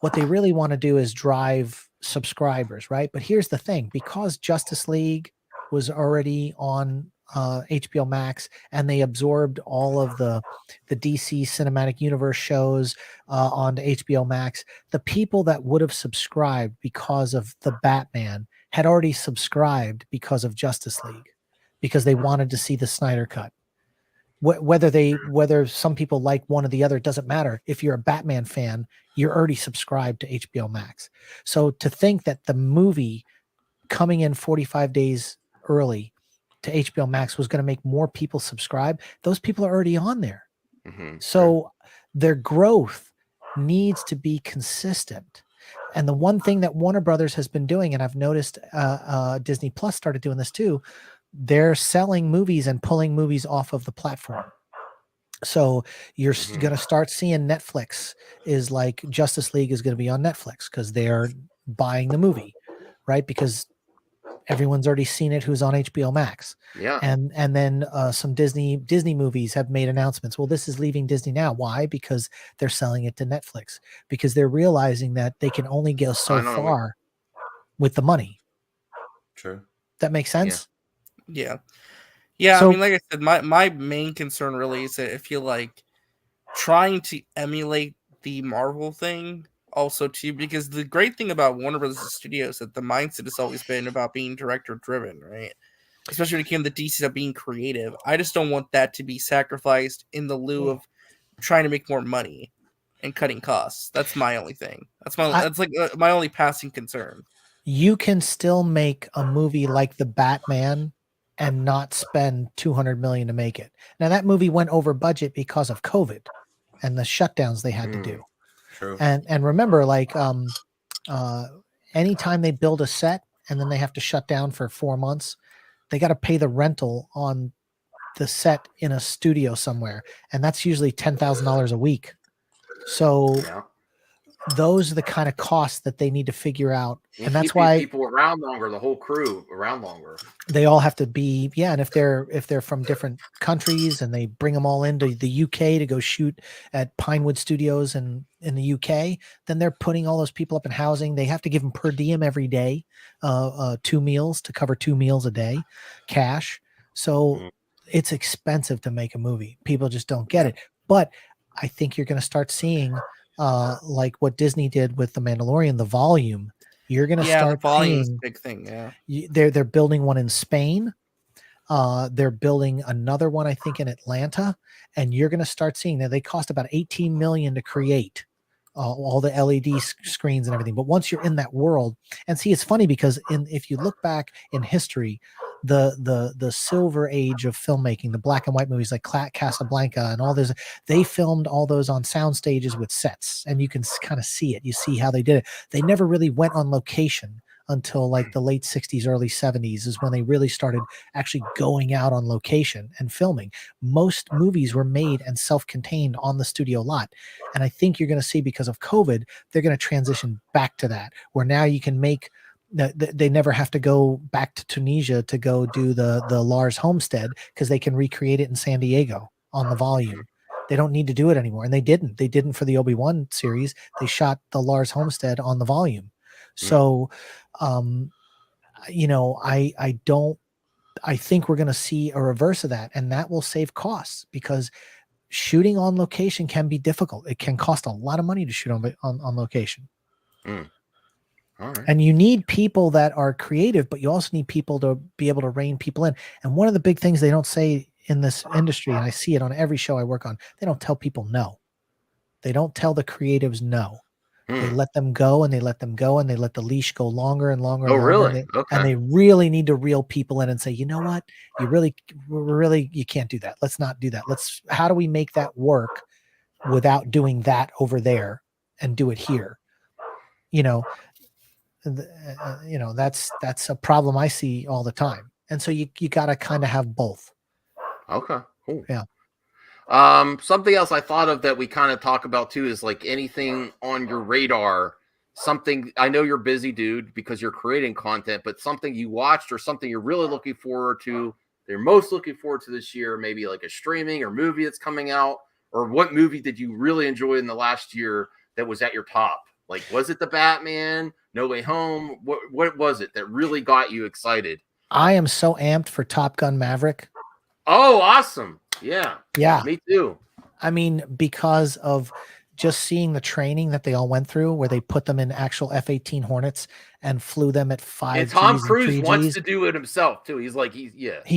what they really want to do is drive subscribers, right? But here's the thing: because Justice League was already on HBO Max, and they absorbed all of the DC Cinematic Universe shows onto HBO Max, the people that would have subscribed because of the Batman had already subscribed because of Justice League, because they wanted to see the Snyder Cut. Whether some people like one or the other, it doesn't matter. If you're a Batman fan, you're already subscribed to HBO Max. So to think that the movie coming in 45 days early to HBO Max was going to make more people subscribe, those people are already on there. Mm-hmm. So their growth needs to be consistent. And the one thing that Warner Brothers has been doing, and I've noticed Disney Plus started doing this too, they're selling movies and pulling movies off of the platform. So you're going to start seeing Netflix is like Justice League is going to be on Netflix because they're buying the movie, right? Because everyone's already seen it who's on HBO Max. Yeah. And then some Disney movies have made announcements. Well, this is leaving Disney now. Why? Because they're selling it to Netflix, because they're realizing that they can only go so far with the money. True. That makes sense? Yeah. Yeah. So, I mean, like I said, my main concern really is that I feel like trying to emulate the Marvel thing also too, because the great thing about Warner Brothers Studios that the mindset has always been about being director driven, right? Especially when it came to DC stuff being creative. I just don't want that to be sacrificed in the lieu of trying to make more money and cutting costs. That's my only thing. That's my only passing concern. You can still make a movie like The Batman and not spend $200 million to make it. Now that movie went over budget because of COVID and the shutdowns they had to do. True. And remember, like anytime they build a set and then they have to shut down for 4 months, they got to pay the rental on the set in a studio somewhere, and that's usually $10,000 a week. So those are the kind of costs that they need to figure out, and that's why people around longer, the whole crew around longer. They all have to be, and if they're from different countries and they bring them all into the UK to go shoot at Pinewood Studios in the UK, then they're putting all those people up in housing. They have to give them per diem every day, 2 meals to cover 2 meals a day, cash. So it's expensive to make a movie. People just don't get it. But I think you're going to start seeing like what Disney did with The Mandalorian, the volume. You're going to start seeing big thing. Yeah, they're building one in Spain. They're building another one, I think, in Atlanta, and you're going to start seeing that they cost about $18 million to create all the LED screens and everything. But once you're in that world, and see, it's funny because if you look back in history, the silver age of filmmaking, the black and white movies like Casablanca and all those, they filmed all those on sound stages with sets, and you can kind of see it. You see how they did it. They never really went on location until like the late 60s, early 70s is when they really started actually going out on location and filming. Most movies were made and self-contained on the studio lot. And I think you're going to see, because of COVID, they're going to transition back to that, where now you can make they never have to go back to Tunisia to go do the Lars Homestead, because they can recreate it in San Diego on the volume. They don't need to do it anymore. And they didn't for the Obi-Wan series. They shot the Lars Homestead on the volume. So, you know, I think we're going to see a reverse of that, and that will save costs, because shooting on location can be difficult. It can cost a lot of money to shoot on location. All right. And you need people that are creative, but you also need people to be able to rein people in. And one of the big things they don't say in this industry, and I see it on every show I work on, they don't tell people no. They don't tell the creatives no. They let them go, and they let them go, and they let the leash go longer and longer. Oh, and really? longer, Okay. And they really need to reel people in and say, you know what? You can't do that. Let's not do that. How do we make that work without doing that over there and do it here? You know, that's a problem I see all the time. And so you got to kind of have both. Okay. Cool. Yeah. Something else I thought of that we kind of talk about too is like anything on your radar, something, I know you're busy, dude, because you're creating content, but something you watched or something you're really looking forward to, they're most looking forward to this year, maybe like a streaming or movie that's coming out, or what movie did you really enjoy in the last year that was at your top? Like, was it the Batman, No Way Home? What was it that really got you excited? I am so amped for Top Gun Maverick. Oh, awesome. Yeah. Yeah. Me too. I mean, because of just seeing the training that they all went through, where they put them in actual F-18 Hornets and flew them at 5 And Tom Gs and Cruise 3 wants Gs. to do it himself too. He's like, he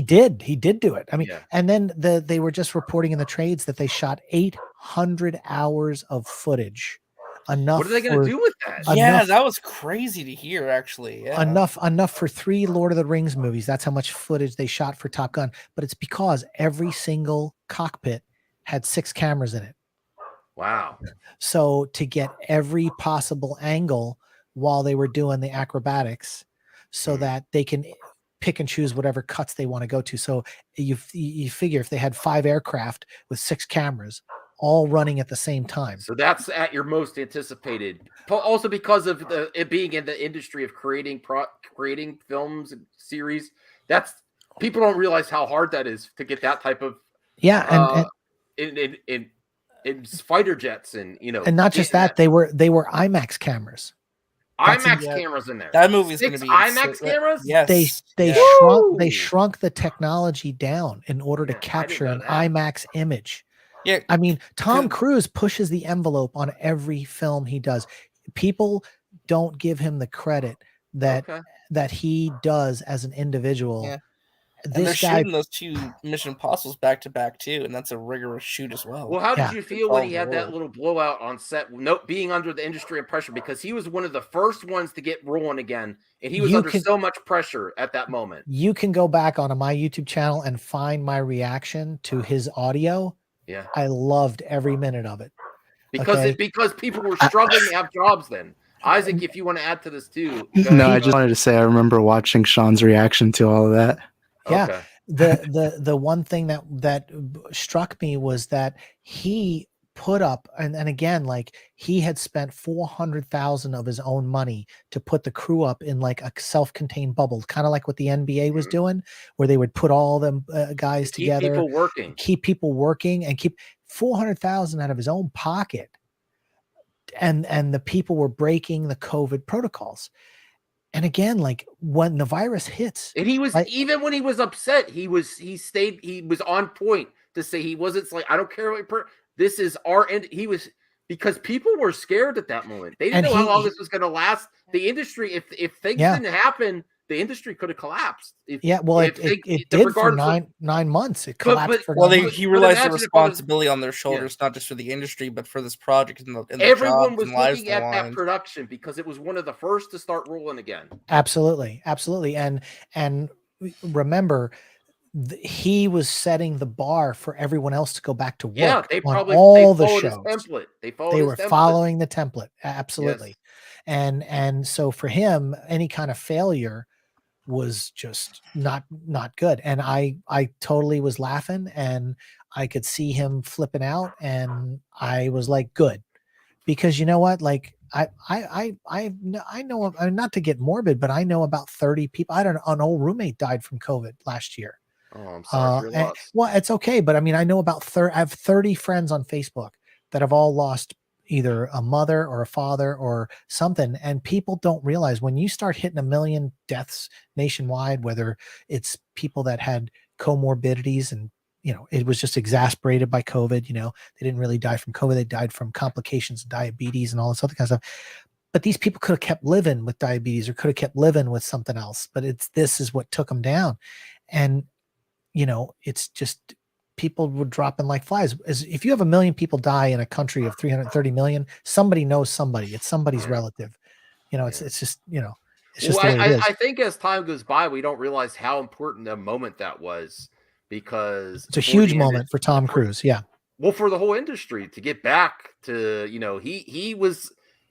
did do it. I mean, Yeah. and then they were just reporting in the trades that they shot 800 hours of footage. Enough. What are they going to do with that? Yeah, that was crazy to hear, actually. Yeah. Enough for 3 Lord of the Rings movies. That's how much footage they shot for Top Gun. But it's because every single cockpit had 6 cameras in it. Wow. So to get every possible angle while they were doing the acrobatics, so that they can pick and choose whatever cuts they want to go to. So you figure if they had 5 aircraft with 6 cameras all running at the same time. So that's at your most anticipated. Also because of it being in the industry of creating films and series. That's, people don't realize how hard that is to get that type of in fighter jets, and you know, and not just that, they were IMAX cameras. IMAX cameras in there. That movie's going to be IMAX cameras. Yes, they shrunk the technology down in order to capture an IMAX image. Yeah, I mean, Tom Cruise pushes the envelope on every film he does. People don't give him the credit that he does as an individual. Yeah. And they're shooting those 2 Mission Impossibles back to back too, and that's a rigorous shoot as well. Well, how did you feel when he had that little blowout on set, being under the industry and pressure, because he was one of the first ones to get rolling again, and he was under so much pressure at that moment. You can go back on my YouTube channel and find my reaction to his audio. Yeah, I loved every minute of it because people were struggling to have jobs then. Isaac, if you want to add to this too. No, I just wanted to say I remember watching Sean's reaction to all of that. Yeah. Okay. The one thing that struck me was that he put up, and again, like, he had spent $400,000 of his own money to put the crew up in like a self-contained bubble, kind of like what the NBA was doing, where they would put all them guys together, keep people working, and keep $400,000 out of his own pocket. And the people were breaking the COVID protocols. And again, like, when the virus hits, and he was, even when he was upset, he was on point to say he wasn't like, I don't care what this is our end. He was, because people were scared at that moment. They didn't know how long this was going to last. The industry, if things didn't happen, the industry could have collapsed. It did for nine months. It collapsed. He realized the responsibility on their shoulders, not just for the industry, but for this project. And everyone was looking at that production because it was one of the first to start rolling again. Absolutely. And remember, he was setting the bar for everyone else to go back to work. Yeah, they on probably all they the followed shows. his template. They were His template. following the template, absolutely. Yes. And so for him, any kind of failure was just not good. And I totally was laughing, and I could see him flipping out, and I was like, good, because you know what, like I know, not to get morbid, but I know about 30 people. I don't know, an old roommate died from COVID last year. Oh, I'm sorry for your loss. Well, it's okay, but I mean, I know about 30. I have 30 friends on Facebook that have all lost either a mother or a father or something. And people don't realize when you start hitting 1 million deaths nationwide, whether it's people that had comorbidities and, you know, it was just exasperated by COVID, you know, they didn't really die from COVID. They died from complications of diabetes and all this other kind of stuff. But these people could have kept living with diabetes or could have kept living with something else. But this is what took them down. And, you know, it's just, people were dropping like flies. As if you have 1 million people die in a country of 330 million, somebody knows somebody. It's somebody's relative. You know, it's just, you know, it's just the way it is. I think as time goes by, we don't realize how important a moment that was, because it's a huge moment for Tom Cruise. Yeah. Well, for the whole industry to get back to, you know, he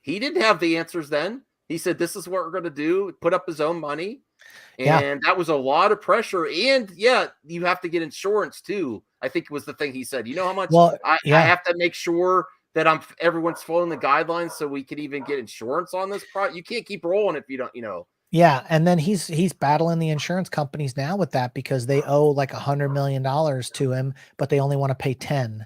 didn't have the answers then. He said, this is what we're going to do, put up his own money. And that was a lot of pressure. And yeah, you have to get insurance too. I think it was the thing he said. You know how much I have to make sure that everyone's following the guidelines so we can even get insurance on this product. You can't keep rolling if you don't, you know. Yeah, and then he's battling the insurance companies now with that because they owe like $100 million to him, but they only want to pay 10.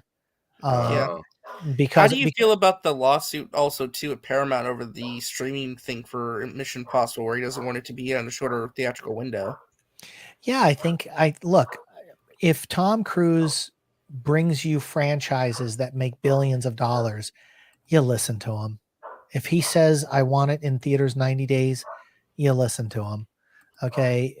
Because how do you feel about the lawsuit also too at Paramount over the streaming thing for Mission Impossible, where he doesn't want it to be on a shorter theatrical window? Yeah, I think look, if Tom Cruise brings you franchises that make billions of dollars, you listen to him. If he says, I want it in theaters 90 days, you listen to him. Okay.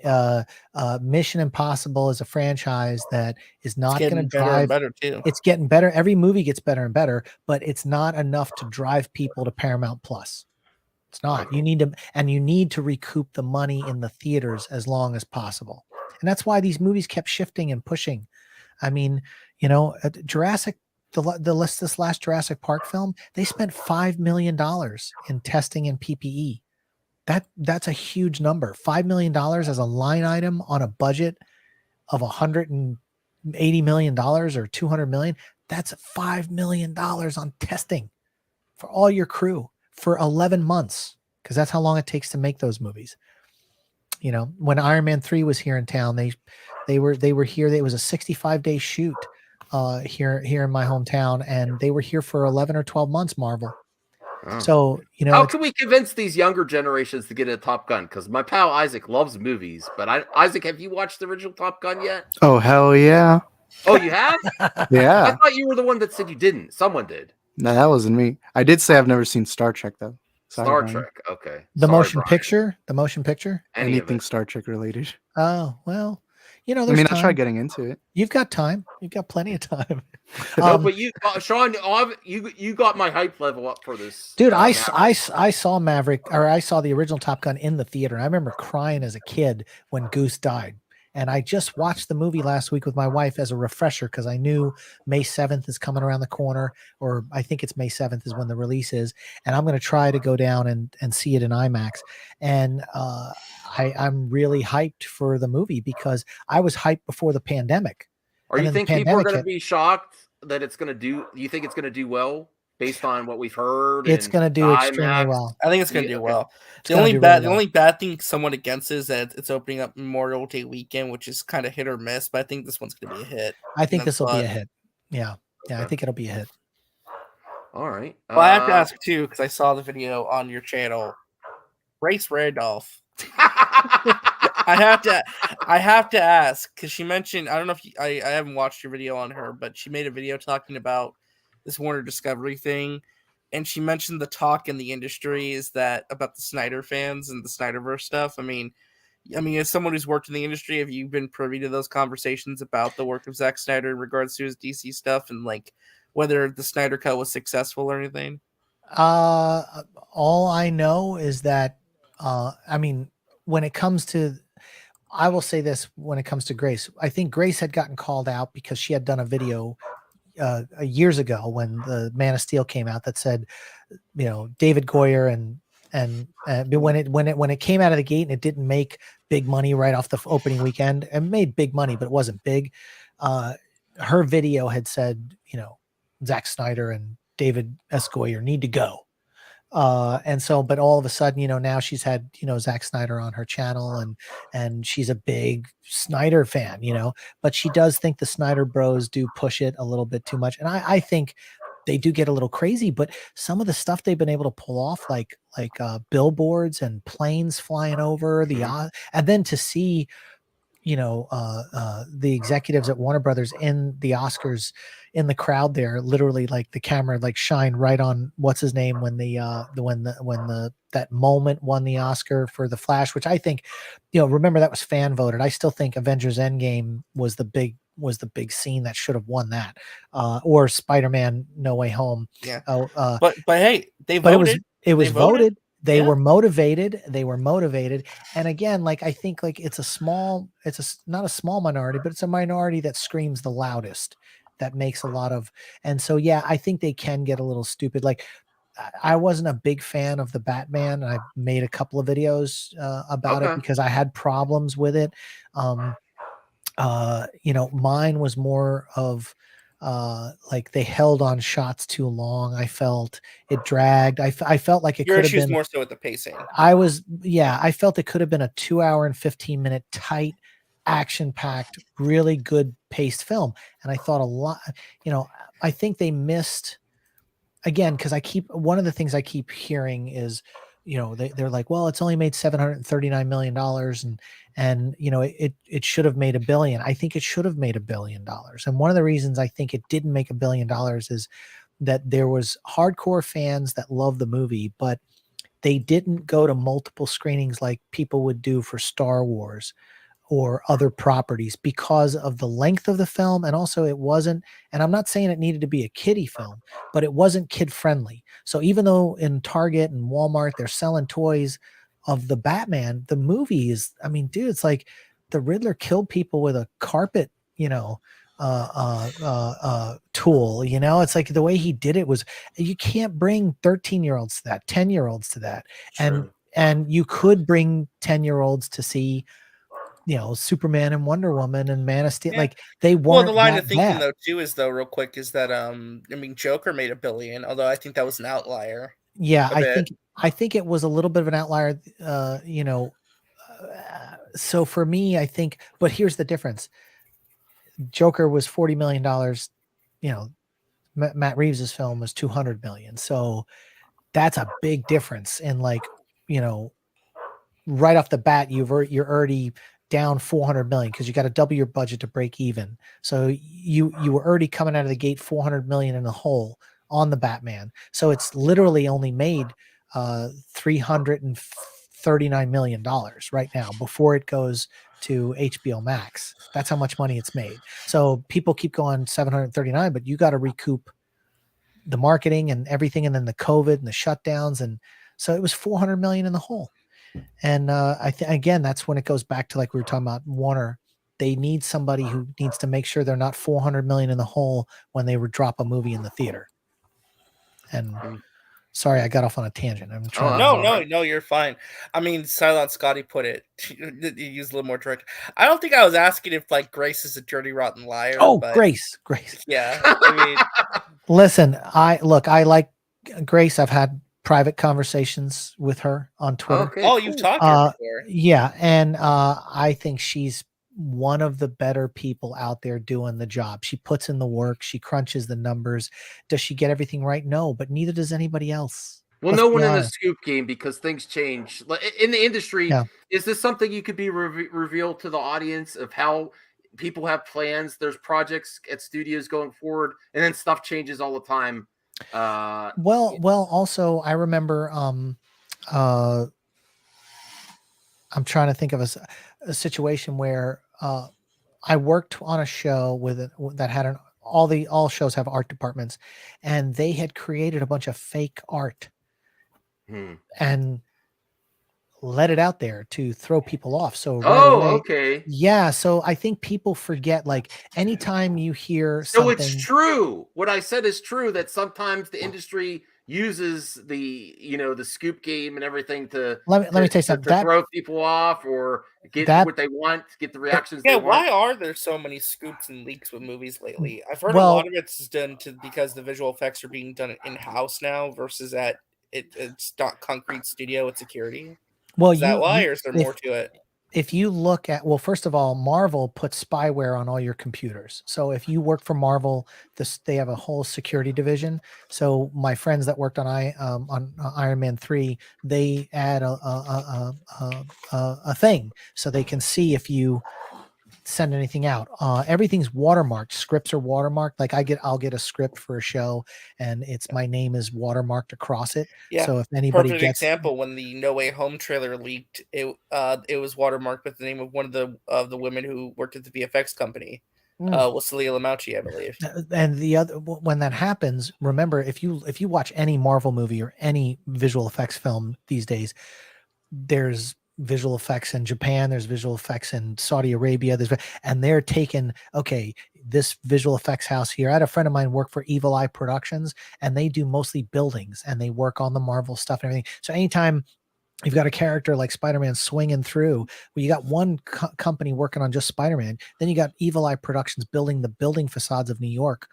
Mission Impossible is a franchise that is not going to drive better too. It's getting better. Every movie gets better and better, but it's not enough to drive people to Paramount Plus. It's not. You need to recoup the money in the theaters as long as possible. And that's why these movies kept shifting and pushing. I mean, you know, this last Jurassic Park film, they spent $5 million in testing and PPE. That's a huge number. $5 million as a line item on a budget of $180 million or $200 million. That's $5 million on testing for all your crew for 11 months, because that's how long it takes to make those movies. You know, when Iron Man 3 was here in town, they were here. It was a 65-day shoot here in my hometown, and they were here for 11 or 12 months, Marvel. Oh. So, you know, how can we convince these younger generations to get a Top Gun? Because my pal Isaac loves movies, but Isaac, have you watched the original Top Gun yet? Oh, hell yeah. Oh, you have? Yeah. I thought you were the one that said you didn't. Someone did. No, that wasn't me. I did say I've never seen Star Trek, though. Sorry, Star Trek. Okay. The motion picture? The motion picture? Anything Star Trek related. Oh, well, you know, I mean, I'll try getting into it. You've got time. You've got plenty of time. No, but you, Sean, you got my hype level up for this. Dude, I saw Maverick, or I saw the original Top Gun in the theater. I remember crying as a kid when Goose died. And I just watched the movie last week with my wife as a refresher because I knew May 7th is coming around the corner, or I think it's May 7th is when the release is. And I'm going to try to go down and see it in IMAX. And I'm really hyped for the movie because I was hyped before the pandemic. Or you think people are going to be shocked that it's going to do? You think it's going to do well based on what we've heard? It's going to do extremely well. I think it's going to do well. The only bad thing somewhat against is that it's opening up Memorial Day weekend, which is kind of hit or miss. But I think this one's going to be a hit. I think this will be a hit. Yeah, I think it'll be a hit. All right. Well, I have to ask too because I saw the video on your channel. Race Randolph. I have to ask because she mentioned, I don't know if I haven't watched your video on her, but she made a video talking about this Warner Discovery thing, and she mentioned the talk in the industry is that about the Snyder fans and the Snyderverse stuff. I mean, as someone who's worked in the industry, have you been privy to those conversations about the work of Zack Snyder in regards to his DC stuff and like whether the Snyder Cut was successful or anything? All I know is that, when it comes to, I will say this when it comes to Grace. I think Grace had gotten called out because she had done a video years ago when the Man of Steel came out that said, you know, David Goyer and when it came out of the gate and it didn't make big money right off the opening weekend. It made big money, but it wasn't big. Her video had said, you know, Zack Snyder and David S. Goyer need to go. And so, but all of a sudden, you know, now she's had, you know, Zack Snyder on her channel and she's a big Snyder fan, you know, but she does think the Snyder bros do push it a little bit too much. And I think they do get a little crazy, but some of the stuff they've been able to pull off, like billboards and planes flying over and then to see, you know, the executives at Warner Brothers in the Oscars in the crowd there, literally like the camera like shined right on what's his name when that moment won the Oscar for The Flash, which I think, you know, remember that was fan voted. I still think Avengers Endgame was the big scene that should have won that, or Spider-Man No Way Home. Yeah. But hey, they voted. It was voted. They were motivated. And again, like, I think like it's not a small minority, but it's a minority that screams the loudest, that makes a lot of, and so, yeah, I think they can get a little stupid. Like, I wasn't a big fan of the Batman. I made a couple of videos about it because I had problems with it. You know, mine was more of, like they held on shots too long. I felt it dragged. I felt like it could have been more so with the pacing. I felt it could have been a 2 hour and 15 minute tight, action-packed, really good paced film. And I thought a lot, you know, I think they missed again, because one of the things I keep hearing is, you know, they're like, well, it's only made $739 million and you know, it should have made $1 billion. I think it should have made $1 billion. And one of the reasons I think it didn't make $1 billion is that there was hardcore fans that love the movie, but they didn't go to multiple screenings like people would do for Star Wars or other properties because of the length of the film. And also it wasn't, and I'm not saying it needed to be a kiddie film, but it wasn't kid friendly. So even though in Target and Walmart, they're selling toys of the Batman, the movie is, I mean, dude, it's like the Riddler killed people with a carpet, you know, tool, you know, it's like the way he did it was, you can't bring 13-year-olds to that, 10-year-olds to that. Sure. And you could bring 10-year-olds to see, you know, Superman and Wonder Woman and Man of Steel. Like they weren't. Well, the line of thinking though too is though real quick is that I mean Joker made $1 billion, although I think that was an outlier. Yeah, I think it was a little bit of an outlier, you know. So for me, I think, but here's the difference. Joker was $40 million, you know, Matt Reeves's film was $200 million. So that's a big difference in, like, you know, right off the bat, you're already down $400 million because you got to double your budget to break even. So you were already coming out of the gate $400 million in the hole on the Batman. So it's literally only made $339 million right now before it goes to HBO Max. That's how much money it's made. So people keep going 739, but you got to recoup the marketing and everything, and then the COVID and the shutdowns, and so it was $400 million in the hole. And I think again, that's when it goes back to, like we were talking about Warner. They need somebody who needs to make sure they're not $400 million in the hole when they drop a movie in the theater. And sorry, I got off on a tangent. I'm trying. No, you're fine. I mean, Silent Scotty put it. He used a little more direct. I don't think I was asking if like Grace is a dirty, rotten liar. Oh, but Grace. Yeah. I mean, listen, I like Grace. I've had private conversations with her on Twitter. Okay, oh, you've talked to her before. Yeah, and I think she's one of the better people out there doing the job. She puts in the work. She crunches the numbers. Does she get everything right? No, but neither does anybody else. Well, no one in the scoop game, because things change in the industry. Yeah. Is this something you could be revealed to the audience of how people have plans? There's projects at studios going forward, and then stuff changes all the time. Well, also I remember, I'm trying to think of a situation where I worked on a show that had all shows have art departments, and they had created a bunch of fake art. And let it out there to throw people off. So Okay. Yeah, so I think people forget, like, anytime you hear So something. it's true. What I said is true, that sometimes the industry uses the the scoop game and everything to Let me tell you something. to throw people off or get what they want, get the reactions they want. Why are there so many scoops and leaks with movies lately? I've heard a Well- lot of it's done because the visual effects are being done in house now versus at it's not concrete studio with security. Well, Is that why, or is there more to it? If you look at, well, first of all, Marvel puts spyware on all your computers. So if you work for Marvel, they have a whole security division. So my friends that worked on Iron Man 3, they add a thing so they can see if you send anything out. Everything's watermarked. Scripts are watermarked. Like I'll get a script for a show, and my name is watermarked across it. Yeah. So if anybody Perfect gets example, when the No Way Home trailer leaked, it was watermarked with the name of one of the women who worked at the VFX company. Was Celia Lamouchi, I believe. And the other, when that happens, remember, if you watch any Marvel movie or any visual effects film these days, there's visual effects in Japan, there's visual effects in Saudi Arabia, and they're taking, okay, this visual effects house here. I had a friend of mine work for Evil Eye Productions, and they do mostly buildings, and they work on the Marvel stuff and everything. So anytime you've got a character like Spider-Man swinging through, well, you got one company working on just Spider-Man, then you got Evil Eye Productions building the building facades of New York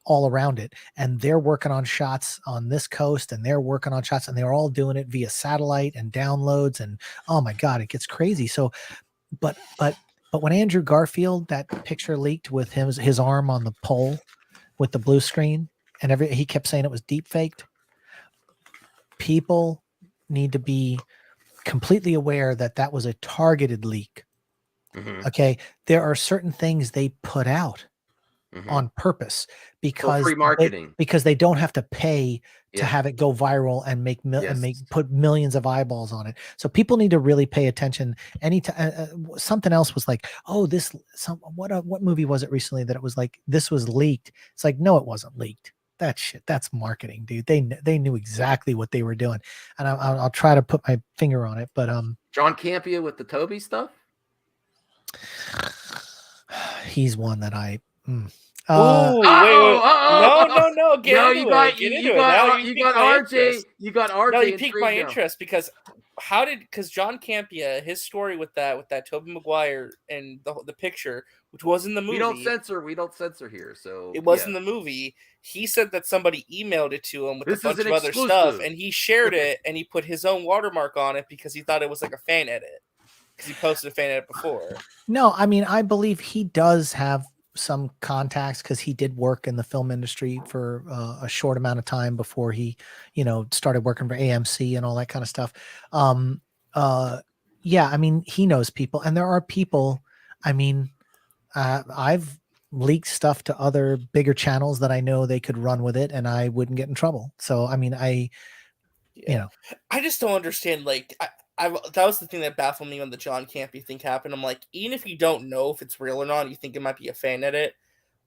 all around it, and they're working on shots on this coast, and they're working on shots, and they're all doing it via satellite and downloads, and oh my god, it gets crazy. So but when Andrew Garfield, that picture leaked with his arm on the pole with the blue screen, and he kept saying it was deep faked, people need to be completely aware that was a targeted leak. Okay, there are certain things they put out on purpose because free marketing, because they don't have to pay to have it go viral and put millions of eyeballs on it. So people need to really pay attention. Something else was like, oh, what movie was it recently that it was like this was leaked? It's like, no, it wasn't leaked. That's marketing, dude. They knew exactly what they were doing, and I'll try to put my finger on it. But John Campea with the Toby stuff, he's one that I. No, get no, into it. You got RJ. You got RJ. No, you piqued my interest because John Campea, his story with that Tobey Maguire and the picture, which was in the movie. We don't censor here, so it was in the movie. He said that somebody emailed it to him with a bunch of other stuff, and he shared it, and he put his own watermark on it because he thought it was like a fan edit because he posted a fan edit before. No, I mean, I believe he does have some contacts because he did work in the film industry for a short amount of time before he, started working for AMC and all that kind of stuff. Yeah, I mean, he knows people, and there are people. I mean, I've leaked stuff to other bigger channels that I know they could run with it, and I wouldn't get in trouble. So, I mean, I just don't understand. Like, that was the thing that baffled me when the John Campea thing happened. I'm like, even if you don't know if it's real or not, you think it might be a fan edit.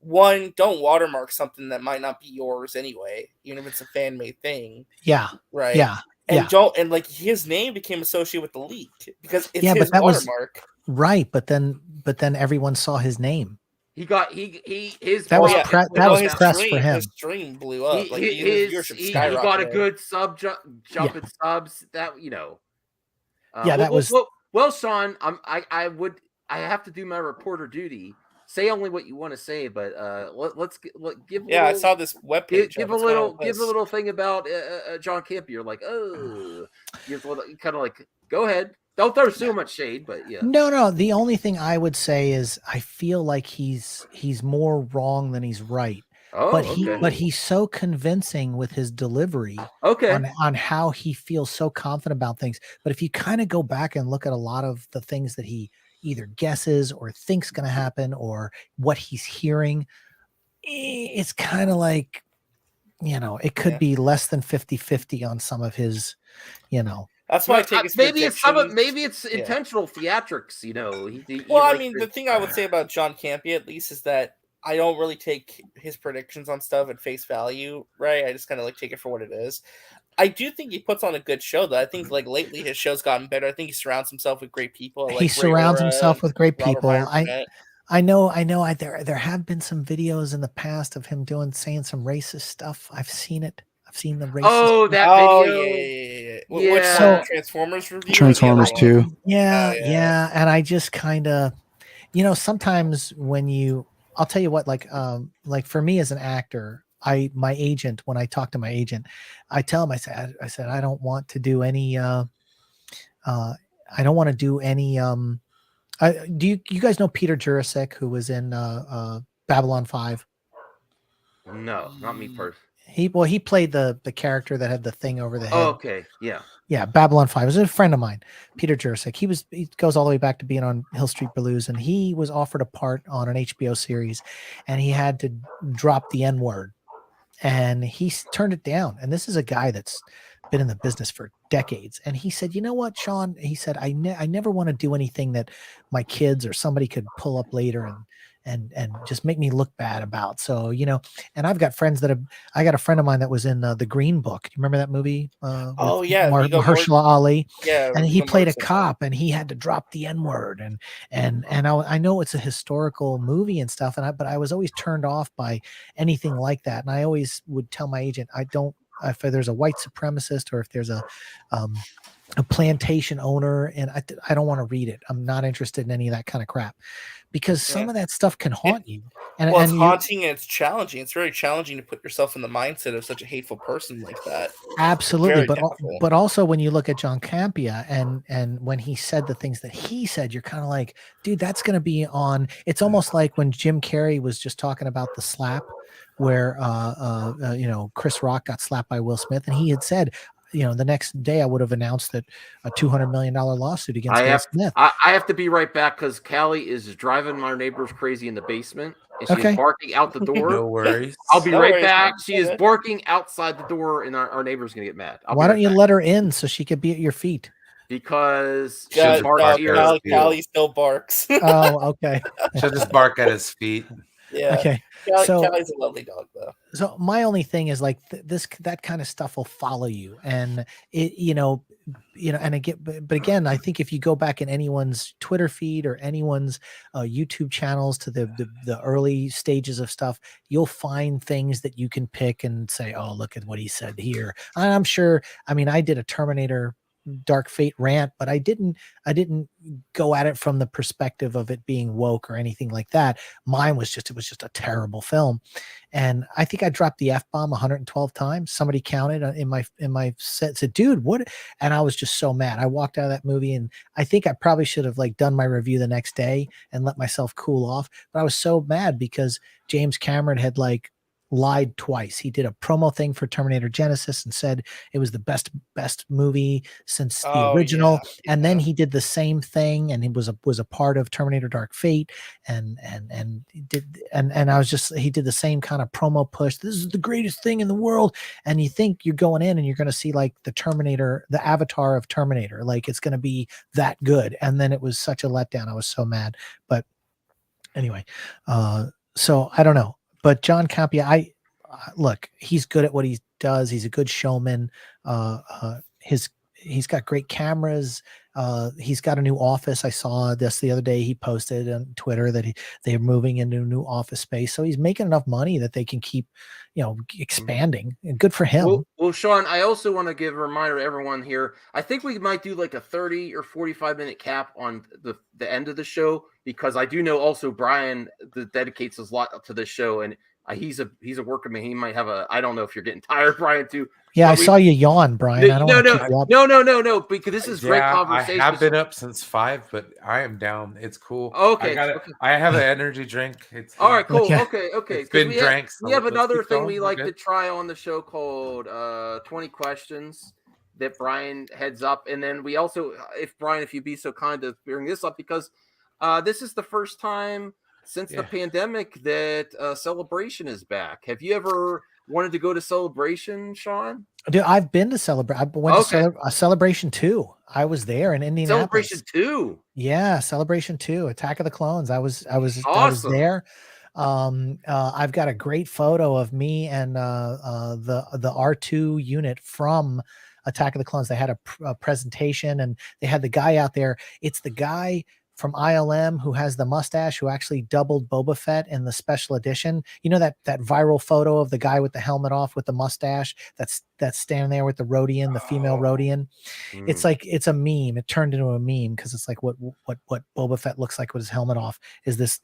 One, don't watermark something that might not be yours anyway, even if it's a fan made thing. Yeah. Right. Yeah. And like his name became associated with the leak because it's his watermark. Right, but then everyone saw his name. His that was press for him. His stream blew up. He got a good jump in subs. That Well, Sean, I have to do my reporter duty. Say only what you want to say, but let's give. I saw this webpage. Give a little thing about John Campea. You're like, oh, you kind of like, go ahead. Don't throw so much shade, but yeah. No. The only thing I would say is I feel like he's more wrong than he's right. Oh, but he's so convincing with his delivery on how he feels so confident about things. But if you kind of go back and look at a lot of the things that he either guesses or thinks going to happen or what he's hearing, it's kind of like, it could be less than 50-50 on some of his, That's why I take his maybe it's intentional theatrics, I mean, the thing I would say about John Campea at least is that I don't really take his predictions on stuff at face value, right? I just kind of like take it for what it is. I do think he puts on a good show, though. I think like lately his show's gotten better. I think he surrounds himself with great people. He Like surrounds himself with great Robert people. Meyer I know. There have been some videos in the past of him saying some racist stuff. I've seen it. I've seen the racist. Oh, stuff. that video. Yeah. Yeah. Which So- Transformers review? Transformers or the other 2. one? Yeah. And I just kind of, sometimes when I'll tell you what, like for me as an actor, my agent, when I talk to my agent, I tell him, I said, I don't want to do any, I don't want to do any, do you guys know Peter Jurasek, who was in Babylon 5? No, not me personally. He played the character that had the thing over the head. Oh, okay, yeah. Yeah, Babylon 5 was a friend of mine, Peter Jurasek. He goes all the way back to being on Hill Street Blues, and he was offered a part on an HBO series, and he had to drop the N-word, and he turned it down. And this is a guy that's been in the business for decades, and he said, "You know what, Sean?" He said, "I never want to do anything that my kids or somebody could pull up later and just make me look bad about." So, and I've got friends I got a friend of mine that was in the Green Book. Do you remember that movie? Oh yeah, Mahershala Ali. Yeah, And he played a Morrison. cop, and he had to drop the N-word, and I know it's a historical movie and stuff, but I was always turned off by anything like that, and I always would tell my agent, if there's a white supremacist or if there's a plantation owner, and I don't want to read it. I'm not interested in any of that kind of crap, because some of that stuff can haunt you. And Well, it's haunting and it's challenging. It's very challenging to put yourself in the mindset of such a hateful person like that. Absolutely, Very but difficult. but also when you look at John Campea and when he said the things that he said, you're kind of like, dude, that's going to be on. It's almost like when Jim Carrey was just talking about the slap, where Chris Rock got slapped by Will Smith, and he had said, the next day I would have announced that a $200 million lawsuit against Will Smith. I have to be right back because Callie is driving our neighbors crazy in the basement, and she is barking out the door. No worries. I'll be No right worries, back. man. She is barking outside the door, and our neighbor's gonna get mad. Why don't you let her in so she could be at your feet? Because Yeah, she barks here. Callie still barks. Oh, okay. She'll just bark at his feet. Yeah. Okay. Callie's a lovely dog, though. So my only thing is like that kind of stuff will follow you, and it, and again, but again, I think if you go back in anyone's Twitter feed or anyone's YouTube channels to the early stages of stuff, you'll find things that you can pick and say, "Oh, look at what he said here." And I'm sure. I mean, I did a Terminator Dark Fate rant, but I didn't go at it from the perspective of it being woke or anything like that. Mine was just a terrible film, and I think I dropped the F-bomb 112 times. Somebody counted in my set, said, "Dude, what?" And I was just so mad. I walked out of that movie, and I think I probably should have done my review the next day and let myself cool off. But I was so mad because James Cameron had lied twice. He did a promo thing for Terminator Genesis and said it was the best movie since the original, and then he did the same thing, and he was a part of Terminator Dark Fate, and I was just, he did the same kind of promo push. This is the greatest thing in the world, and you think you're going in and you're going to see the Terminator, the avatar of Terminator, it's going to be that good, and then it was such a letdown. I was so mad, but anyway, so I don't know. But John Campea, look, he's good at what he does. He's a good showman. He's got great cameras. He's got a new office. I saw this the other day. He posted on Twitter that they're moving into a new office space. So he's making enough money that they can keep, expanding. And good for him. Well, Sean, I also want to give a reminder to everyone here. I think we might do a 30 or 45-minute cap on the end of the show, because I do know also Brian dedicates a lot to this show, and he's a worker man. He might have I don't know if you're getting tired, Brian, too. Yeah, I saw you yawn, Brian. I don't No, because this is great conversation. I have been up since 5, but I am down. It's cool. Okay. I have an energy drink. It's all right, cool. Okay. Okay. It's been drank. We have another thing we like to try on the show called 20 questions that Brian heads up, and then we also, if you'd be so kind to bring this up, because this is the first time since the pandemic that Celebration is back. Have you ever wanted to go to Celebration, Sean? Dude, I've been to Celebration. I went to Celebration 2. I was there in Indianapolis. Celebration 2. Yeah, Celebration 2, Attack of the Clones. I was awesome. there. I've got a great photo of me and the R2 unit from Attack of the Clones. They had a presentation, and they had the guy out there. It's the guy from ILM who has the mustache, who actually doubled Boba Fett in the special edition. You know that viral photo of the guy with the helmet off with the mustache that's standing there with the Rodian, the female Rodian. It's like, it's a meme. It turned into a meme because it's like what Boba Fett looks like with his helmet off is this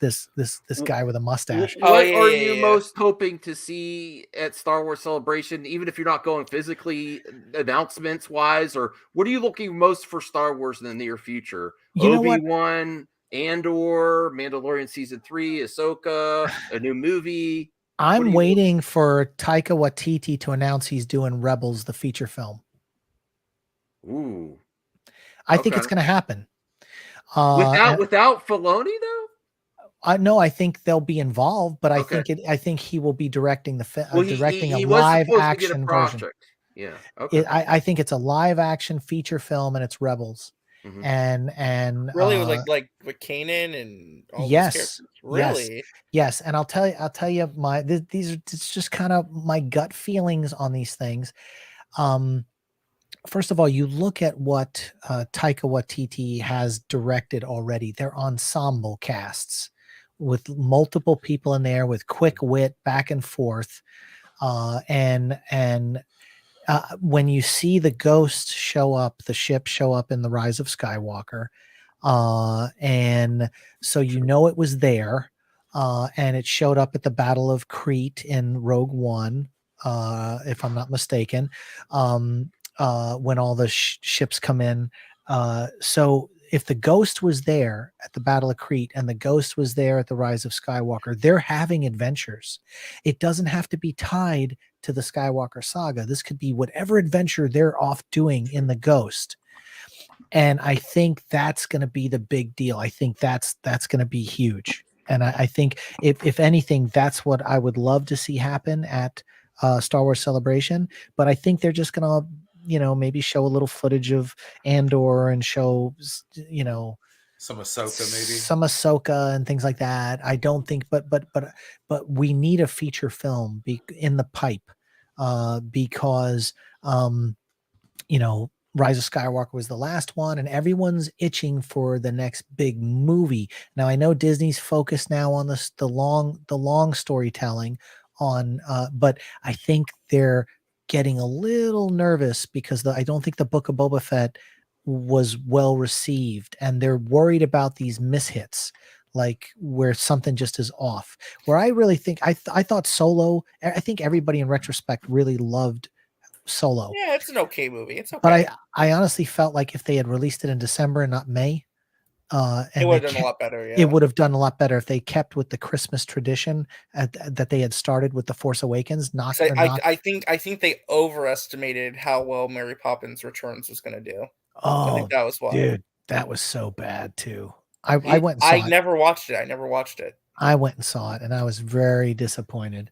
guy with a mustache. What are you most hoping to see at Star Wars Celebration, even if you're not going physically, announcements wise, or what are you looking most for Star Wars in the near future? Obi-Wan, Andor, Mandalorian season 3, Ahsoka, a new movie. I'm waiting for Taika Waititi to announce he's doing Rebels, the feature film. Ooh, I think it's going to happen. Without Filoni though. No, I think they'll be involved, but I think he will be directing directing a live action version. Yeah, okay. I think it's a live action feature film, and it's Rebels. And really like with Kanan and all those characters. Really? Yes. And I'll tell you it's just kind of my gut feelings on these things. First of all, you look at what Taika Waititi has directed already. They're ensemble casts with multiple people in there with quick wit back and forth. When you see the ghost show up, the ship show up in The Rise of Skywalker, and so you know it was there, and it showed up at the Battle of Crete in Rogue One, if I'm not mistaken, when all the ships come in. So if the ghost was there at the Battle of Crete and the ghost was there at The Rise of Skywalker, they're having adventures. It doesn't have to be tied to the Skywalker saga. This could be whatever adventure they're off doing in the Ghost. And I think that's going to be the big deal. I think that's going to be huge. And I think if anything, that's what I would love to see happen at Star Wars Celebration. But I think they're just going to, maybe show a little footage of Andor and show, some Ahsoka and things like that. I don't think, but we need a feature film in the pipe, because Rise of Skywalker was the last one, and everyone's itching for the next big movie. Now I know Disney's focused now on the long storytelling on, but I think they're getting a little nervous because I don't think the Book of Boba Fett was well received, and they're worried about these mishits, like where something just is off. Where I really think I thought Solo, I think everybody in retrospect really loved Solo. Yeah, it's an okay movie. It's okay. But I honestly felt like if they had released it in December and not May, it would have done a lot better. Yeah. It would have done a lot better if they kept with the Christmas tradition that they had started with The Force Awakens. I think they overestimated how well Mary Poppins Returns was going to do. Oh, I think that was why. Dude, that was so bad too. I went and saw it. I never watched it. I went and saw it, and I was very disappointed.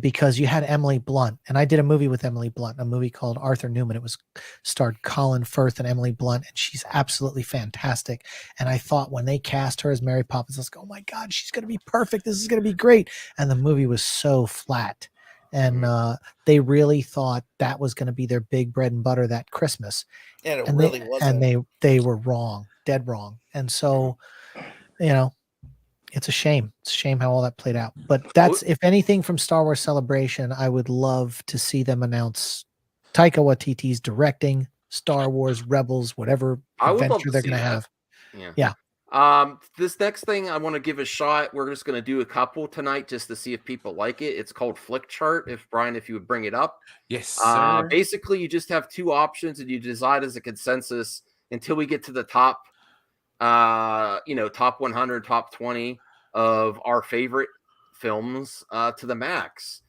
Because you had Emily Blunt, and I did a movie with Emily Blunt, a movie called Arthur Newman. It was starred Colin Firth and Emily Blunt, and she's absolutely fantastic. And I thought when they cast her as Mary Poppins, I was like, oh my God, she's going to be perfect. This is going to be great. And the movie was so flat. And they really thought that was going to be their big bread and butter that Christmas. And it really wasn't. And they were wrong, dead wrong. And so, it's a shame. It's a shame how all that played out. But that's, if anything, from Star Wars Celebration, I would love to see them announce Taika Waititi's directing Star Wars Rebels, whatever adventure they're going to have. Yeah. This next thing I want to give a shot. We're just going to do a couple tonight just to see if people like it. It's called Flick Chart. If Brian, if you would bring it up. Yes, sir. Basically, you just have two options and you decide as a consensus until we get to the top, top 100, top 20 of our favorite films to the max.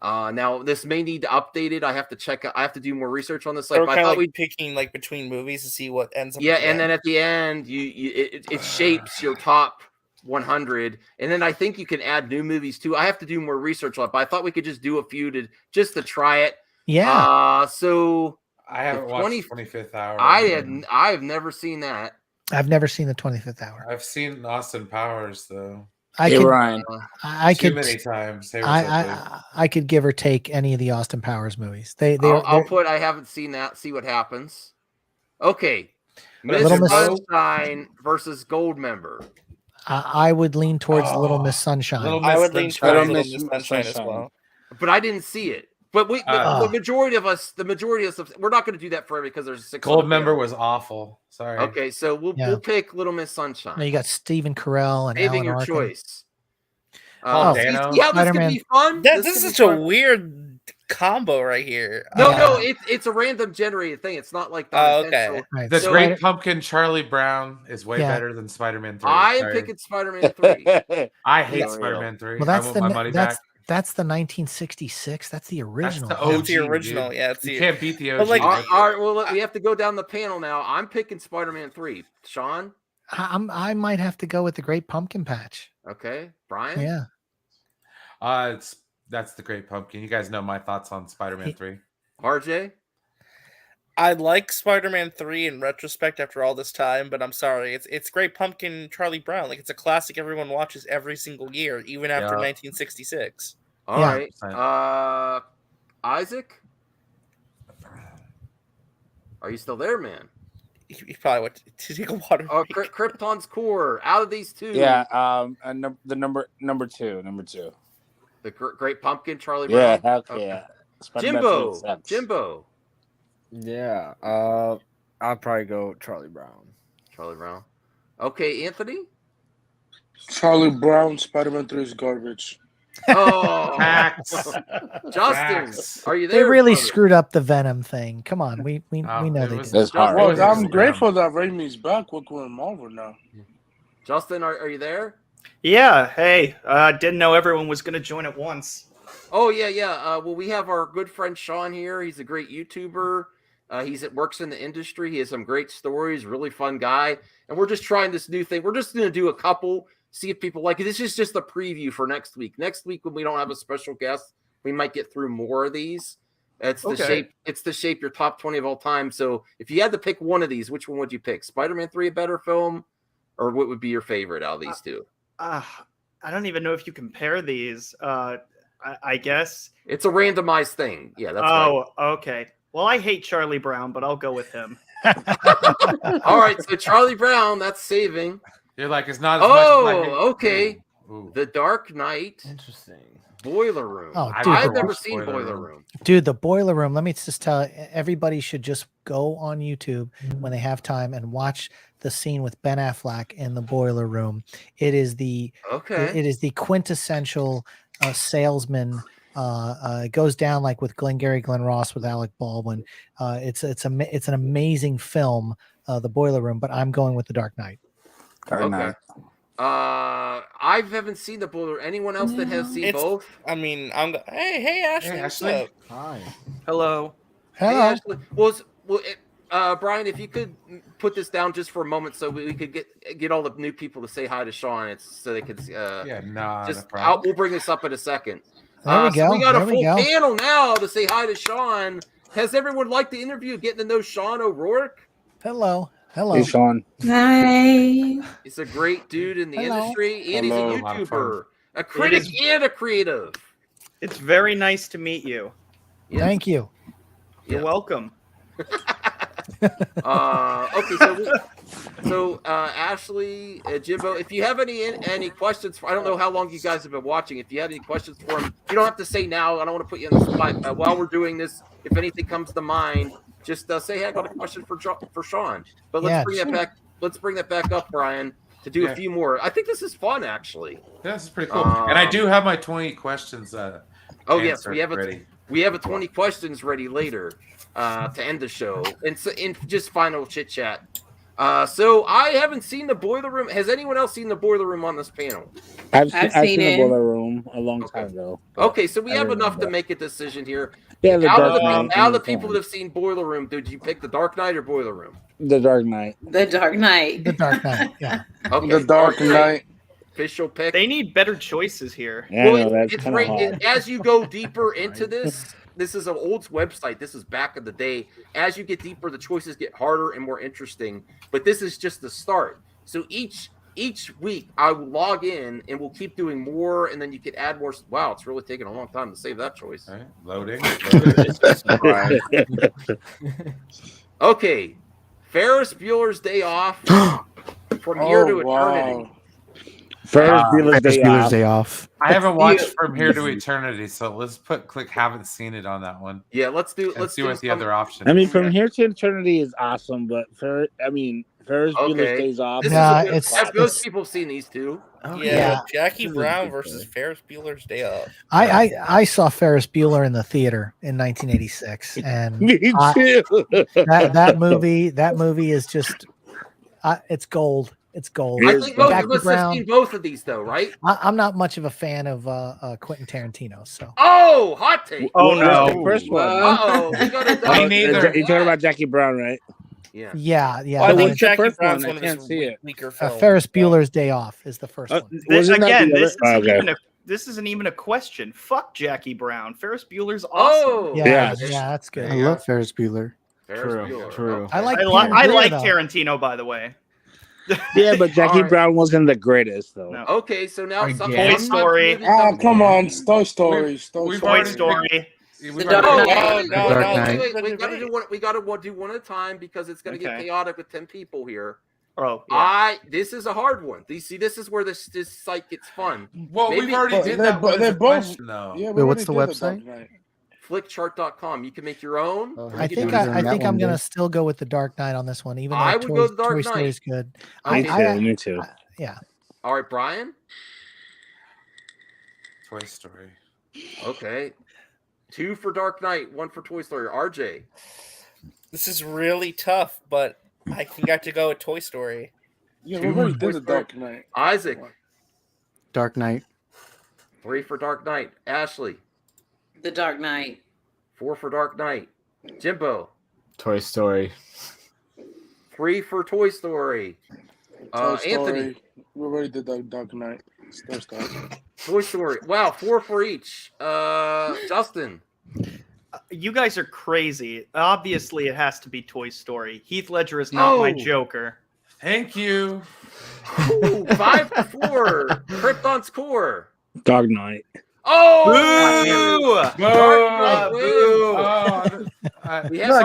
Now this may need updated. I have to check. I have to do more research on this. Like, I thought we'd picking like between movies to see what ends up. Yeah, and then at the end, it shapes your top 100, and then I think you can add new movies too. I have to do more research on it, but I thought we could just do a few to try it. Yeah. So I haven't watched 25th Hour. I've never seen that. I've never seen the 25th Hour. I've seen Austin Powers though. I Hey, could, Ryan. I Too could, many times. Hey, what's up, dude? I could give or take any of the Austin Powers movies. I'll put. I haven't seen that. See what happens. Okay, Miss Little Miss- Sunshine versus Goldmember. I would lean towards Little Miss Sunshine. Little I Miss would lean Sunshine. towards Little Little Miss Miss Sunshine as Sunshine. well. But I didn't see it. But the Ah. majority of us, we're not going to do that forever because there's 6. Goldmember was awful. Sorry. Okay, so we'll pick Little Miss Sunshine. Now you got Stephen Carell and Saving Alan your Arkin. choice. Paul See Dano. how this could Spider-Man. be fun? This is could be such a fun. weird combo right here. No, it's a random generated thing. It's not like Oh, okay. intentional. Right, The So- Great Pumpkin Charlie Brown is way Yeah. better than Spider-Man 3. I'm Sorry. picking Spider-Man 3. I hate Yeah. Spider-Man 3. Well, I that's want the my money that's back. that's the 1966. That's the original. the That's OG, the original. dude. Yeah, it's You the can't beat the OG. But, like, All right, well, we have to go down the panel now. I'm picking Spider-Man 3. Sean? I might have to go with the Great Pumpkin Patch. Okay. Brian? Yeah. That's the Great Pumpkin. You guys know my thoughts on Spider-Man 3. RJ? I like Spider-Man 3 in retrospect after all this time, but I'm sorry. It's Great Pumpkin Charlie Brown. Like, it's a classic everyone watches every single year, even after Yeah. 1966. All Yeah. right. Isaac? Are you still there, man? He probably went to take a water Oh, break. Krypton's core. Out of these two, Yeah, the number two. the Great Pumpkin, Charlie Yeah, Brown. heck Okay. yeah. Spider-Man 3 Jimbo. sucks. Jimbo. Yeah, I'll probably go Charlie Brown. Charlie Brown. Okay, Anthony. Charlie Brown, Spider-Man 3 is garbage. Oh, Facts. Justin, Facts. are you They there? really brother? screwed up the Venom thing. Come on, we Oh, know it they was- did. That's hard. Well, Yeah. I'm grateful that Raimi's back working with Marvel now. Justin, are you there? Yeah, hey, didn't know everyone was going to join at once. Oh yeah. Well, we have our good friend Sean here. He's a great YouTuber. Works in the industry. He has some great stories. Really fun guy. And we're just trying this new thing. We're just going to do a couple, see if people like it. This is just a preview for next week. Next week, when we don't have a special guest, we might get through more of these. It's the shape. It's the shape your top 20 of all time. So if you had to pick one of these, which one would you pick? Spider-Man 3 a better film, or what would be your favorite out of these two? I don't even know if you compare these. I guess. It's a randomized thing. Yeah, that's right. Okay. Well, I hate Charlie Brown, but I'll go with him. All right, so Charlie Brown, that's saving. You're like, it's not as much as I hate- okay. Ooh. The Dark Knight, Interesting. Boiler Room. Oh, dude, I've the- never seen Boiler Room. Dude, the Boiler Room. Let me just tell everybody should just go on YouTube when they have time and watch the scene with Ben Affleck in the Boiler Room. It is the Okay. it is the quintessential salesman. It goes down like with Glengarry Glen Ross with Alec Baldwin. It's an amazing film, the Boiler Room. But I'm going with the Dark Knight. Dark Knight. I haven't seen the Boiler. Anyone else that has seen both? I mean, hey, Ashley. Hey, what's Ashley. up? Hi. Hello. Hey, Hello. Ashley. Brian, if you could put this down just for a moment, so we could get all the new people to say hi to Sean, so they could. Yeah, nah, Just no problem. we'll bring this up in a second. There we So go. we got There a we full go. panel now to say hi to Sean. Has everyone liked the interview? Getting to know Sean O'Rourke. Hello. Hello. Hey, Sean. Hi. He's a great dude in the Hello. industry, and Hello. he's A a lot of fun. YouTuber, a critic, is- and a creative. It's very nice to meet you. Yes. Thank you. You're Yeah. welcome. Okay, so Ashley, Jimbo, if you have any questions, I don't know how long you guys have been watching. If you have any questions for him, you don't have to say now. I don't want to put you on the spot. While we're doing this, if anything comes to mind, just say, "Hey, I got a question for Sean." But let's Yeah, bring sure. that back. Let's bring that back up, Brian, to do Yeah. a few more. I think this is fun, actually. Yeah, this is pretty cool. And I do have my 20 questions. Oh yes, we have ready. a 20 questions ready later to end the show, and so in just final chit chat. So I haven't seen the Boiler Room. Has anyone else seen the Boiler Room on this panel? I've I've seen seen the it. Boiler Room a long time ago. but Okay, so we I have don't enough to remember. make a decision here. Yeah, the Out of Dark the, Knight. out of the people that have seen Boiler Room, did you pick the Dark Knight or Boiler Room? The Dark Knight. The Dark Knight. The Dark Knight. Yeah. Okay, The Dark Knight. Official pick. They need better choices here. Yeah, Well, I know, that's it's kind of great. hard. As you go deeper into this, this is an old website. This is back in the day. As you get deeper, the choices get harder and more interesting. But this is just the start. So each each week I will log in and we'll keep doing more, and then you can add more. Wow, it's really taking a long time to save that choice. All right, loading. Okay, Ferris Bueller's Day Off. From Here to Eternity. Ferris Bueller's Day Off. I haven't watched From Here to Eternity, so let's click haven't seen it on that one. Yeah, let's do what the other option. I mean, From Here to Eternity is awesome, but Ferris Bueller's Days Off. Most people have seen these two. Yeah, Jackie Brown versus Ferris Bueller's Day Off. I saw Ferris Bueller in the theater in 1986, and Me too. that movie is just it's gold. It's gold. I think most of us have seen both of these, though, right? I'm not much of a fan of Quentin Tarantino. So. Oh, hot take! Oh no, the first one. Oh, we gotta You're talking about Jackie Brown, right? Yeah. Yeah. Well, I think Jackie first Brown's one. one I of can't his see it. weaker films. Ferris Bueller's Day Off is the first one. This isn't even a question. Fuck Jackie Brown. Ferris Bueller's awesome. Oh, yeah, that's good. I love Ferris Bueller. True. I like Tarantino, by the way. Yeah, but Jackie Brown wasn't the greatest, though. No. Okay, so now Toy Story. Oh, come on, Toy Story. Toy Story. The Dark Knight. Dark Knight. Wait, we gotta do one at a time because it's gonna get chaotic with 10 people here. Oh, yeah. This is a hard one. This is where this site gets fun. Well, we've already did that. They're both. though. Yeah, Wait, what's the website? Flickchart.com. You can make your own. I think I'm gonna still go with the Dark Knight on this one, even though I would go the Dark Toy Knight. Story is good. Me too. Yeah. All right, Brian. Toy Story. Okay. 2 for Dark Knight, 1 for Toy Story. RJ. This is really tough, but I think I have to go with Toy Story. Yeah, we already did the Dark Knight. Isaac. Dark Knight. 3 for Dark Knight. Ashley. The Dark Knight. 4 for Dark Knight. Jimbo. Toy Story. 3 for Toy Story. Anthony. We already did the Dark Knight. Toy Story. Wow, 4 for each. Justin. You guys are crazy. Obviously, it has to be Toy Story. Heath Ledger is not my Joker. Thank you. Ooh, 5 to 4. Krypton's Core. Dark Knight. Oh! Boo! Dark Knight Boo! We The have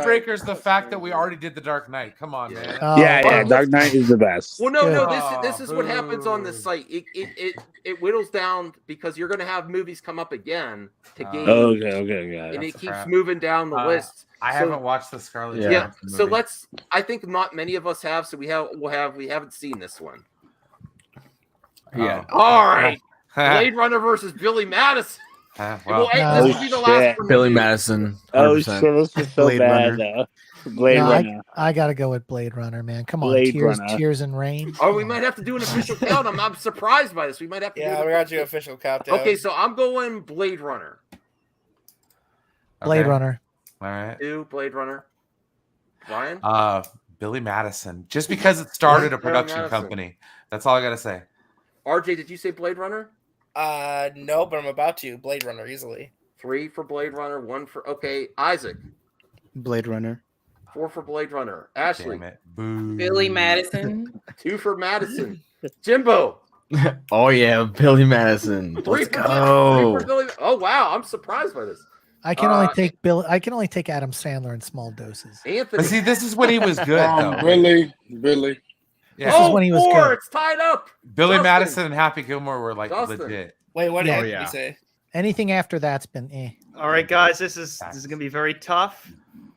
tiebreaker is the fact that we already did the Dark Knight. Come on, man. Yeah, Dark Knight is the best. Well, no. This is what happens on this site. It whittles down because you're going to have movies come up again to gain. Okay. And it keeps moving down the list. I haven't watched the Scarlet Yeah. Johansson So movie. I think not many of us have. So we haven't seen this one. Yeah. All right. Blade Runner versus Billy Madison. Well, This will be the last one. Billy Madison. 100%. Oh shit, this is so Blade bad. Blade Runner. I gotta go with Blade Runner, man. Come on, Blade Runner. Tears and Rain. Oh, we might have to do an official count. I'm surprised by this. We might have to. Yeah, we got your official countdown. Okay, so I'm going Blade Runner. Blade Runner. All right. 2 Blade Runner. Ryan. Billy Madison. Just because it started a Billy production Madison. company. That's all I gotta say. RJ, did you say Blade Runner? No, but I'm about to. Blade Runner easily. 3 for Blade Runner, 1 for Isaac. Blade Runner. 4 for Blade Runner. Ashley. Damn it. Boo. Billy Madison. 2 for Madison. Jimbo. Oh yeah, Billy Madison. 3 Let's for go. 3 for Billy. Oh wow, I'm surprised by this. I can only take Adam Sandler in small doses. Anthony. But see, this is when he was good, though. Billy. Yeah. This is when he was 4, good. it's tied up. Billy Justin. Madison and Happy Gilmore were like Justin. legit. Wait, what did Yeah. Anthony yeah. say? Anything after that's been All right, guys, this is gonna be very tough.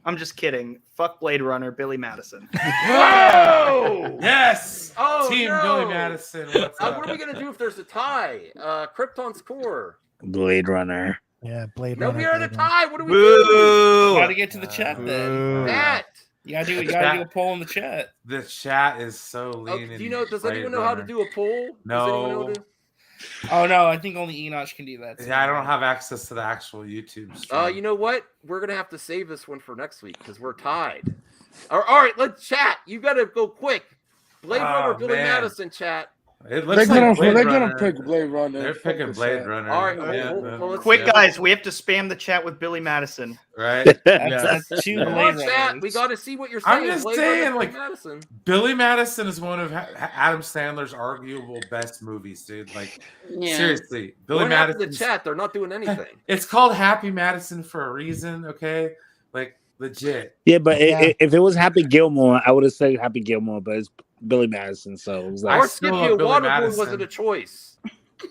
I'm just kidding. Fuck Blade Runner, Billy Madison. Whoa! Yes. Oh, Team no. Billy Madison. What's up? What are we gonna do if there's a tie? Krypton's Core. Blade Runner. Yeah, Blade No, Runner. we are in a Blade Runner. tie. What do we do? Boo! Gotta get to the chat then. Matt. You gotta do a poll in the chat. The chat is so lean. Do you know? Does anyone know how to do a poll? Does anyone know how to- Oh no, I think only Enoch can do that. Yeah, I don't have access to the actual YouTube stream. You know what? We're gonna have to save this one for next week because we're tied. All right, let's chat. You gotta go quick. Blade Runner, Billy man. Madison, chat. It looks they're gonna pick Blade Runner. They're picking Blade Runner. All right, quick, guys, we have to spam the chat with Billy Madison. Right? That's two Come Blade on, chat. Runners. We got to see what you're saying. I'm just Blade saying, Runner, like, Madison. Billy Madison is one of Adam Sandler's arguable best movies, dude. Like, Yeah. seriously, Billy What happened to Madison. the chat? They're not doing anything. It's called Happy Madison for a reason, okay? Like, legit. Yeah, but if it was Happy Gilmore, I would have said Happy Gilmore, but it's Billy Madison, so it was like, Or Scipio Waterboy wasn't a choice.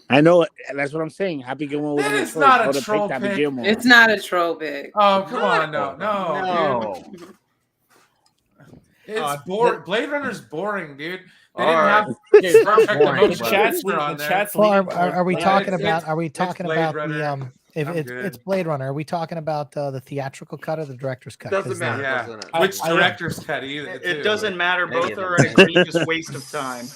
I know that's what I'm saying. Happy Gilmore wasn't That a is choice. not I a would've troll picked Happy pick. Gilmore. It's not a troll pick. Oh, come on, no. Dude. It's boring. Blade Runner's boring, dude. They didn't have The chat's Well, leading are we towards talking Blade. about? Are we talking Blade about Runner. the if I'm it's good. Blade Runner? Are we talking about the theatrical cut or the director's cut? Doesn't 'Cause matter. Yeah. doesn't it? Which director's cut either? It doesn't matter. Any Both of are them. an egregious waste of time.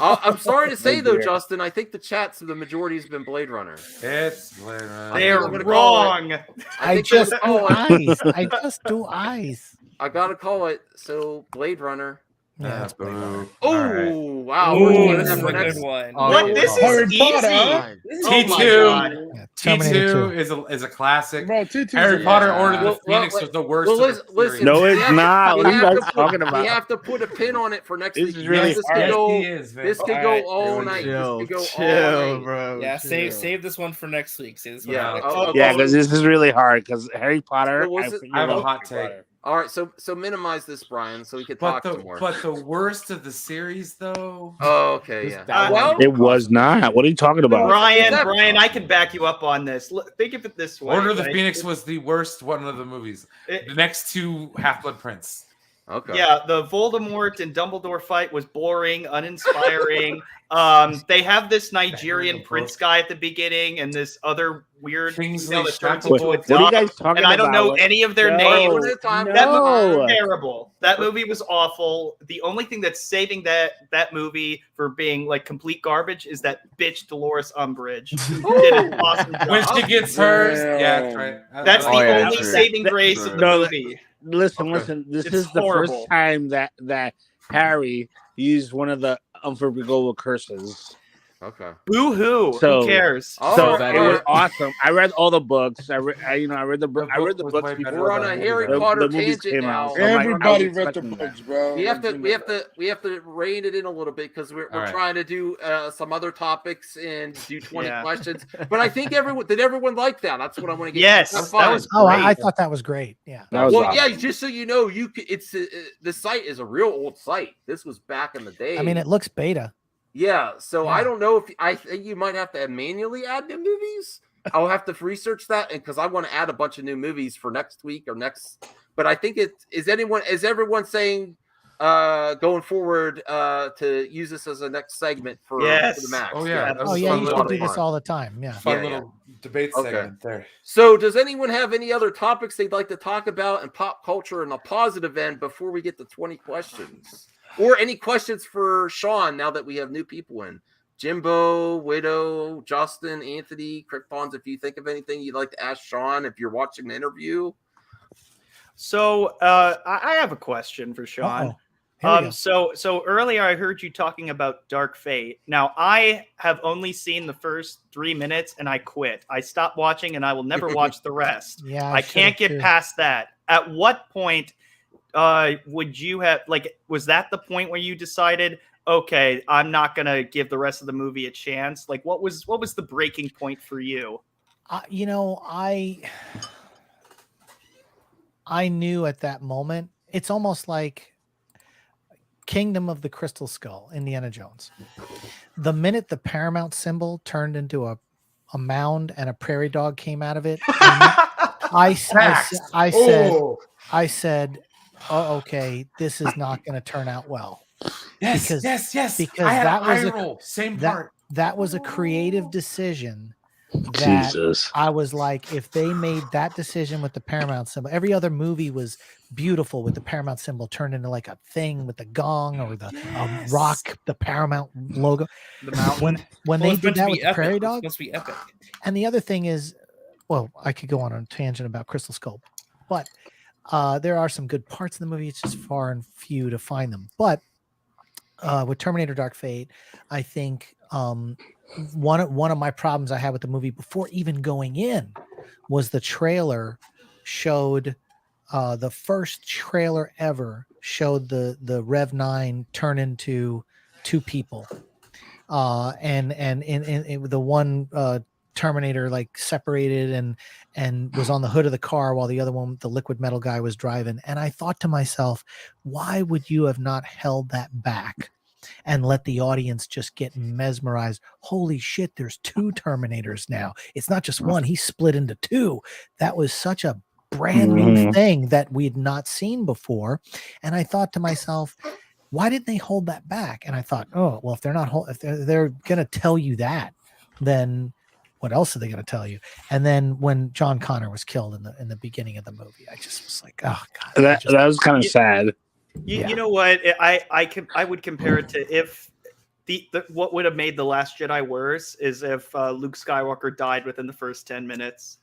I'm sorry to say though, dear. Justin. I think the chat's the majority has been Blade Runner. It's Blade Runner. I They think are I'm gonna call wrong. I think just that's- do oh, eyes. I just do eyes. I gotta call it. So Blade Runner. Yeah, it's Blade Runner. Oh All right. wow! Ooh, We're doing this that is for a next- good one. What? This Harry is Potter, easy. huh? Oh my T2. god. Yeah, Terminator T2 is a classic. Bro, T2's Harry a- Potter Order of the Well, Phoenix well, was the worst. well, of the listen, series. No, we it's have- not. we What are you have guys to put- talking about? We have to put a pin on it for next This week. is really this hard. could go. Yes, he is, man. This could All go right, all night. Chill, This could go chill, all night. bro. Yeah, chill. save this one for next week. Save this one Yeah. for next Oh, week. Yeah, because this is really hard. Because Harry Potter, So was it- figured I have a out hot Harry take. Potter. All right, so minimize this, Brian, so we can But talk the some more. but the worst of the series though. Oh, okay, yeah. That well, It was not. What are you talking about? Brian, that- Brian, I can back you up on this. Think of it this way. Order of the right? Phoenix was the worst one of the movies. The next two Half-Blood Prince. okay. Yeah, the Voldemort and Dumbledore fight was boring, uninspiring. They have this Nigerian prince guy at the beginning and this other weird Kingsley female that turns Shacklebolt. into a What are you dog, guys talking and I don't know about? any of their No. names. One at a time. That movie No. was terrible. That movie was awful. The only thing that's saving that movie for being like complete garbage is that bitch Dolores Umbridge. Who did an awesome job. When she gets hers, Damn. yeah, that's right. That's the Oh, yeah, only true. saving grace of the No, movie. Listen, Okay. listen. This It's is the horrible. first time that Harry used one of the unforgivable curses. Okay. Boo hoo. So- Who cares? Oh, So that it was is- awesome. I read all the books. I read the book I read the was books way better before We're on than a the Harry movie. Potter the movies tangent came out. now. So I'm like, I Everybody was read the expecting that. books, bro. We have to Let's we do have to we have to rein it in a little bit because we're All right. trying to do some other topics and do 20 Yeah. questions. But I think everyone like that. That's what I want to get. Yes, Have that fun. was Oh, I great. thought that was great. Yeah. That was Well, awesome. yeah. Just so you know, it's the site is a real old site. This was back in the day. I mean, it looks beta. Yeah, so Yeah. I don't know if I think you might have to manually add new movies. I'll have to research that, and because I want to add a bunch of new movies for next week or next. But I think is everyone saying going forward to use this as a next segment for Yes. the Max? Oh, yeah, that Oh was yeah, fun you little should do this fun. all the time. Yeah. Fun Yeah, little debate Okay. segment there. So, does anyone have any other topics they'd like to talk about in pop culture in a positive end before we get to 20 questions? Or any questions for Sean now that we have new people in? Jimbo, Widow, Justin, Anthony, Kryptons, if you think of anything you'd like to ask Sean if you're watching the interview. So I have a question for Sean. Here we go. So earlier I heard you talking about Dark Fate. Now I have only seen the first 3 minutes and I quit. I stopped watching and I will never watch the rest. Yeah, I can't should've get too. past that. At what point would you have was that the point where you decided, okay, I'm not gonna give the rest of the movie a chance? Like what was the breaking point for you? You know, I knew at that moment. It's almost like Kingdom of the Crystal Skull, Indiana Jones. The minute the Paramount symbol turned into a mound and a prairie dog came out of it, I said, oh, okay, this is not going to turn out well. Yes, yes. Because I had that an was eye a, roll. Same that, part. that was a creative decision. That Jesus. I was like, if they made that decision with the Paramount symbol, every other movie was beautiful with the Paramount symbol turned into like a thing with the gong or the rock, the Paramount logo. The mountain. When they did that with the Prairie Dog, It's supposed to be epic. and the other thing is, well, I could go on a tangent about Crystal Skull, but there are some good parts in the movie. It's just far and few to find them. But with Terminator Dark Fate, I think one of my problems I had with the movie before even going in was the trailer showed the first trailer ever showed the Rev 9 turn into two people, and in the one Terminator like separated and was on the hood of the car while the other one, the liquid metal guy, was driving. And I thought to myself, why would you have not held that back and let the audience just get mesmerized? Holy shit, there's two Terminators now. It's not just one. He's split into two. That was such a brand new thing that we had not seen before. And I thought to myself, why didn't they hold that back? And I thought, oh, well, if they're going to tell you that, then what else are they going to tell you? And then when John Connor was killed in the beginning of the movie, I just was like, oh god, that was kind of sad. You know what? I would compare it to if what would have made The Last Jedi worse is if Luke Skywalker died within the first 10 minutes.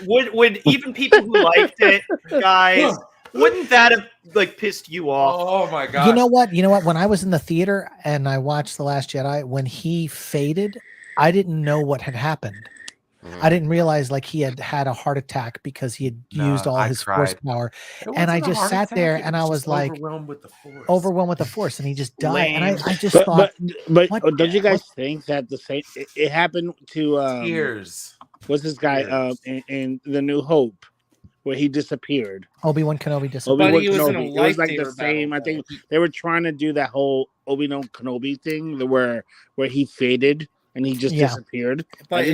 Would even people who liked it, guys, wouldn't that have like pissed you off? Oh my god! You know what? When I was in the theater and I watched The Last Jedi, when he faded, I didn't know what had happened. I didn't realize like he had a heart attack because he had used all his force power. And I just sat there and I was like overwhelmed with the force, and he just died. And I just thought, but don't you guys think that the same it happened to Tears. What's this guy in The New Hope, where he disappeared? Obi-Wan Kenobi disappeared. Obi-Wan Kenobi. It was like the same. I think they were trying to do that whole Obi-Wan Kenobi thing, where he faded and he just disappeared. But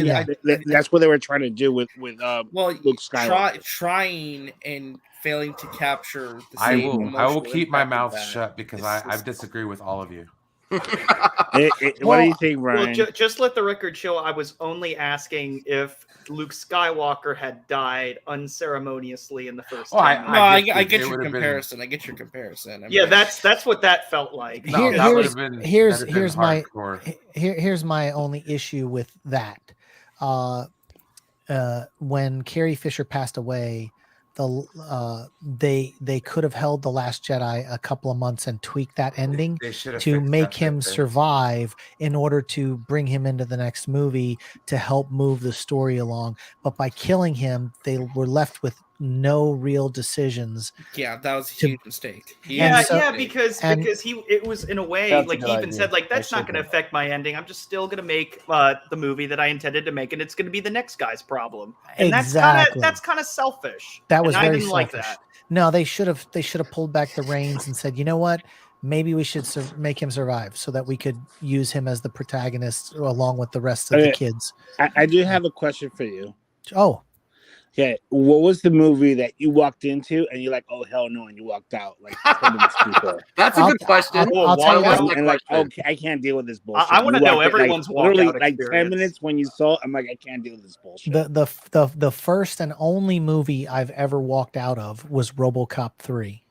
that's what they were trying to do with Luke Skywalker. Trying and failing to capture the same. I will keep my mouth shut because I disagree with all of you. What do you think, Ryan? Well, just let the record show I was only asking if Luke Skywalker had died unceremoniously in the first. I get your comparison. I get your comparison. That's what that felt like. Here's my only issue with that. When Carrie Fisher passed away, they could have held The Last Jedi a couple of months and tweaked that ending to make him survive in order to bring him into the next movie to help move the story along. But by killing him, they were left with no real decisions. Yeah, that was a huge mistake. Because it was in a way like he even said like that's not going to affect my ending. I'm just still going to make the movie that I intended to make, and it's going to be the next guy's problem. And that's kind of selfish. That was very I didn't selfish. like that. No, they should have pulled back the reins and said, you know what? Maybe we should make him survive so that we could use him as the protagonist along with the rest of the kids. I do have a question for you. Oh. Yeah, what was the movie that you walked into and you're like, oh hell no, and you walked out like 10 minutes before? That's a good question. I'll tell you and like, okay, I can't deal with this bullshit. I want to know everyone's literally walkout like experience. 10 minutes when you saw it, I'm like, I can't deal with this bullshit. The first and only movie I've ever walked out of was RoboCop 3.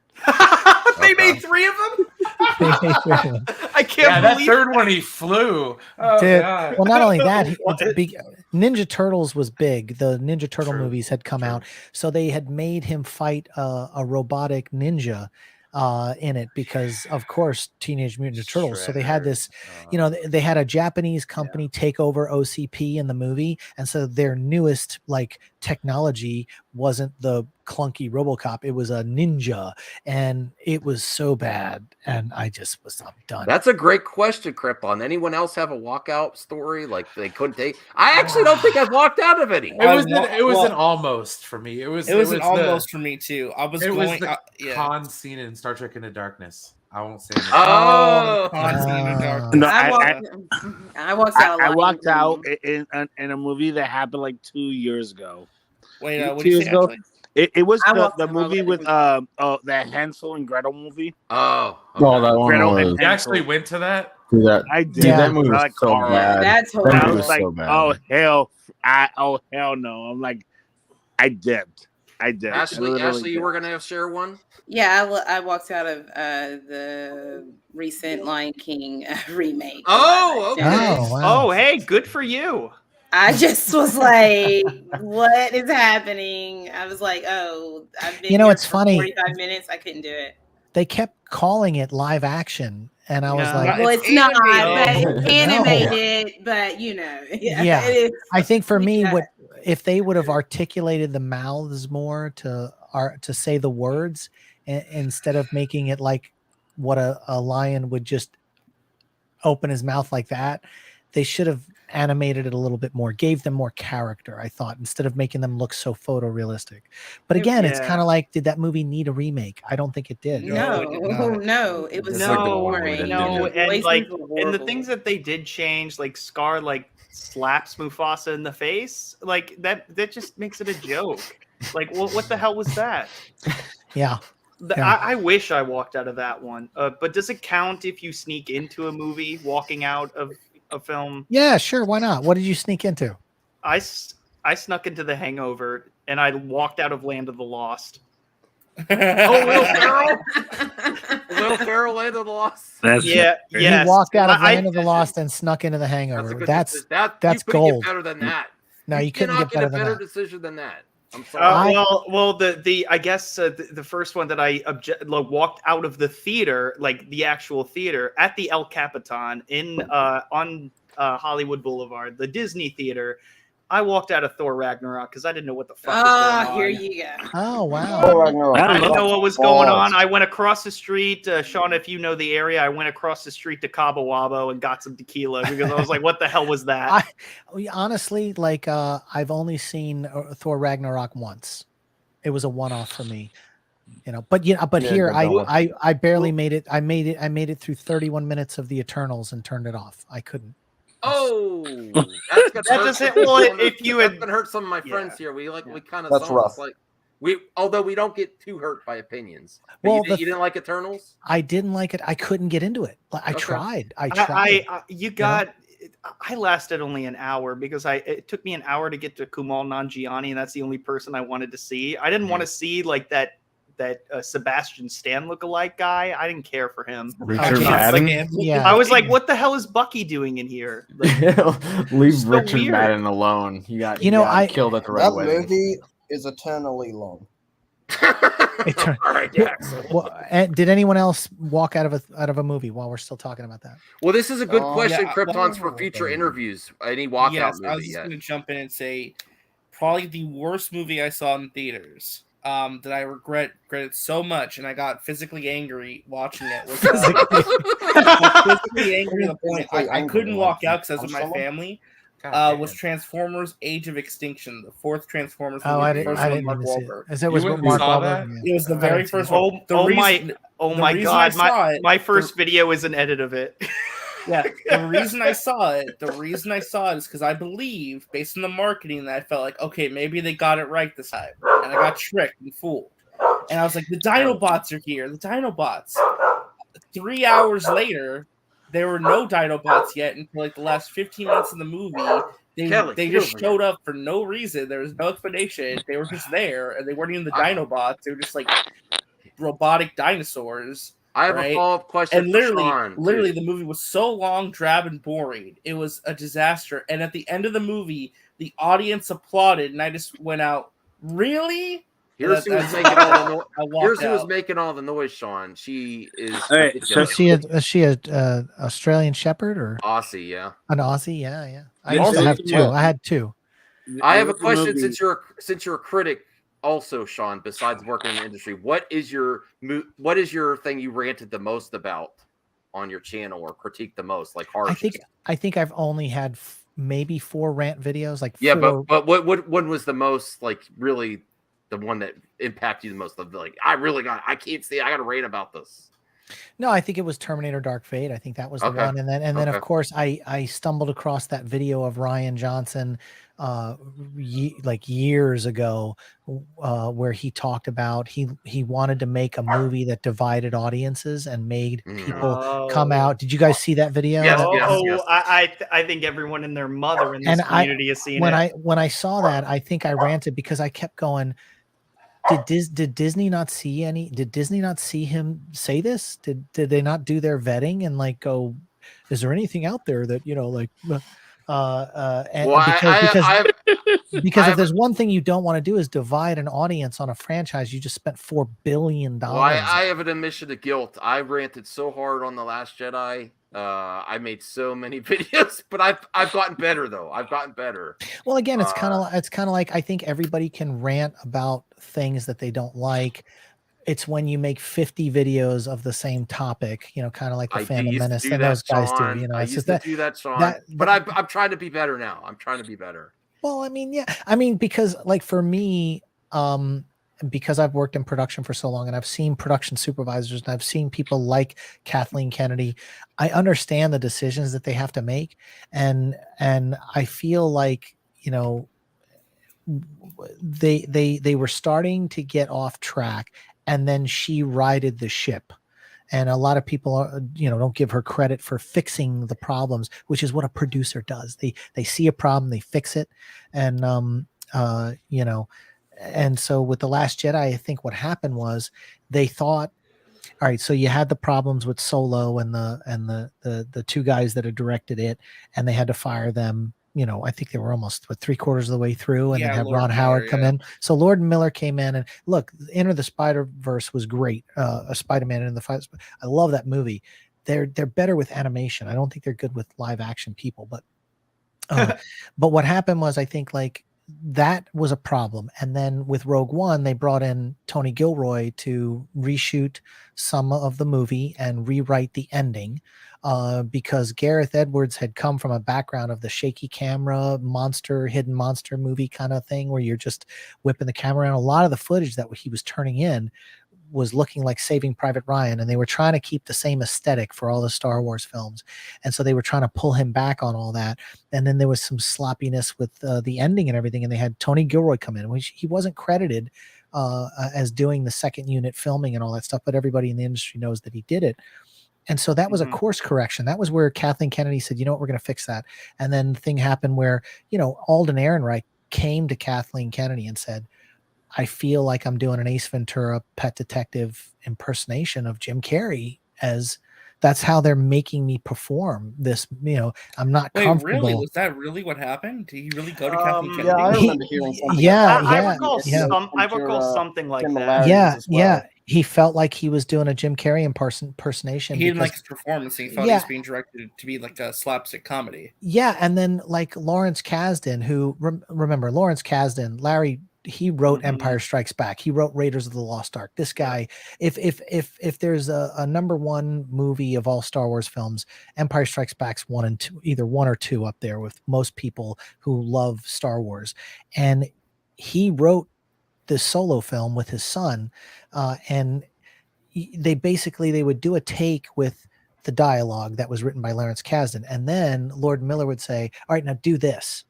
They made 3 of them? I can't believe that third that. one he flew. Oh, Dude, God. well, not only that, Ninja Turtles was big. The Ninja Turtle movies had come out, so they had made him fight a robotic ninja in it because, of course, Teenage Mutant Ninja Turtles. So they had this, they had a Japanese company take over OCP in the movie, and so their newest like technology wasn't the clunky RoboCop; it was a ninja, and it was so bad. And I'm done. That's a great question, Crippon. Anyone else have a walkout story like they couldn't take? I actually don't think I've walked out of any. It was an almost for me. It was an almost for me too. Was the con scene in Star Trek Into Darkness. I won't say anything. Con scene in Darkness. No, I walked out. I walked out in a movie that happened like 2 years ago. Wait, what did you say? It was the movie with that Hansel and Gretel movie. Oh, that one was. You actually went to that? I did. That movie was so bad. That's That movie horrible. was so bad. Oh hell no! I'm like, I dipped. Ashley, you were gonna share one? Yeah, I walked out of the recent Lion King remake. Oh, okay. Oh, wow. Oh, hey, good for you. I just was like, what is happening? I was like, oh, I've been here it's for funny. 45 minutes. I couldn't do it. They kept calling it live action, and I was like, well, it's not, but animated. it's animated, but you know, yeah. it is. I think for me, Yeah. what if they would have articulated the mouths more to say the words instead of making it like what a lion would just open his mouth like that. They should have animated it a little bit more, gave them more character, I thought, instead of making them look so photorealistic. But again, it's kind of like, did that movie need a remake? I don't think it did. No, it was so boring. No, The and voices like, were and the horrible. things that they did change, like Scar, like slaps Mufasa in the face, like that just makes it a joke. Like, what the hell was that? Yeah. I wish I walked out of that one. But does it count if you sneak into a movie, walking out of a film? Yeah, sure. Why not? What did you sneak into? I snuck into The Hangover and I walked out of Land of the Lost. Will Ferrell, Land of the Lost. Yeah, He walked out of Land of the Lost and snuck into The Hangover. That's you couldn't gold. get better than that. No, you couldn't get better a than better that. decision than that. I'm sorry. The I guess the first one that I walked out of the theater, like the actual theater, at the El Capitan in on Hollywood Boulevard, the Disney theater. I walked out of Thor Ragnarok because I didn't know what the fuck was going on. Here you go. Oh wow! I didn't know what was going on. I went across the street, Sean. If you know the area, I went across the street to Cabo Wabo and got some tequila because I was like, "What the hell was that?" Honestly, like I've only seen Thor Ragnarok once. It was a one-off for me, you know. But here I barely made it. I made it through 31 minutes of the Eternals and turned it off. I couldn't. Oh, that's gonna hurt if you had hurt some of my friends here. We kind of That's rough. like although we don't get too hurt by opinions. Well, you didn't like Eternals? I didn't like it. I couldn't get into it. I tried. I lasted only an hour because it took me an hour to get to Kumail Nanjiani, and that's the only person I wanted to see. I didn't want to see like that Sebastian Stan lookalike guy. I didn't care for him. Richard Madden? I was like, what the hell is Bucky doing in here? Like, Leave so Richard weird. Madden alone. He got I killed at the right That way. movie is eternally long. All right, Well, did anyone else walk out of a movie while we're still talking about that? Well, this is a good question, yeah, Kryptons, for future interviews. Any walkout Yes, movie I was just yet? going to jump in and say probably the worst movie I saw in theaters that I regretted so much, and I got physically angry watching it. Was physically angry to the point I couldn't walk out because I was with my family. Was Transformers: Age of Extinction, the fourth Transformers movie? I the didn't. first I one, didn't Mark even see it. Wahlberg. As it was with Mark Wahlberg. It was the very first one. My God! My first video is an edit of it. Yeah, the reason I saw it is because I believe, based on the marketing, that I felt like, okay, maybe they got it right this time, and I got tricked and fooled. And I was like, the Dinobots are here. The Dinobots. 3 hours later, there were no Dinobots yet until like the last 15 minutes of the movie. They just showed up for no reason. There was no explanation. They were just there, and they weren't even the Dinobots. They were just like robotic dinosaurs. I have a follow-up question. And literally, the movie was so long, drab, and boring. It was a disaster. And at the end of the movie, the audience applauded, and I just went out, really? Here's who was making all the noise. Here's who was making all the noise, Sean. She is. Is she a Australian Shepherd or Aussie? Yeah, an Aussie. Yeah. I used to have two. I had two. I have a question since you're a critic. Also, Sean, besides working in the industry, what is your thing you ranted the most about on your channel or critiqued the most, like harsh? I think I've only had maybe 4 rant videos. Like yeah, 4... but what was the most, like, really the one that impacted you the most? Of like, I can't see. I got to rant about this. No, I think it was Terminator Dark Fate. I think that was the one. And then of course I stumbled across that video of Rian Johnson like years ago where he talked about he wanted to make a movie that divided audiences and made people come out. Did you guys see that video? Yes. I think everyone and their mother in this community has seen it. When I saw that, I think I ranted because I kept going, Did Disney not see him say this? Did they not do their vetting and like go, is there anything out there that, you know, like Because if there's one thing you don't want to do is divide an audience on a franchise you just spent $4 billion. Well, I have an admission of guilt. I ranted so hard on The Last Jedi. I made so many videos, but I've gotten better though. I've gotten better. Well, again, it's kind of like I think everybody can rant about things that they don't like. It's when you make 50 videos of the same topic, kind of like the Phantom Menace and those guys do. I used to do that, Sean. But I'm trying to be better now. I'm trying to be better. Well, I mean, yeah. I mean, because like for me, because I've worked in production for so long and I've seen production supervisors and I've seen people like Kathleen Kennedy, I understand the decisions that they have to make. And I feel like, they were starting to get off track, and then she righted the ship. And a lot of people don't give her credit for fixing the problems, which is what a producer does. They see a problem, they fix it. And, and so with The Last Jedi, I think what happened was they thought, all right, so you had the problems with Solo and the two guys that had directed it, and they had to fire them. I think they were almost 3/4 of the way through, and then had Ron Howard come in. So Lord Miller came in, and look, Enter the Spider-Verse was great. Spider-Man and the Fight. I love that movie. They're better with animation. I don't think they're good with live action people, but what happened was, I think like that was a problem. And then with Rogue One, they brought in Tony Gilroy to reshoot some of the movie and rewrite the ending. Because Gareth Edwards had come from a background of the shaky camera, hidden monster movie kind of thing, where you're just whipping the camera around. A lot of the footage that he was turning in was looking like Saving Private Ryan, and they were trying to keep the same aesthetic for all the Star Wars films. And so they were trying to pull him back on all that. And then there was some sloppiness with the ending and everything. And they had Tony Gilroy come in, which he wasn't credited as doing the second unit filming and all that stuff, but everybody in the industry knows that he did it. And so that was a course correction. That was where Kathleen Kennedy said, you know what, we're going to fix that. And then the thing happened where, Alden Ehrenreich came to Kathleen Kennedy and said, I feel like I'm doing an Ace Ventura Pet Detective impersonation of Jim Carrey, as that's how they're making me perform this. I'm not comfortable. Really? Was that really what happened? Did he really go to Kathleen Kennedy? Yeah, I remember hearing something. I recall something like that. Yeah. He felt like he was doing a Jim Carrey impersonation. He didn't like his performance. He thought he was being directed to be like a slapstick comedy. Yeah, and then like Lawrence Kasdan, who remember Lawrence Kasdan, Larry. He wrote Empire Strikes Back. He wrote Raiders of the Lost Ark. This guy, if there's a number one movie of all Star Wars films, Empire Strikes Back's 1 and 2, either 1 or 2 up there with most people who love Star Wars. And he wrote this Solo film with his son, and they would do a take with the dialogue that was written by Lawrence Kasdan, and then Lord Miller would say, all right, now do this.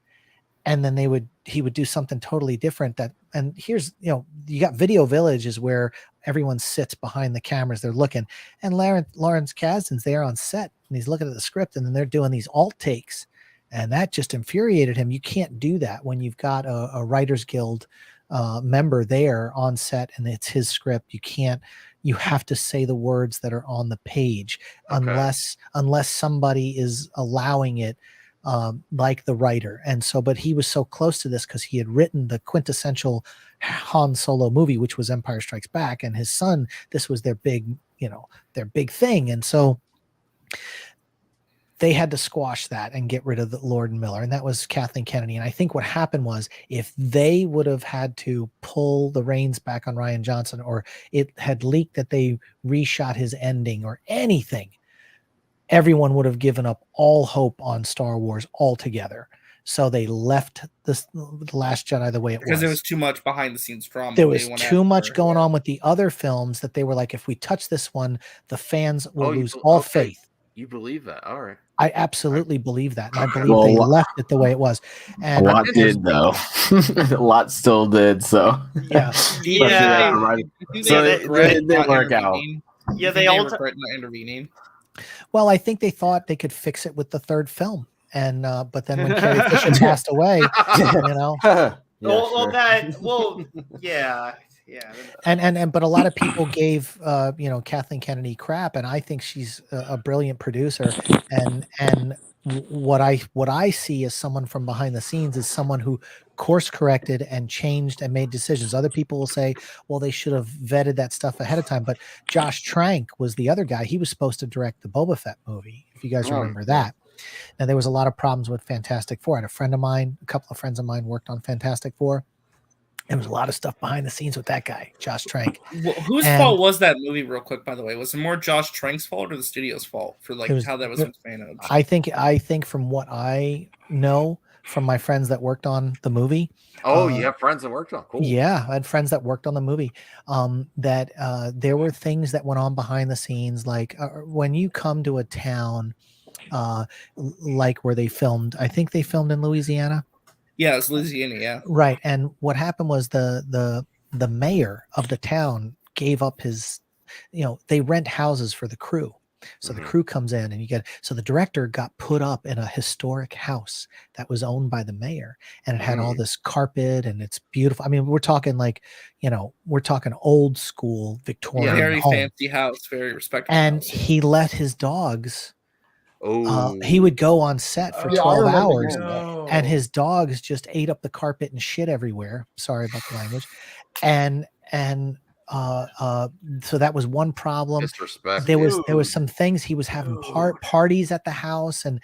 And then he would do something totally different. And here's, you got Video Village is where everyone sits behind the cameras. They're looking, and Lawrence Kasdan's there on set, and he's looking at the script, and then they're doing these alt takes, and that just infuriated him. You can't do that when you've got a Writers Guild member there on set, and it's his script. You have to say the words that are on the page, unless somebody is allowing it. Like the writer. And so, but he was so close to this because he had written the quintessential Han Solo movie, which was Empire Strikes Back, and his son, this was their big thing. And so they had to squash that and get rid of the Lord Miller. And that was Kathleen Kennedy. And I think what happened was, if they would have had to pull the reins back on Rian Johnson, or it had leaked that they reshot his ending or anything, everyone would have given up all hope on Star Wars altogether. So they left The Last Jedi the way it was. Because there was too much behind the scenes drama. There was too much going on with the other films that they were like, if we touch this one, the fans will lose all faith. You believe that? All right. I absolutely believe that. And I believe they left it the way it was. And a lot did, though. A lot still did. So yeah. Right. So it didn't work out. Yeah, they all regret not intervening. Well, I think they thought they could fix it with the third film, and but then when Carrie Fisher passed away, And but a lot of people gave Kathleen Kennedy crap, and I think she's a brilliant producer, and what I see as someone from behind the scenes is someone who course corrected and changed and made decisions. Other people will say, well, they should have vetted that stuff ahead of time. But Josh Trank was the other guy. He was supposed to direct the Boba Fett movie, if you guys remember that. Now, there was a lot of problems with Fantastic Four. I had a couple of friends of mine worked on Fantastic Four. There was a lot of stuff behind the scenes with that guy, Josh Trank. Well, whose fault was that movie, real quick, by the way? Was it more Josh Trank's fault or the studio's fault for how that was mismanaged? I think from what I know from my friends that worked on the movie. Oh, you have friends that worked on cool. Yeah, I had friends that worked on the movie. That there were things that went on behind the scenes, like when you come to a town like where they filmed. I think they filmed in Louisiana. Yeah, it's Louisiana, yeah. Right. And what happened was the mayor of the town gave up his, they rent houses for the crew. So the crew comes in and so the director got put up in a historic house that was owned by the mayor, and it had all this carpet and it's beautiful. I mean, we're talking we're talking old school Victorian very home. fancy house, very respectable. And house. he let his dogs he would go on set for 12 hours and his dogs just ate up the carpet and shit everywhere. Sorry about the language. And so that was one problem. Disrespect. There was some things. He was having parties at the house and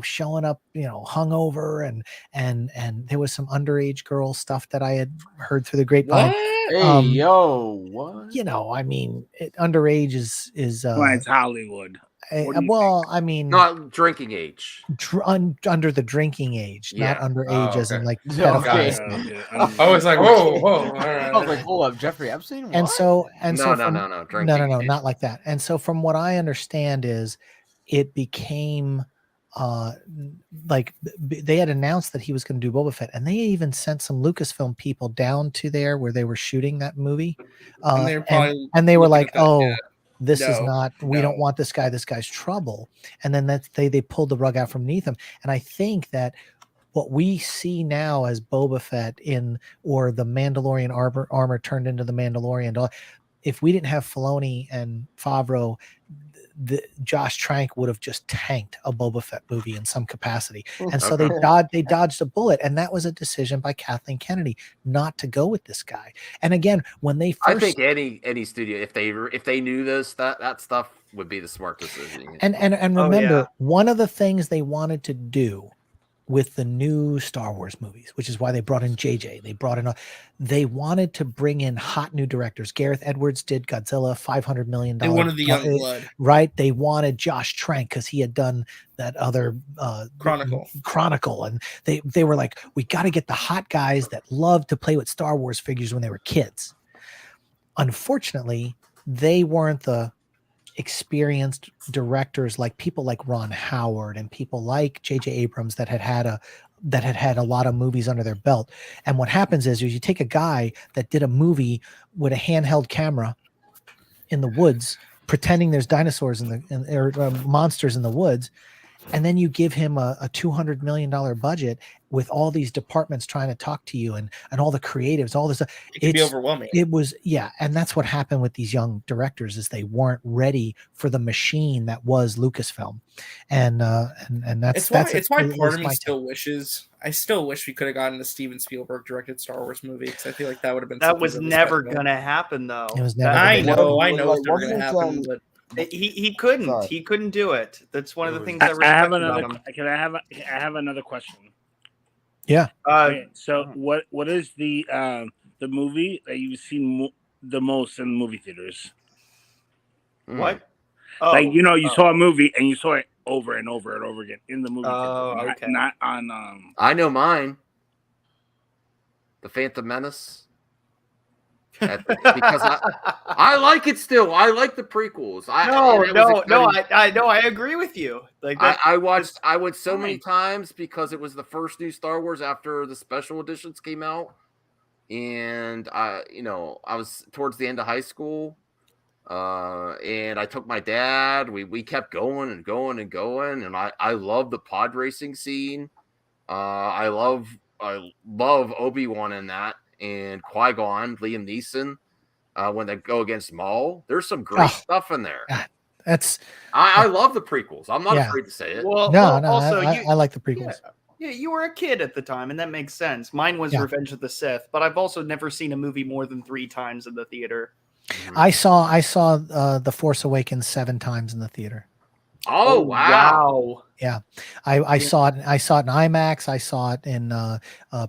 showing up hungover and there was some underage girl stuff that I had heard through the grapevine. What? I mean, underage is it's Hollywood. Well, I mean, not drinking age. Under the drinking age, not underage, as in like pedophiles. I was like, whoa. All right. I was like, hold up, Jeffrey Epstein. And so, no, drinking no, not like that. And so, from what I understand, is it became like they had announced that he was going to do Boba Fett, and they even sent some Lucasfilm people down to there where they were shooting that movie, and they were like, this is not, we don't want this guy. This guy's trouble. And then they pulled the rug out from beneath him. And I think that what we see now as Boba Fett or the Mandalorian armor turned into the Mandalorian, if we didn't have Filoni and Favreau, Josh Trank would have just tanked a Boba Fett movie in some capacity. And so they dodged a bullet. And that was a decision by Kathleen Kennedy not to go with this guy. And again, when they first, I think any studio, if they knew that stuff would be the smart decision. And remember, one of the things they wanted to do with the new Star Wars movies, which is why they brought in JJ. They wanted to bring in hot new directors. Gareth Edwards did Godzilla, $500 million. They wanted the young blood. Right? They wanted Josh Trank because he had done that other Chronicle. And they were like, we got to get the hot guys that love to play with Star Wars figures when they were kids. Unfortunately, they weren't the experienced directors like people like Ron Howard and people like J.J. Abrams that had had a lot of movies under their belt. And what happens is you take a guy that did a movie with a handheld camera in the woods, pretending there's dinosaurs or monsters in the woods, and then you give him a $200 million budget with all these departments trying to talk to you and all the creatives, all this stuff. It can be overwhelming. It was, yeah. And that's what happened with these young directors is they weren't ready for the machine that was Lucasfilm. And that's why part of me still wishes, I still wish we could have gotten a Steven Spielberg directed Star Wars movie, because I feel like that would have been that was never going to happen though. It was never. I know it's never going to happen, but he couldn't do it. That's one of the things I respect about him. I have another question. Yeah. Okay, so what is the movie that you've seen the most in movie theaters? What? Like you saw a movie and you saw it over and over and over again in the movie theater, okay. not on. I know mine. The Phantom Menace. Because I like it still. I like the prequels. I agree with you. Like I went so many times because it was the first new Star Wars after the special editions came out, and I was towards the end of high school, and I took my dad. We kept going and going and going, and I love the pod racing scene. I love Obi-Wan in that. And Qui-Gon, Liam Neeson, when they go against Maul, there's some great stuff in there. That's I love the prequels. I'm not Yeah. afraid to say it. Well, no. also I like the prequels. Yeah, you were a kid at the time, and that makes sense. Mine was Yeah. Revenge of the Sith, but I've also never seen a movie more than 3 times in the theater. I saw The Force Awakens 7 times in the theater. Oh wow! Yeah, I saw it. I saw it in IMAX. I saw it in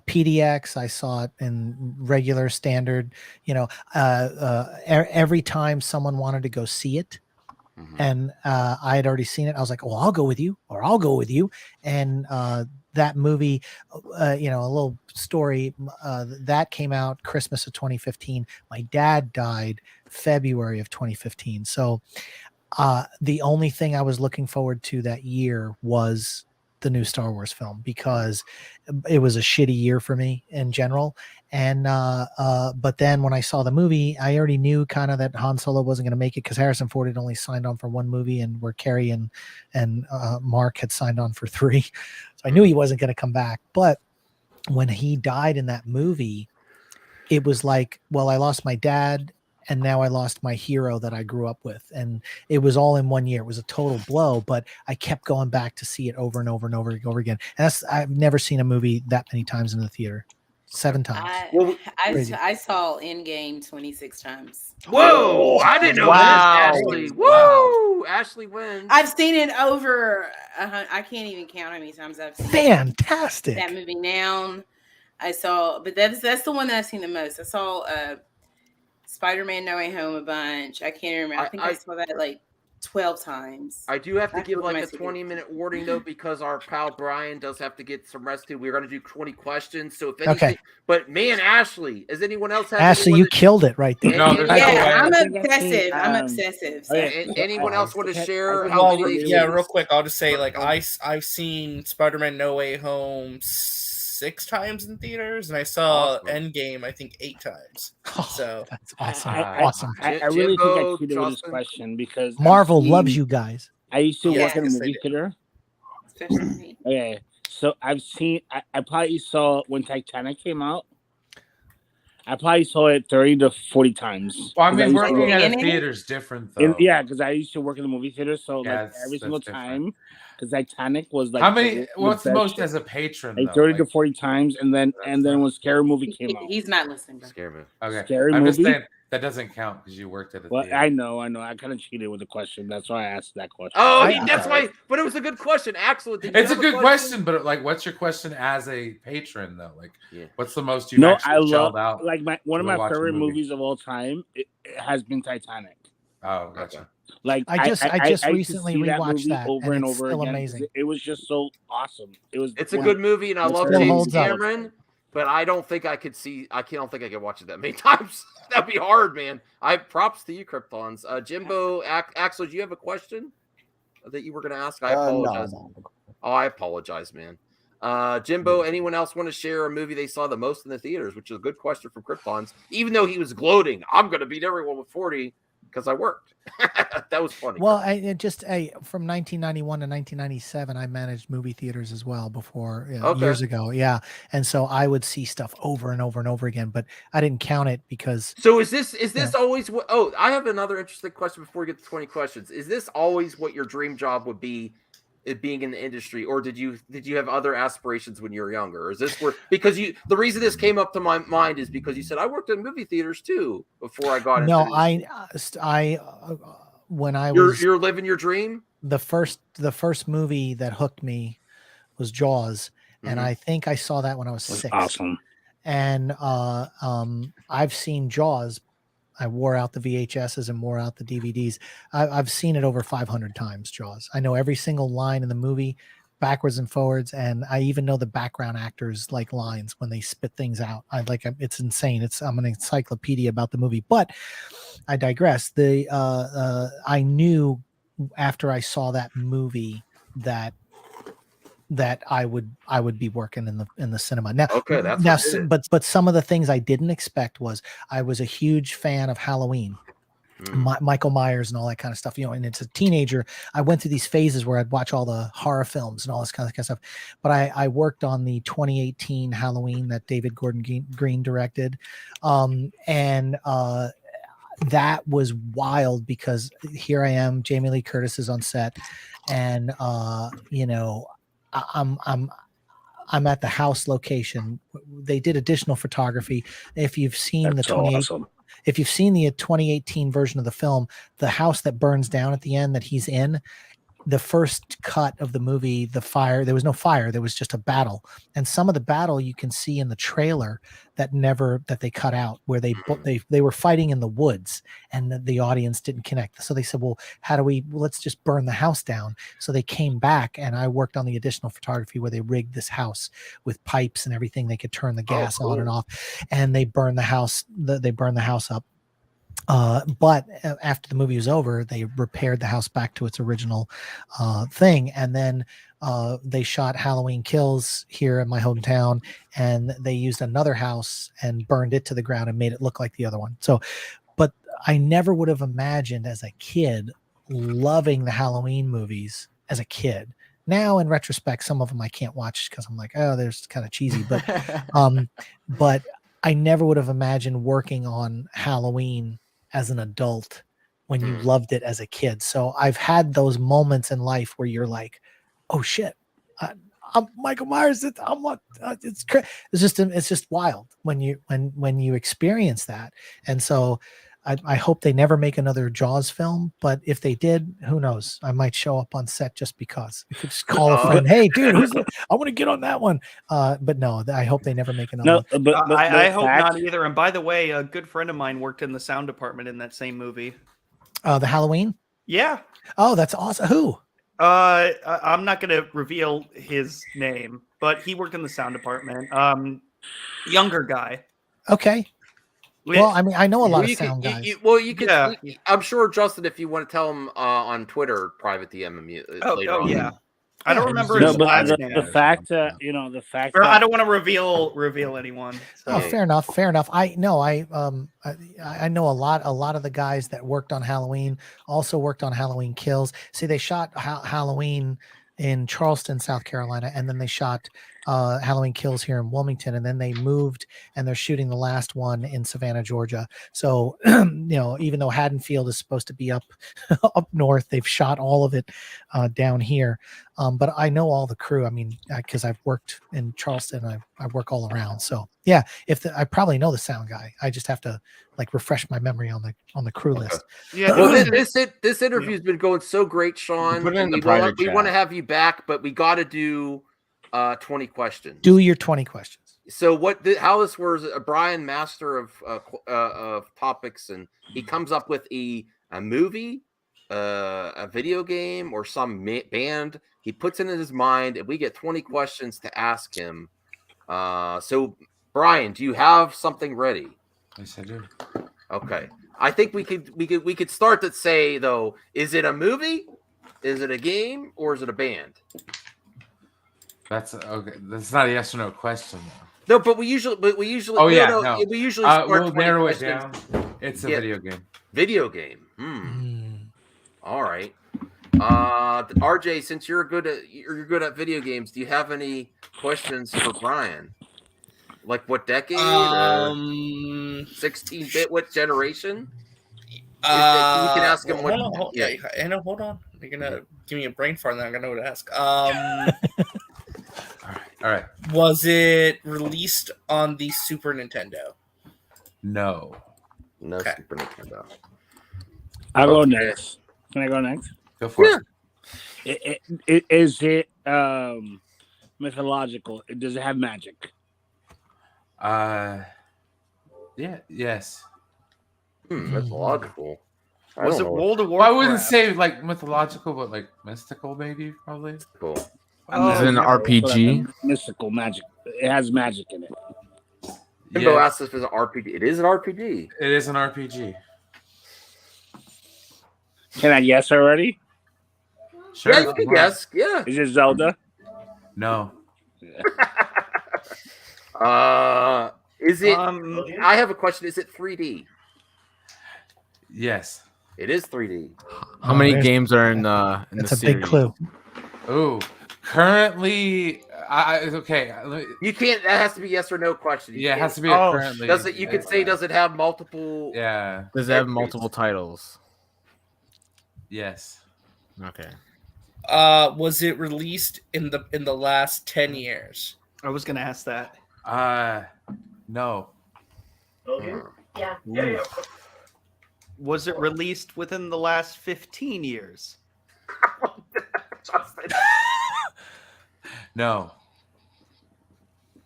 PDX. I saw it in regular standard. You know, every time someone wanted to go see it, and I had already seen it, I was like, "Oh, I'll go with you," or "I'll go with you." And that movie, you know, a little story that came out Christmas of 2015. My dad died February of 2015, so. The only thing I was looking forward to that year was the new Star Wars film because it was a shitty year for me in general. And but then when I saw the movie, I already knew kind of that Han Solo wasn't going to make it because Harrison Ford had only signed on for 1 movie, and where Carrie and Mark had signed on for 3. So I knew he wasn't going to come back. But when he died in that movie, it was like, well, I lost my dad. And now I lost my hero that I grew up with. And it was all in 1 year. It was a total blow, but I kept going back to see it over and over and over and over again. And I've never seen a movie that many times in the theater. 7 times. I saw Endgame 26 times. Whoa! I didn't know that, Ashley. Woo! Ashley wins. I've seen it over. I can't even count how many times I've seen Fantastic. that movie. Now I saw, but that's the one that I've seen the most. I saw Spider-Man No Way Home a bunch. I can't remember. I think I saw that like 12 times. I do have to give like a 20-minute warning though, because our pal Brian does have to get some rest too. We're going to do 20 questions. So if anything, Okay. But man, Ashley, is anyone else have Ashley, you killed it right there. No, I'm obsessive. I'm obsessive. So. Anyone else want to share? Well, yeah, real quick, I'll just say like I've seen Spider-Man No Way Home 6 times in theaters, and I saw Endgame I think 8 times. So that's awesome. Awesome. I really think I cheated with this question because Marvel loves you guys. I used to Yeah, work in a yes, they movie do. theater. Especially me. Okay, so I've seen. I probably saw when Titanic came out. I probably saw it 30 to 40 times. Well, I mean, Because working at a used to- theater is different, though. Yeah, because I used to work in the movie theater, so Yeah, like every single that's time, because Titanic was like How many? the What's the best most shit. as a patron? Like though? 30 to 40 times, and then when Scary Movie came out. He's not listening. Bro. Scary movie. Okay, Scary I'm just movie? saying that doesn't count because you worked at a Well, theater. I know. I kind of cheated with the question. That's why I asked that question. Oh, I'm that's sorry. why. But it was a good question. Axel, did you It's a have good question, but like, what's your question as a patron though? Like, what's the most you've No, actually I love shelled out? like one of to my watch a favorite movie? movies of all time. It has been Titanic. Oh, gotcha. Like I just used to recently see rewatched movie that, over and and it's over still again. amazing. It was just so awesome. It was. It's a good movie, and I love Still James holds up. Cameron. But I don't think I could see. I don't think I could watch it that many times. That'd be hard, man. I props to you, Kryptons. Jimbo, Axel, do you have a question that you were going to ask? I apologize. No. Oh, I apologize, man. Jimbo, anyone else want to share a movie they saw the most in the theaters? Which is a good question from Kryptons. Even though he was gloating, I'm going to beat everyone with 40 because I worked. That was funny. Well, from 1991 to 1997, I managed movie theaters as well before years ago. Yeah, and so I would see stuff over and over and over again, but I didn't count it because. So is this always what? Oh, I have another interesting question before we get to 20 questions. Is this always what your dream job would be? It being in the industry, or did you have other aspirations when you were younger? Or is this where the reason this came up to my mind is because you said I worked in movie theaters too before I got into No, this. I when I You're was living your dream. The first movie that hooked me was Jaws, and I think I saw that when I was 6. Awesome. And I've seen Jaws. I wore out the VHSs and wore out the DVDs. I've seen it over 500 times, Jaws. I know every single line in the movie backwards and forwards, and I even know the background actors like lines when they spit things out. It's insane. I'm an encyclopedia about the movie, but I digress. I knew after I saw that movie that I would be working in the cinema now. Okay, that's but some of the things I didn't expect was I was a huge fan of Halloween, Michael Myers and all that kind of stuff. And it's a teenager. I went through these phases where I'd watch all the horror films and all this kind of stuff. But I worked on the 2018 Halloween that David Gordon Green directed, and that was wild because here I am, Jamie Lee Curtis is on set, and I'm at the house location. They did additional photography. If you've seen if you've seen the 2018 version of the film, the house that burns down at the end that he's in, the first cut of the movie, the fire, there was no fire, there was just a battle. And some of the battle you can see in the trailer that they cut out, where they were fighting in the woods and the audience didn't connect. So they said, well, let's just burn the house down. So they came back and I worked on the additional photography where they rigged this house with pipes and everything. They could turn the gas on and off, and they burned the house up. But after the movie was over, they repaired the house back to its original thing. And then they shot Halloween Kills here in my hometown, and they used another house and burned it to the ground and made it look like the other one. So, but I never would have imagined as a kid loving the Halloween movies as a kid. Now, in retrospect, some of them I can't watch because I'm like, oh, they're kind of cheesy. But I never would have imagined working on Halloween as an adult when you loved it as a kid. So I've had those moments in life where you're like, oh shit, I'm Michael Myers. It's just wild when you experience that. And so I hope they never make another Jaws film, but if they did, who knows? I might show up on set just because. You could just call a friend, hey, dude, I want to get on that one. But no, I hope they never make another one. But I hope not either. And by the way, a good friend of mine worked in the sound department in that same movie. The Halloween? Yeah. Oh, that's awesome. Who? I'm not going to reveal his name, but he worked in the sound department. Younger guy. Okay. Well, I mean, I know a lot of sound guys. You could. Yeah. I'm sure, Justin, if you want to tell him on Twitter, private DM him later on. Yeah. I don't remember his last name. The fact that I don't want to reveal anyone. So. Oh, fair enough. I know a lot of the guys that worked on Halloween also worked on Halloween Kills. See, they shot Halloween in Charleston, South Carolina, and then they shot Halloween Kills here in Wilmington, and then they moved and they're shooting the last one in Savannah, Georgia. So even though Haddonfield is supposed to be up north, they've shot all of it down here. But I know all the crew. I mean, because I've worked in Charleston, I work all around. So yeah, I probably know the sound guy. I just have to refresh my memory on the crew list. Yeah, well, this interview's been going so great, Sean. Put it in the we want to have you back, but we got to do 20 questions. Do your 20 questions. So how this was, Brian, master of topics, and he comes up with a movie, a video game, or some band. He puts it in his mind, and we get 20 questions to ask him. So Brian, do you have something ready? Yes, I do. Okay. I think we could start to say, though, is it a movie? Is it a game, or is it a band? That's okay. That's not a yes or no question. No, but we usually. Oh no. We usually we'll narrow it down. It's a video game. Video game. All right. RJ, since you're good at video games, do you have any questions for Brian? Like what decade? 16-bit? What generation? You can ask him. Hold on. You're gonna give me a brain fart, and then I'm gonna know what to ask. All right. Was it released on the Super Nintendo? No. Okay. Super Nintendo. I'll go next. Can I go next? Go for it. Is it mythological? Does it have magic? Yeah. Yes. That's logical. Was it World of Warcraft? Well, I wouldn't say like mythological, but like mystical, maybe, probably. Cool. Is it an RPG? Mystical magic. It has magic in it. Go ask if it's an RPG. It is an RPG. It is an RPG. Can I guess already? Sure. Yeah, you can guess. Yeah. Is it Zelda? No. Is it? I have a question. Is it 3D? Yes. It is 3D. How many games are in the That's a series? big clue. Oh, currently, Okay. You can't. That has to be yes or no question. You Yeah, it can't- has to be a currently. Does it? You could say, does it have multiple? Yeah. Does it have multiple titles? Yes. Okay. Was it released in the last 10 years? I was gonna ask that. No. Okay. Yeah. Was it released within the last 15 years? No.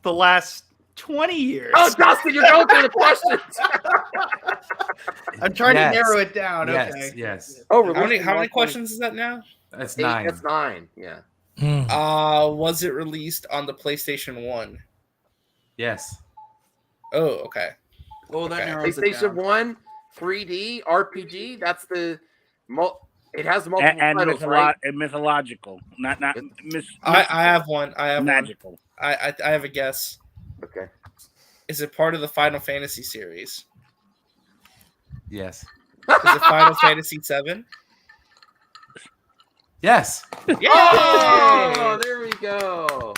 The last 20 years? Oh, Dustin, you're going through the questions. I'm trying Yes. to narrow it down. Yes, Okay. yes. Oh, How many questions is that now? That's 8, 9. That's 9. Yeah. Was it released on the PlayStation 1? Yes. Oh, okay. Oh, that Okay. narrows it PlayStation down. 1 3D RPG. That's the. It has multiple And titles, right? mythological, not I have one. I have magical. one. I have a guess. Okay. Is it part of the Final Fantasy series? Yes. Is it Final Fantasy 7? Yes. Oh, there we go.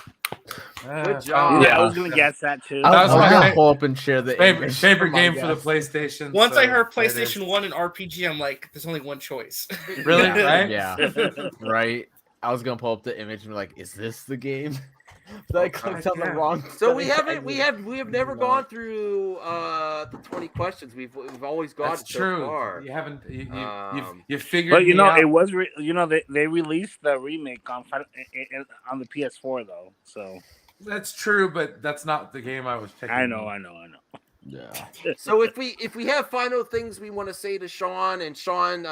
Good job. Yeah, I was gonna guess that too. I was my gonna pull up and share the favorite image favorite my game for the guess. PlayStation. Once so I heard there it is. PlayStation 1 and RPG, I'm like, there's only one choice. Really? Right? Yeah. Right. I was gonna pull up the image and be like, "Is this the game?" But I clicked on the wrong. So we thing. haven't. We have never gone through the 20 questions. We've always gone That's so true. far. You haven't. Um, You figured. But you me know, out. it was they released the remake on the PS4 though. So That's true, but that's not the game I was picking. I know. Yeah. So if we have final things we want to say to Sean, and Sean,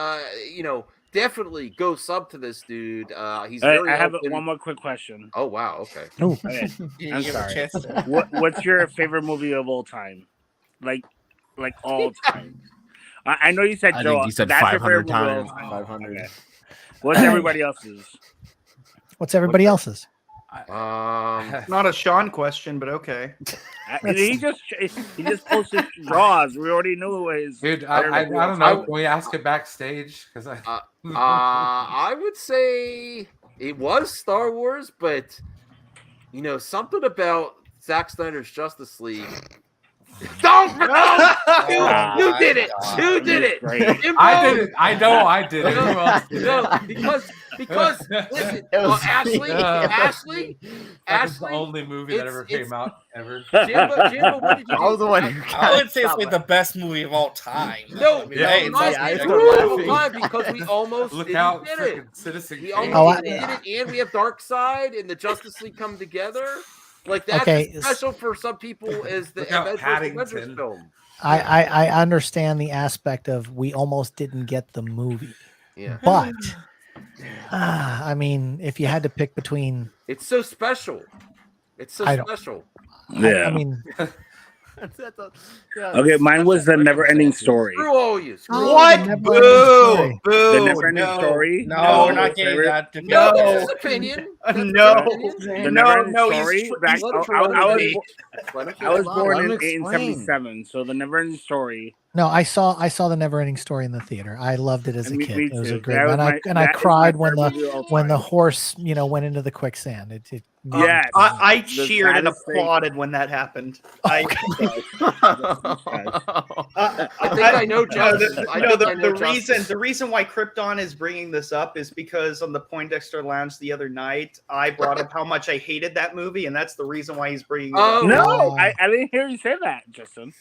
definitely go sub to this dude. He's very I have open. one more quick question. Oh wow, okay. Okay. You I'm give a sorry. chance to- What's your favorite movie of all time? Like all time. I know you said I Joe. think you said that's your 500 favorite movie of all times. time. 500. Okay. What's everybody else's? What's everybody else's? Not a Sean question, but okay. He just posted draws. We already knew his. Dude, I don't know. Can we ask it backstage? Because I would say it was Star Wars, but something about Zack Snyder's Justice League. Don't no! You did it. You did it. Jimbo. I did it. I know I did it. No, because listen, Ashley, That's the only movie that ever came out ever. Jimbo, what did you do? I was the one who I would say it's like the best movie of all time. No, I mean, no, hey, not it's like- the best of all time because we almost Look didn't out, get it. freaking Citizen We Kane. almost did it, and we have Darkseid and the Justice League come together. Like that's Okay, as special for some people as the Look out, Avengers Paddington. film. I understand the aspect of we almost didn't get the movie. Yeah. But I mean, if you had to pick between, It's so special. It's so I don't- special. Yeah. I mean, Okay, mine was the Never-Ending Story. Screw all you. Screw all What? you. Boo! Boo! The Never-Ending no. Story. No, we're not getting that. No, No. that's his opinion. No. The No, Never-Ending no, Story. he's Back- let him I was speak. bo- Let him I was speak. born Let in him explain. 1977, so the Never-Ending Story. no, I saw the Neverending Story in the theater. I loved it as a Me- kid. me It was a too. great That was one. my- And I that is my cried when favorite movie of all the time. horse went into the quicksand. It Yes. I The cheered and saddest thing. applauded when that happened. I think I know Justice. I think I know Justice. The reason why Krypton is bringing this up is because on the Poindexter Lounge the other night, I brought up how much I hated that movie, and that's the reason why he's bringing it up. Oh, No, I didn't hear you say that, Justin.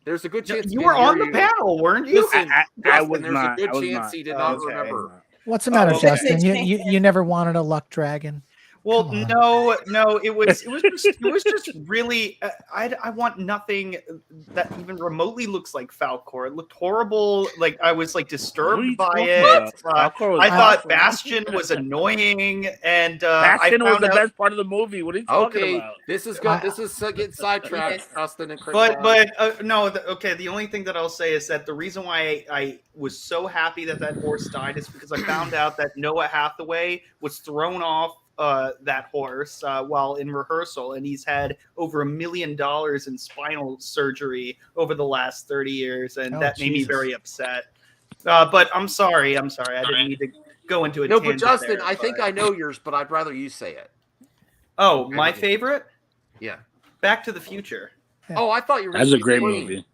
There's a good chance You he were didn't on hear the you. panel, weren't you? Listen, I Justin, was there's not. a good I was chance not. he did not Okay. remember. What's the matter, Oh, Justin? okay. You never wanted a luck dragon? Well, Come on. no, it was just really. I want nothing that even remotely looks like Falcor. It looked horrible. Like I was like What are disturbed you by talking it. about? Falcor was I thought awesome. Bastion was annoying, and Bastion I was found the out. best part of the movie. What are you talking Okay, about? this is good. This is getting sidetracked, Justin and Chris. But no, okay. The only thing that I'll say is that the reason why I was so happy that horse died is because I found out that Noah Hathaway was thrown off that horse while in rehearsal, and he's had over $1 million in spinal surgery over the last 30 years, and Oh, that made me Jesus. very upset. But I'm sorry. I didn't need to go into it. No, but Justin, I think I know yours, but I'd rather you say it. Oh, my favorite? Yeah. Back to the Future. Oh, I thought you were. That's a great Scream. movie.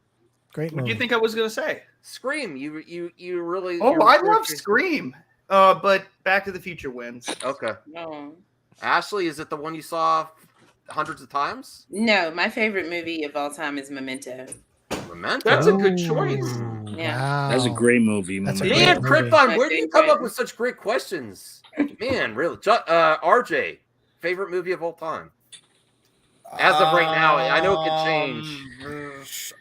Great What do movie. you think I was going to say? Scream. You really. Oh, you're- I you're- love Scream. But Back to the Future wins. Okay. No. Ashley, is it the one you saw hundreds of times? No, my favorite movie of all time is Memento. Memento. That's a good choice. Yeah. That's a great movie. That's a Memento. Man, great movie. Krypton, where do you come up with such great questions? Man, really. RJ, favorite movie of all time? As of right now, I know it can change.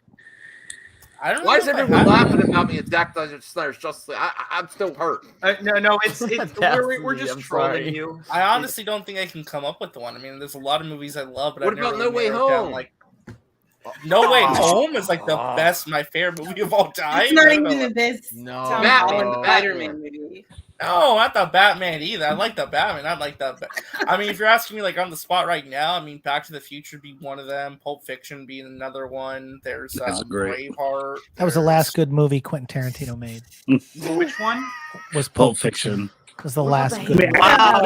I don't Why know is if I everyone have laughing one. about me at Zack Snyder's Justice League? I'm still hurt. No, it's we're just I'm trolling sorry. you. I honestly don't think I can come up with one. I mean, there's a lot of movies I love, but What I've never about No really Way narrowed down, Home? like, No Way Home is like the best, my favorite movie of all time. It's not I don't even know. the best No. Tom Batman, Holland the Spider-Man Batman. movie. No, not the Batman either. I like the Batman. I like the. I mean, if you're asking me like on the spot right now, I mean, Back to the Future would be one of them. Pulp Fiction being another one. There's That's great. Braveheart. That was the last good movie Quentin Tarantino made. Which one? Was Pulp Fiction. Was the last good movie. Wow!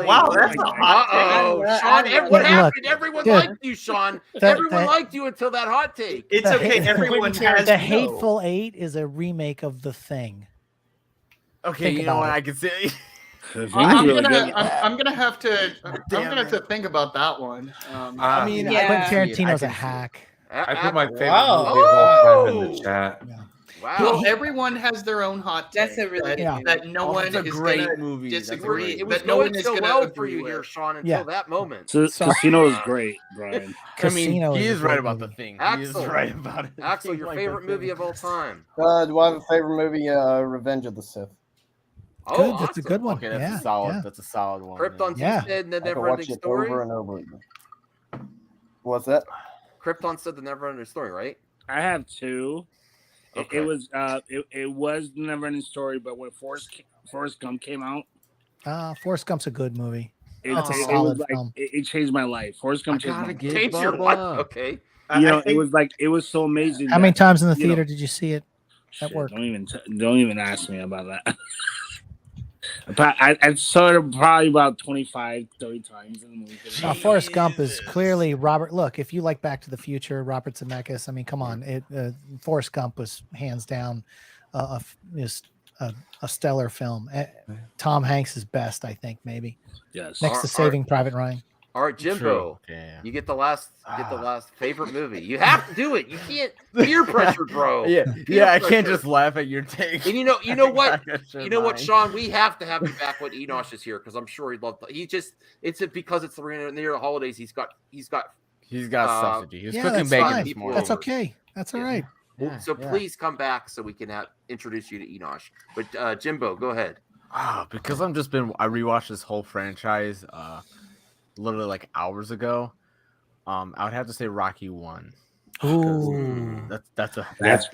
Wow, that's a hot Uh-oh. take. Sean, what Look, happened? Everyone dude, liked you, Sean. Everyone the- liked you until that hot take. It's okay. Everyone has The no. Hateful Eight is a remake of The Thing. Okay, Think you know about what? it. I can say. I'm gonna have to think about that one. I mean, Yeah. Quentin Tarantino's a hack. I put my favorite Wow. movie of all time in the chat. Wow. Well, everyone has their own hot take. That's a really that, good movie. that no Oh, one it's a is great gonna movie. That's a disagree. great It was That no one going is so gonna well for agree you with. here, Sean, until Yeah. that moment. Casino is great, Brian. I mean, Casino he is a is right great about movie. the thing. Axel. He is right about it. Axel, He's your like favorite the movie thing. of all time? Do I have a favorite movie? Revenge of the Sith. Oh, Good, that's a awesome. good one. Okay, that's Yeah, a solid. yeah. That's a solid one. Krypton Yeah. said the I can never watch ending it story. over and over again. What's that? Krypton said the never ending story, right? I have two. Okay. It was it was the never ending story, but when Forrest Gump came out, Forrest Gump's a good movie. That's a solid film. It changed my life. Forrest Gump changed my life. Change your what? Okay. You know, it was so amazing. How many that, times in the you know, theater did you see it at shit, work? Don't even ask me about that. I saw it probably about 25, 30 times in the movie. Forrest Gump is clearly Robert. Look, if you like Back to the Future, Robert Zemeckis. I mean, come on. Forrest Gump was hands down just a stellar film. Tom Hanks is best, I think, maybe. Yes. Next to Saving Private Ryan. All right, Jimbo. Yeah. You get the last favorite movie. You have to do it. You can't peer pressure, bro. Yeah, Peer I can't pressure. just laugh at your take. And you know what? I got your You know what, mind. Sean? We have to have you back when Enosh is here because I'm sure he'd love. It's because it's near the holidays. He's got stuff to do. He was Yeah, cooking that's bacon fine. this morning. That's okay. That's all right. So please come back so we can introduce you to Enosh. But Jimbo, go ahead. Because I rewatched this whole franchise literally like hours ago. I would have to say Rocky 1. Ooh. That's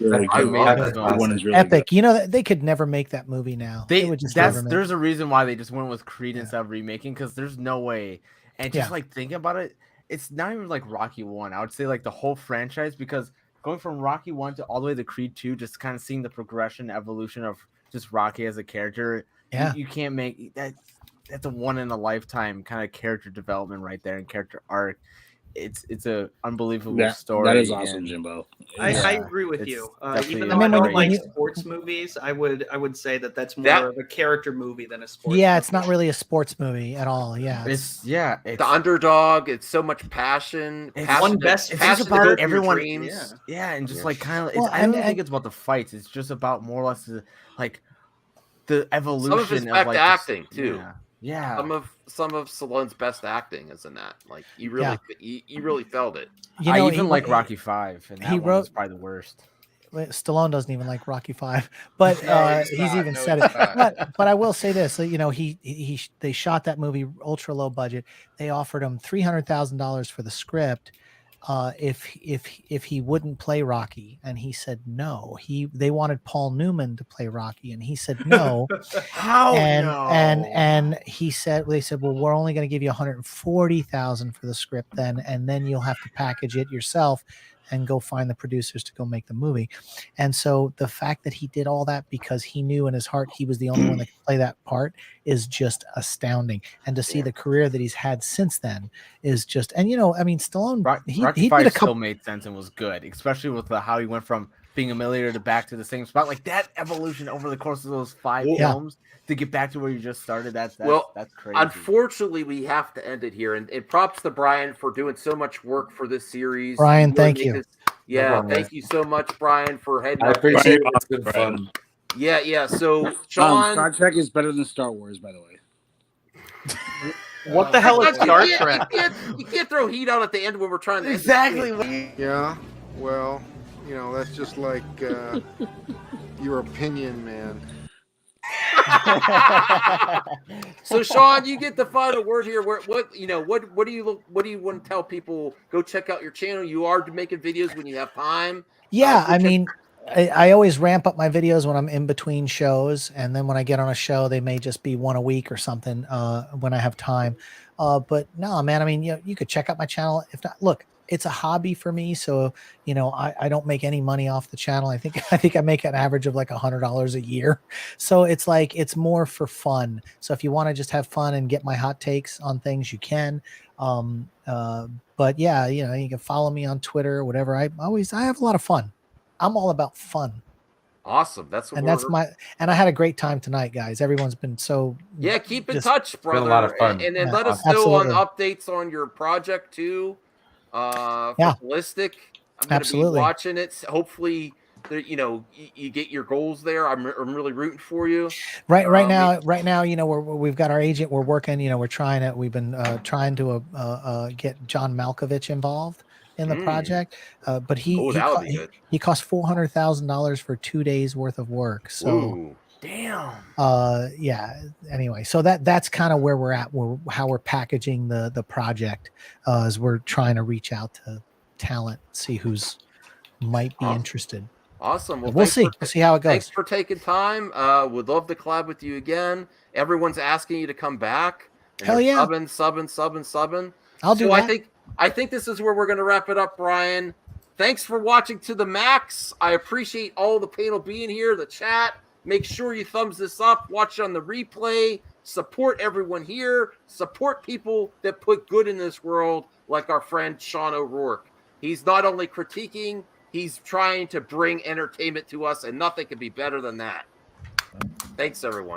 really good. That one is really Epic. You know, they could never make that movie now. They would just never make There's a reason why they just went with Creed instead of remaking, because there's no way. And just like thinking about it, it's not even like Rocky 1. I would say like the whole franchise, because going from Rocky 1 to all the way to Creed 2, just kind of seeing the progression, evolution of just Rocky as a character. Yeah. You can't make that. That's a one in a lifetime kind of character development right there and character arc. It's a unbelievable story. That is awesome, and- Jimbo. I agree with you. Even though I I mean, don't when like you- sports movies, I would say that's more of a character movie than a sports. Yeah, it's not really a sports movie at all. Yeah. It's the underdog. It's so much passion. It's passion one to- best. It's passion just to about go for your everyone. dreams. Yeah, and just Yeah. like kind of. Well, I don't and- think it's about the fights. It's just about more or less the evolution. Some of his like, best acting too. Yeah. Some of Stallone's best acting is in that. Like you really, you really felt it. You I know, even he- like Rocky 5, and that he one wrote- was probably the worst. Stallone doesn't even like Rocky 5, but No, he's he's not. even No, said he's it. not. But I will say this: you know, they shot that movie ultra low budget. They offered him $300,000 for the script if he wouldn't play Rocky, and he said no. They wanted Paul Newman to play Rocky, and he said no. How and no? and they said, well, we're only going to give you $140,000 for the script then, and then you'll have to package it yourself. and go find the producers to go make the movie. And so the fact that he did all that because he knew in his heart he was the only one that could play that part is just astounding. And to see the career that he's had since then is just, and I mean, Stallone, Rocky he V did a still couple. made sense and was good, especially with how he went from being a millionaire to back to the same spot. Like that evolution over the course of those 5 films to get back to where you just started. That's crazy. Unfortunately, we have to end it here. And props to Brian for doing so much work for this series. Brian, Really thank make you. this- thank you so much, Brian, for heading I up. appreciate it. It's been fun. Yeah. So, Sean, Star Trek is better than Star Wars, by the way. What the hell is Star Trek? You can't throw heat out at the end when we're trying to Yeah, well, that's just like your opinion, man. So, Sean, you get the final word here. What do you want to tell people? Go check out your channel. You are making videos when you have time. Yeah, I mean, I always ramp up my videos when I'm in between shows, and then when I get on a show, they may just be one a week or something when I have time. But no, man, I mean, you could check out my channel. If not, look, it's a hobby for me, so I don't make any money off the channel. I think I make an average of like $100 a year. So it's like it's more for fun. So if you want to just have fun and get my hot takes on things, you can. But yeah, you can follow me on Twitter or whatever. I have a lot of fun. I'm all about fun. Awesome. That's and I had a great time tonight, guys. Everyone's been so keep in touch, brother. Been a lot of fun. And then let us know on updates on your project too. Ballistic. I'm gonna be watching it. Hopefully, you get your goals there. I'm really rooting for you. Right now, we've got our agent. We're working. We're trying it. We've been trying to get John Malkovich involved in the project, but he cost $400,000 for 2 days worth of work. So. Ooh. Damn. Anyway, so that's kind of where we're at. How we're packaging the project as we're trying to reach out to talent, see who's might be interested. Awesome. Well, we'll see. We'll see how it goes. Thanks for taking time. Would love to collab with you again. Everyone's asking you to come back. Hell yeah. Subbing. I'll do that. I think this is where we're going to wrap it up, Brian. Thanks for watching to the max. I appreciate all the panel being here, the chat. Make sure you thumbs this up, watch on the replay, support everyone here, support people that put good in this world, like our friend Sean O'Rourke. He's not only critiquing, he's trying to bring entertainment to us, and nothing could be better than that. Thanks, everyone.